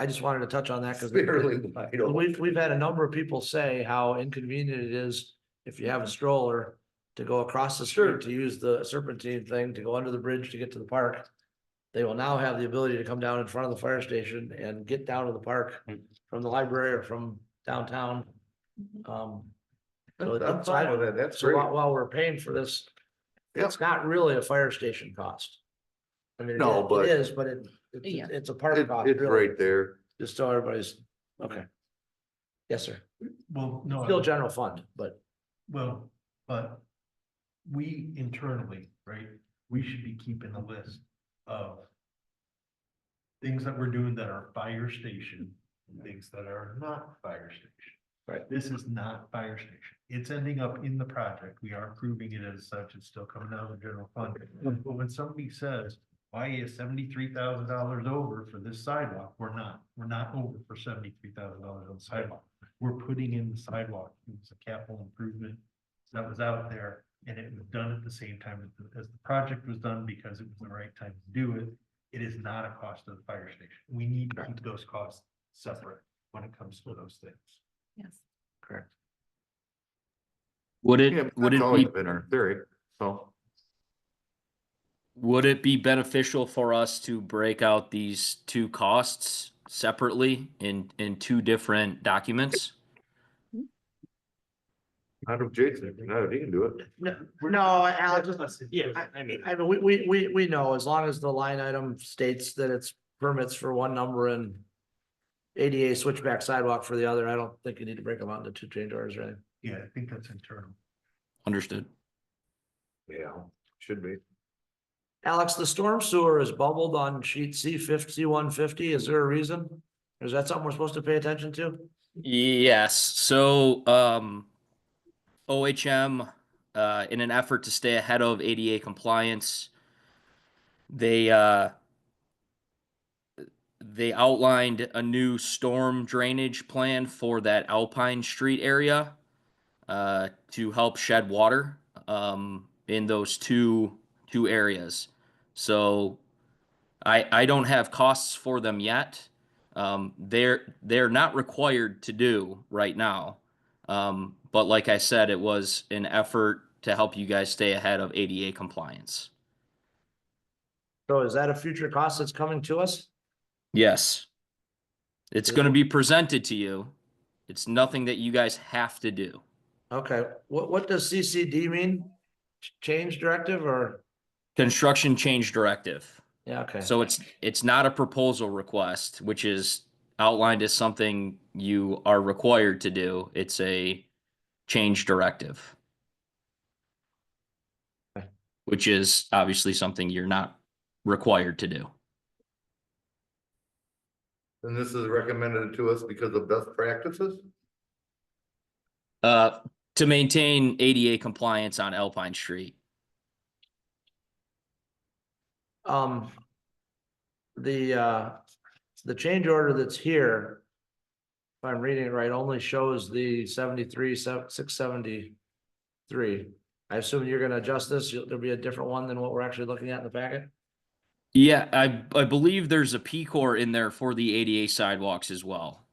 Speaker 1: I just wanted to touch on that because
Speaker 5: fairly wide open.
Speaker 1: we've had a number of people say how inconvenient it is if you have a stroller to go across the
Speaker 5: Sure.
Speaker 1: street to use the serpentine thing to go under the bridge to get to the park. They will now have the ability to come down in front of the fire station and get down to the park from the library or from downtown. So
Speaker 5: I'm fine with that, that's
Speaker 1: So
Speaker 5: great.
Speaker 1: while we're paying for this, it's not really a fire station cost. I mean,
Speaker 5: No, but-
Speaker 1: it is, but
Speaker 7: Yeah.
Speaker 1: it's a park
Speaker 5: It,
Speaker 1: cost,
Speaker 5: it's
Speaker 1: really,
Speaker 5: right there.
Speaker 1: just so everybody's, okay. Yes, sir.
Speaker 6: Well, no.
Speaker 1: Still general fund, but
Speaker 6: Well, but we internally, right, we should be keeping a list of things that we're doing that are fire station, and things that are not fire station.
Speaker 1: Right.
Speaker 6: This is not fire station. It's ending up in the project. We are approving it as such. It's still coming out of the general fund. But when somebody says, why is $73,000 over for this sidewalk? We're not over for $73,000 on the sidewalk. We're putting in the sidewalk. It was a capital improvement that was out there, and it was done at the same time as the project was done because it was the right time to do it. It is not a cost of the fire station. We need to keep those costs separate when it comes to those things.
Speaker 7: Yes.
Speaker 1: correct.
Speaker 11: Would
Speaker 5: Yeah,
Speaker 11: it, would
Speaker 5: that's
Speaker 11: it
Speaker 5: always
Speaker 11: be,
Speaker 5: been our theory, so.
Speaker 11: would it be beneficial for us to break out these two costs separately in two different documents?
Speaker 5: Out of Jason, no, he can do it.
Speaker 1: No, Alex, I mean, we know as long as the line item states that it's permits for one number and ADA switchback sidewalk for the other, I don't think you need to break them out into two change orders or anything.
Speaker 6: Yeah, I think that's internal.
Speaker 11: Understood.
Speaker 5: Yeah, should be.
Speaker 1: Alex, the storm sewer is bubbled on sheet C150. Is there a reason? Or is that something we're supposed to pay attention to?
Speaker 11: Yes, so, OHM, in an effort to stay ahead of ADA compliance, they outlined a new storm drainage plan for that Alpine Street area, to help shed water, in those two areas. So I don't have costs for them yet. They're not required to do right now. But like I said, it was an effort to help you guys stay ahead of ADA compliance.
Speaker 1: So is that a future cost that's coming to us?
Speaker 11: Yes. It's going to be presented to you. It's nothing that you guys have to do.
Speaker 1: Okay, what does CCD mean? Change directive or,
Speaker 11: Construction change directive.
Speaker 1: yeah, okay.
Speaker 11: So it's not a proposal request, which is outlined as something you are required to do. It's a change directive.
Speaker 1: Okay.
Speaker 11: Which is obviously something you're not required to do.
Speaker 5: And this is recommended to us because of best practices?
Speaker 11: To maintain ADA compliance on Alpine Street.
Speaker 1: The change order that's here, if I'm reading it right, only shows the 673. I assume you're gonna adjust this, there'll be a different one than what we're actually looking at in the packet?
Speaker 11: Yeah, I believe there's a P-core in there for the ADA sidewalks as well,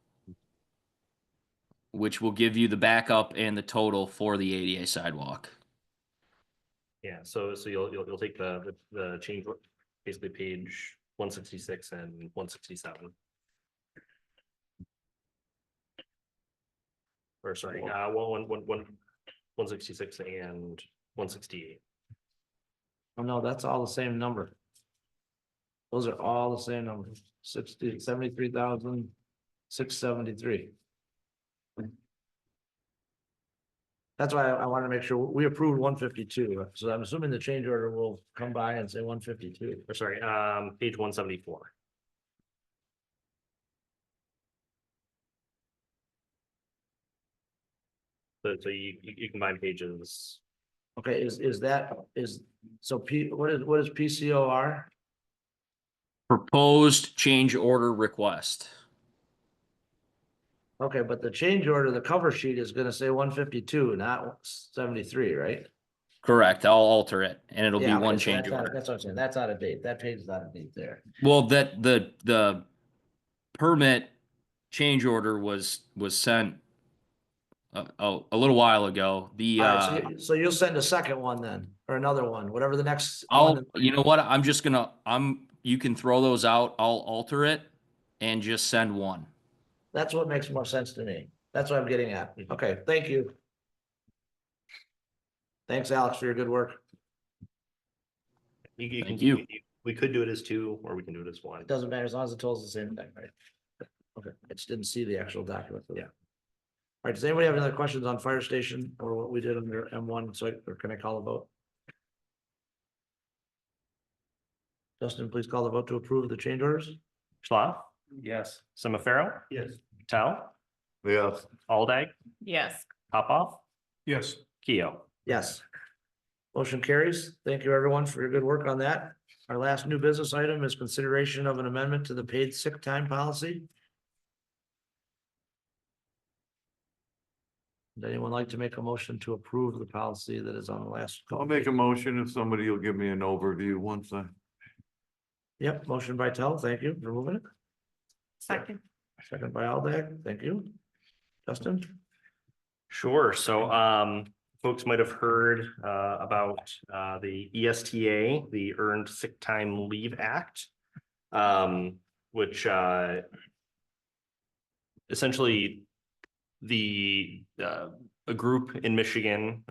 Speaker 11: which will give you the backup and the total for the ADA sidewalk.
Speaker 2: Yeah, so you'll take the change, basically page 166 and 167. Or sorry, 166 and 168.
Speaker 1: Oh, no, that's all the same number. Those are all the same number, 73,673. That's why I wanted to make sure we approved 152, so I'm assuming the change order will come by and say 152.
Speaker 2: Or sorry, page 174. So you combine pages.
Speaker 1: Okay, so what is PCOR?
Speaker 11: Proposed change order request.
Speaker 1: Okay, but the change order, the cover sheet is gonna say 152, not 73, right?
Speaker 11: Correct. I'll alter it and it'll be
Speaker 1: Yeah, okay,
Speaker 11: one
Speaker 1: so
Speaker 11: change
Speaker 1: that's
Speaker 11: order.
Speaker 1: what I'm saying, that's out of date, that page is out of date there.
Speaker 11: Well, that the permit change order was sent a little while ago. The
Speaker 1: All right, so you'll send a second one then, or another one, whatever the next.
Speaker 11: you know what? I'm just gonna you can throw those out. I'll alter it and just send one.
Speaker 1: That's what makes more sense to me. That's what I'm getting at. Okay, thank you. Thanks, Alex, for your good work.
Speaker 11: Thank you.
Speaker 2: We could do it as two, or we can do it as one.
Speaker 1: It doesn't matter as long as it tells the same thing, right? Okay, I just didn't see the actual document. Yeah. All right, does anybody have any other questions on fire station or what we did under M1? Or can I call a vote? Justin, please call the vote to approve the change orders.
Speaker 2: Schlaf,
Speaker 3: Yes.
Speaker 2: Semiphero,
Speaker 6: Yes.
Speaker 2: Tell,
Speaker 5: Yes.
Speaker 2: Aldag,
Speaker 7: Yes.
Speaker 2: Popoff,
Speaker 4: Yes.
Speaker 2: Keo.
Speaker 1: Yes. Motion carries. Thank you, everyone, for your good work on that. Our last new business item is consideration of an amendment to the paid sick time policy. Would anyone like to make a motion to approve the policy that is on the last?
Speaker 5: I'll make a motion if somebody will give me an overview once I.
Speaker 1: Yep, motion by Tel, thank you for moving it.
Speaker 7: Second.
Speaker 1: Second by Aldag, thank you. Justin?
Speaker 2: Sure, so folks might have heard about the ESTA, the Earned Sick Time Leave Act. Which essentially a group in Michigan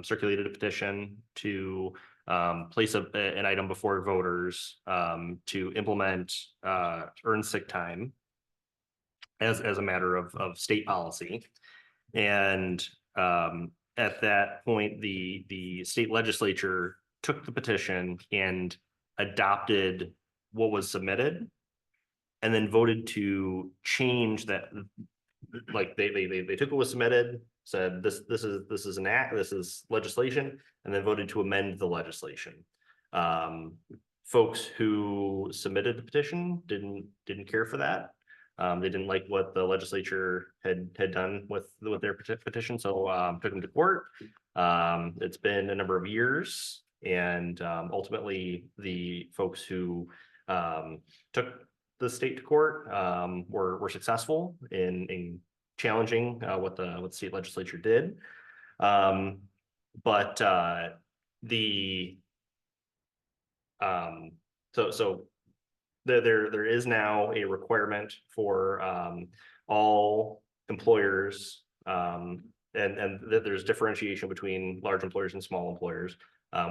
Speaker 2: circulated a petition to place an item before voters to implement earned sick time as a matter of state policy. And at that point, the state legislature took the petition and adopted what was submitted, and then voted to change that. Like they took what was submitted, said this is an act, this is legislation, and then voted to amend the legislation. Folks who submitted the petition didn't care for that. They didn't like what the legislature had done with their petition, so took them to court. It's been a number of years, and ultimately the folks who took the state to court were successful in challenging what the state legislature did. So there is now a requirement for all employers, and there's differentiation between large employers and small employers.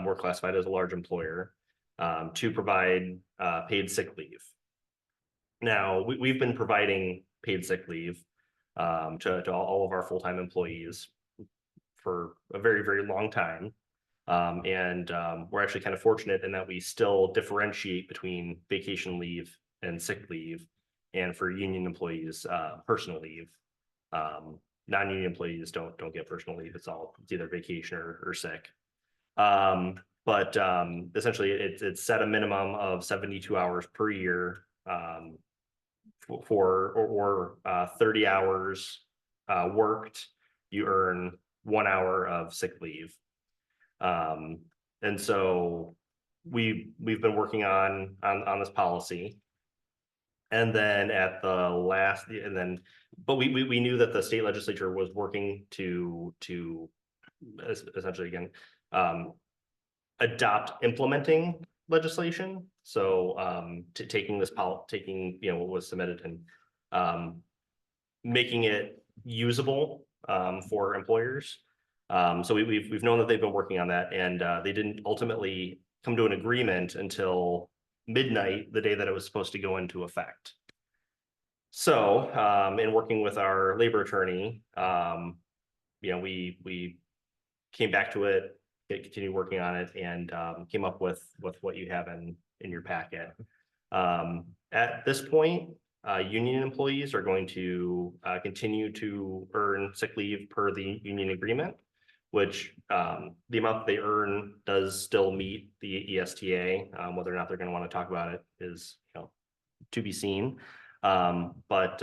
Speaker 2: We're classified as a large employer to provide paid sick leave. Now, we've been providing paid sick leave to all of our full-time employees for a very, very long time. We're actually kind of fortunate in that we still differentiate between vacation leave and sick leave. And for union employees, personal leave. Non-union employees don't get personal leave. It's either vacation or sick. But essentially it's set a minimum of 72 hours per year for 30 hours worked, you earn 1 hour of sick leave. And so we've been working on this policy. And then but we knew that the state legislature was working to essentially again adopt implementing legislation. So taking what was submitted and making it usable for employers. So we've known that they've been working on that, and they didn't ultimately come to an agreement until midnight, the day that it was supposed to go into effect. So in working with our labor attorney, we came back to it, continued working on it, and came up with what you have in your packet. At this point, union employees are going to continue to earn sick leave per the union agreement, which the amount that they earn does still meet the ESTA. Whether or not they're going to want to talk about it is to be seen. But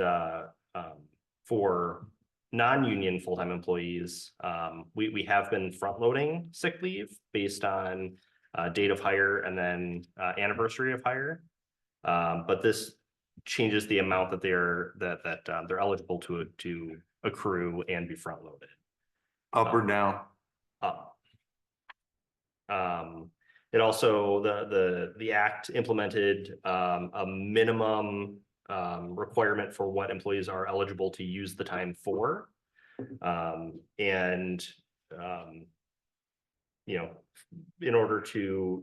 Speaker 2: for non-union full-time employees, we have been front-loading sick leave based on date of hire and then anniversary of hire. But this changes the amount that they're eligible to accrue and be front-loaded.
Speaker 5: Up or down?
Speaker 2: Up. It also, the act implemented a minimum requirement for what employees are eligible to use the time for. In order to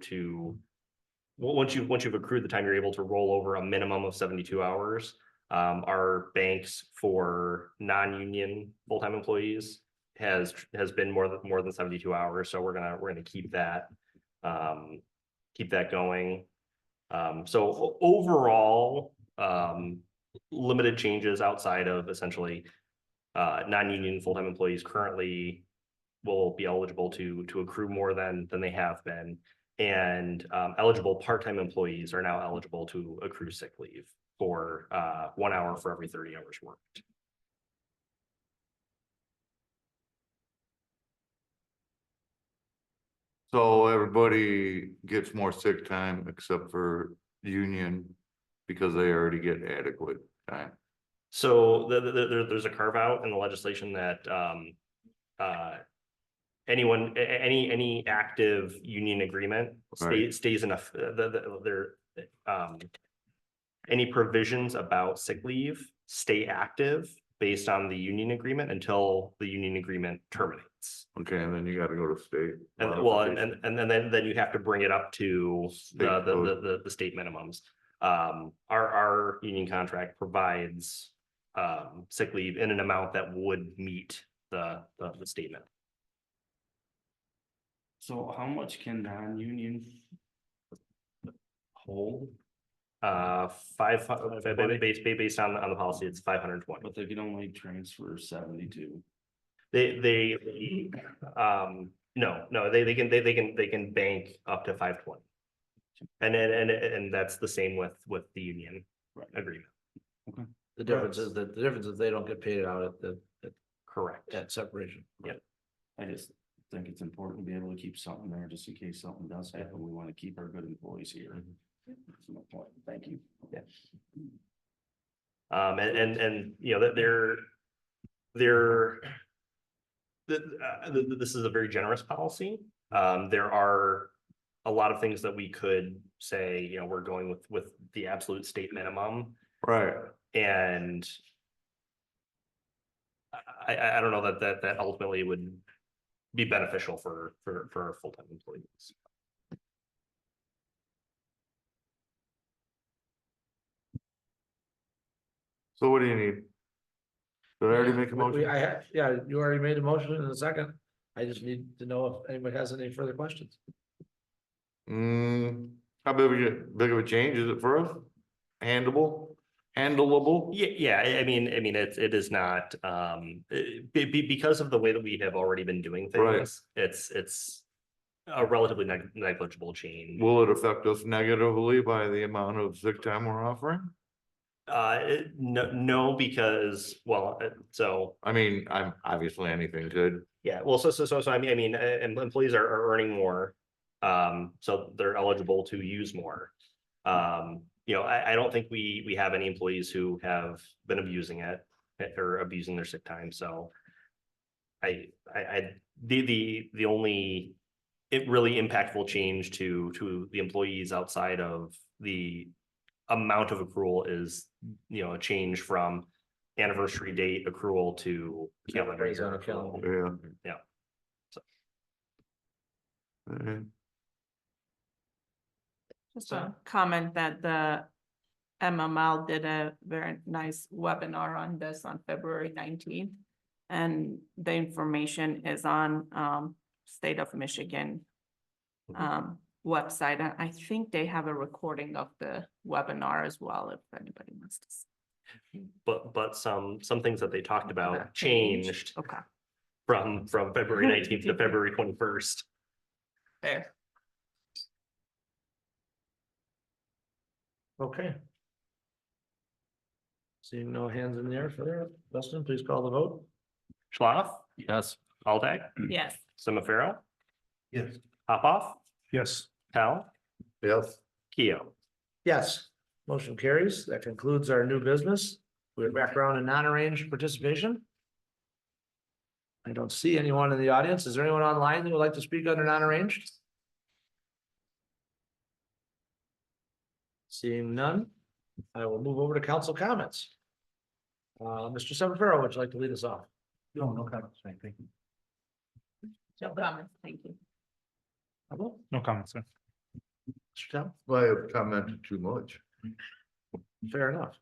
Speaker 2: once you've accrued the time, you're able to roll over a minimum of 72 hours. Our banks for non-union full-time employees has been more than 72 hours. So we're gonna keep that going. So overall, limited changes outside of essentially non-union full-time employees currently will be eligible to accrue more than they have been. And eligible part-time employees are now eligible to accrue sick leave for 1 hour for every 30 hours worked.
Speaker 5: So everybody gets more sick time except for union because they already get adequate time.
Speaker 2: So there's a carve out in the legislation that any active union agreement stays enough. Any provisions about sick leave stay active based on the union agreement until the union agreement terminates.
Speaker 5: Okay, and then you gotta go to state.
Speaker 2: And then you have to bring it up to the state minimums. Our union contract provides sick leave in an amount that would meet the statement.
Speaker 3: So how much can non-union hold?
Speaker 2: 500 based on the policy, it's 520.
Speaker 3: But they can only transfer 72.
Speaker 2: No, they can bank up to 520. And that's the same with the union agreement.
Speaker 3: Okay.
Speaker 1: The difference is they don't get paid out at the
Speaker 2: Correct.
Speaker 1: at separation.
Speaker 2: Yeah.
Speaker 3: I just think it's important to be able to keep something there just in case something does happen. We want to keep our good employees here. That's my point. Thank you.
Speaker 2: Yeah. And this is a very generous policy. There are a lot of things that we could say, we're going with the absolute state minimum.
Speaker 5: Right.
Speaker 2: And I don't know that ultimately would be beneficial for full-time employees.
Speaker 5: So what do you need? Did I already make a motion?
Speaker 1: You already made a motion in a second. I just need to know if anybody has any further questions.
Speaker 5: How big of a change is it for us? Handleable?
Speaker 2: Yeah, I mean, it is not, because of the way that we have already been doing
Speaker 5: Right.
Speaker 2: things, it's a relatively negligible change.
Speaker 5: Will it affect us negatively by the amount of sick time we're offering?
Speaker 2: No, because, well, so,
Speaker 5: I mean, I'm obviously anything could.
Speaker 2: yeah, well, so I mean, employees are earning more. So they're eligible to use more. You know, I don't think we have any employees who have been abusing it or abusing their sick time, so. The only, it really impactful change to the employees outside of the amount of accrual is, you know, a change from anniversary date accrual to calendar
Speaker 1: Days on
Speaker 2: year
Speaker 1: a calendar.
Speaker 2: accrual.
Speaker 5: Yeah.
Speaker 2: So.
Speaker 5: Uh,
Speaker 7: Just a comment that the MML did a very nice webinar on this on February 19th. And the information is on State of Michigan website. And I think they have a recording of the webinar as well, if anybody wants to see.
Speaker 2: But some things that they talked about
Speaker 7: That
Speaker 2: changed
Speaker 7: Okay,
Speaker 2: from February 19th to February 21st.
Speaker 7: fair.
Speaker 1: Okay. Seeing no hands in the air for there, Dustin, please call the vote.
Speaker 2: Schlaf,
Speaker 3: Yes.
Speaker 2: Aldag,
Speaker 7: Yes.
Speaker 2: Semiphero,
Speaker 6: Yes.
Speaker 2: Popoff,
Speaker 4: Yes.
Speaker 2: Hal,
Speaker 5: Yes.
Speaker 2: Keo.
Speaker 1: Yes, motion carries. That concludes our new business. We're back around to non-arranged participation. I don't see anyone in the audience. Is there anyone online that would like to speak under non-arranged? Seeing none, I will move over to council comments. Mr. Semiphero, would you like to lead us off?
Speaker 6: No comments, thank you.
Speaker 7: No comments, thank you.
Speaker 1: Hello,
Speaker 4: No comments, sir.
Speaker 1: Mr. Tell,
Speaker 5: I have commented too much.
Speaker 1: fair enough.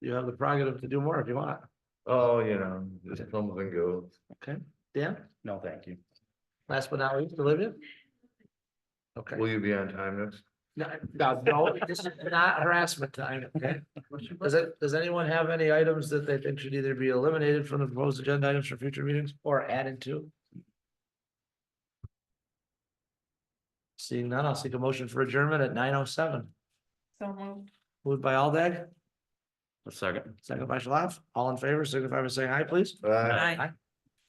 Speaker 1: You have the prerogative to do more if you want.
Speaker 5: Oh, you know, just comes and goes.
Speaker 1: Okay, Dan,
Speaker 2: No, thank you.
Speaker 1: last but not least, Olivia? Okay.
Speaker 5: Will you be on time next?
Speaker 1: No, this is not harassment time, okay? Does anyone have any items that they think should either be eliminated from the proposed agenda items for future meetings or added to? Seeing none, I'll seek a motion for adjournment at 9:07.
Speaker 7: So moved.
Speaker 1: Moved by Aldag,
Speaker 3: A second.
Speaker 1: second by Schlaf. All in favor, signify by saying aye, please.
Speaker 7: Aye.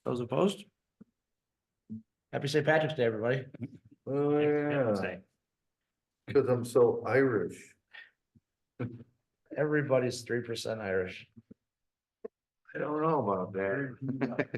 Speaker 1: Those opposed? Happy St. Patrick's Day, everybody.
Speaker 5: Oh, yeah,
Speaker 2: Say.
Speaker 5: because I'm so Irish.
Speaker 1: Everybody's 3% Irish.
Speaker 5: I don't know about that.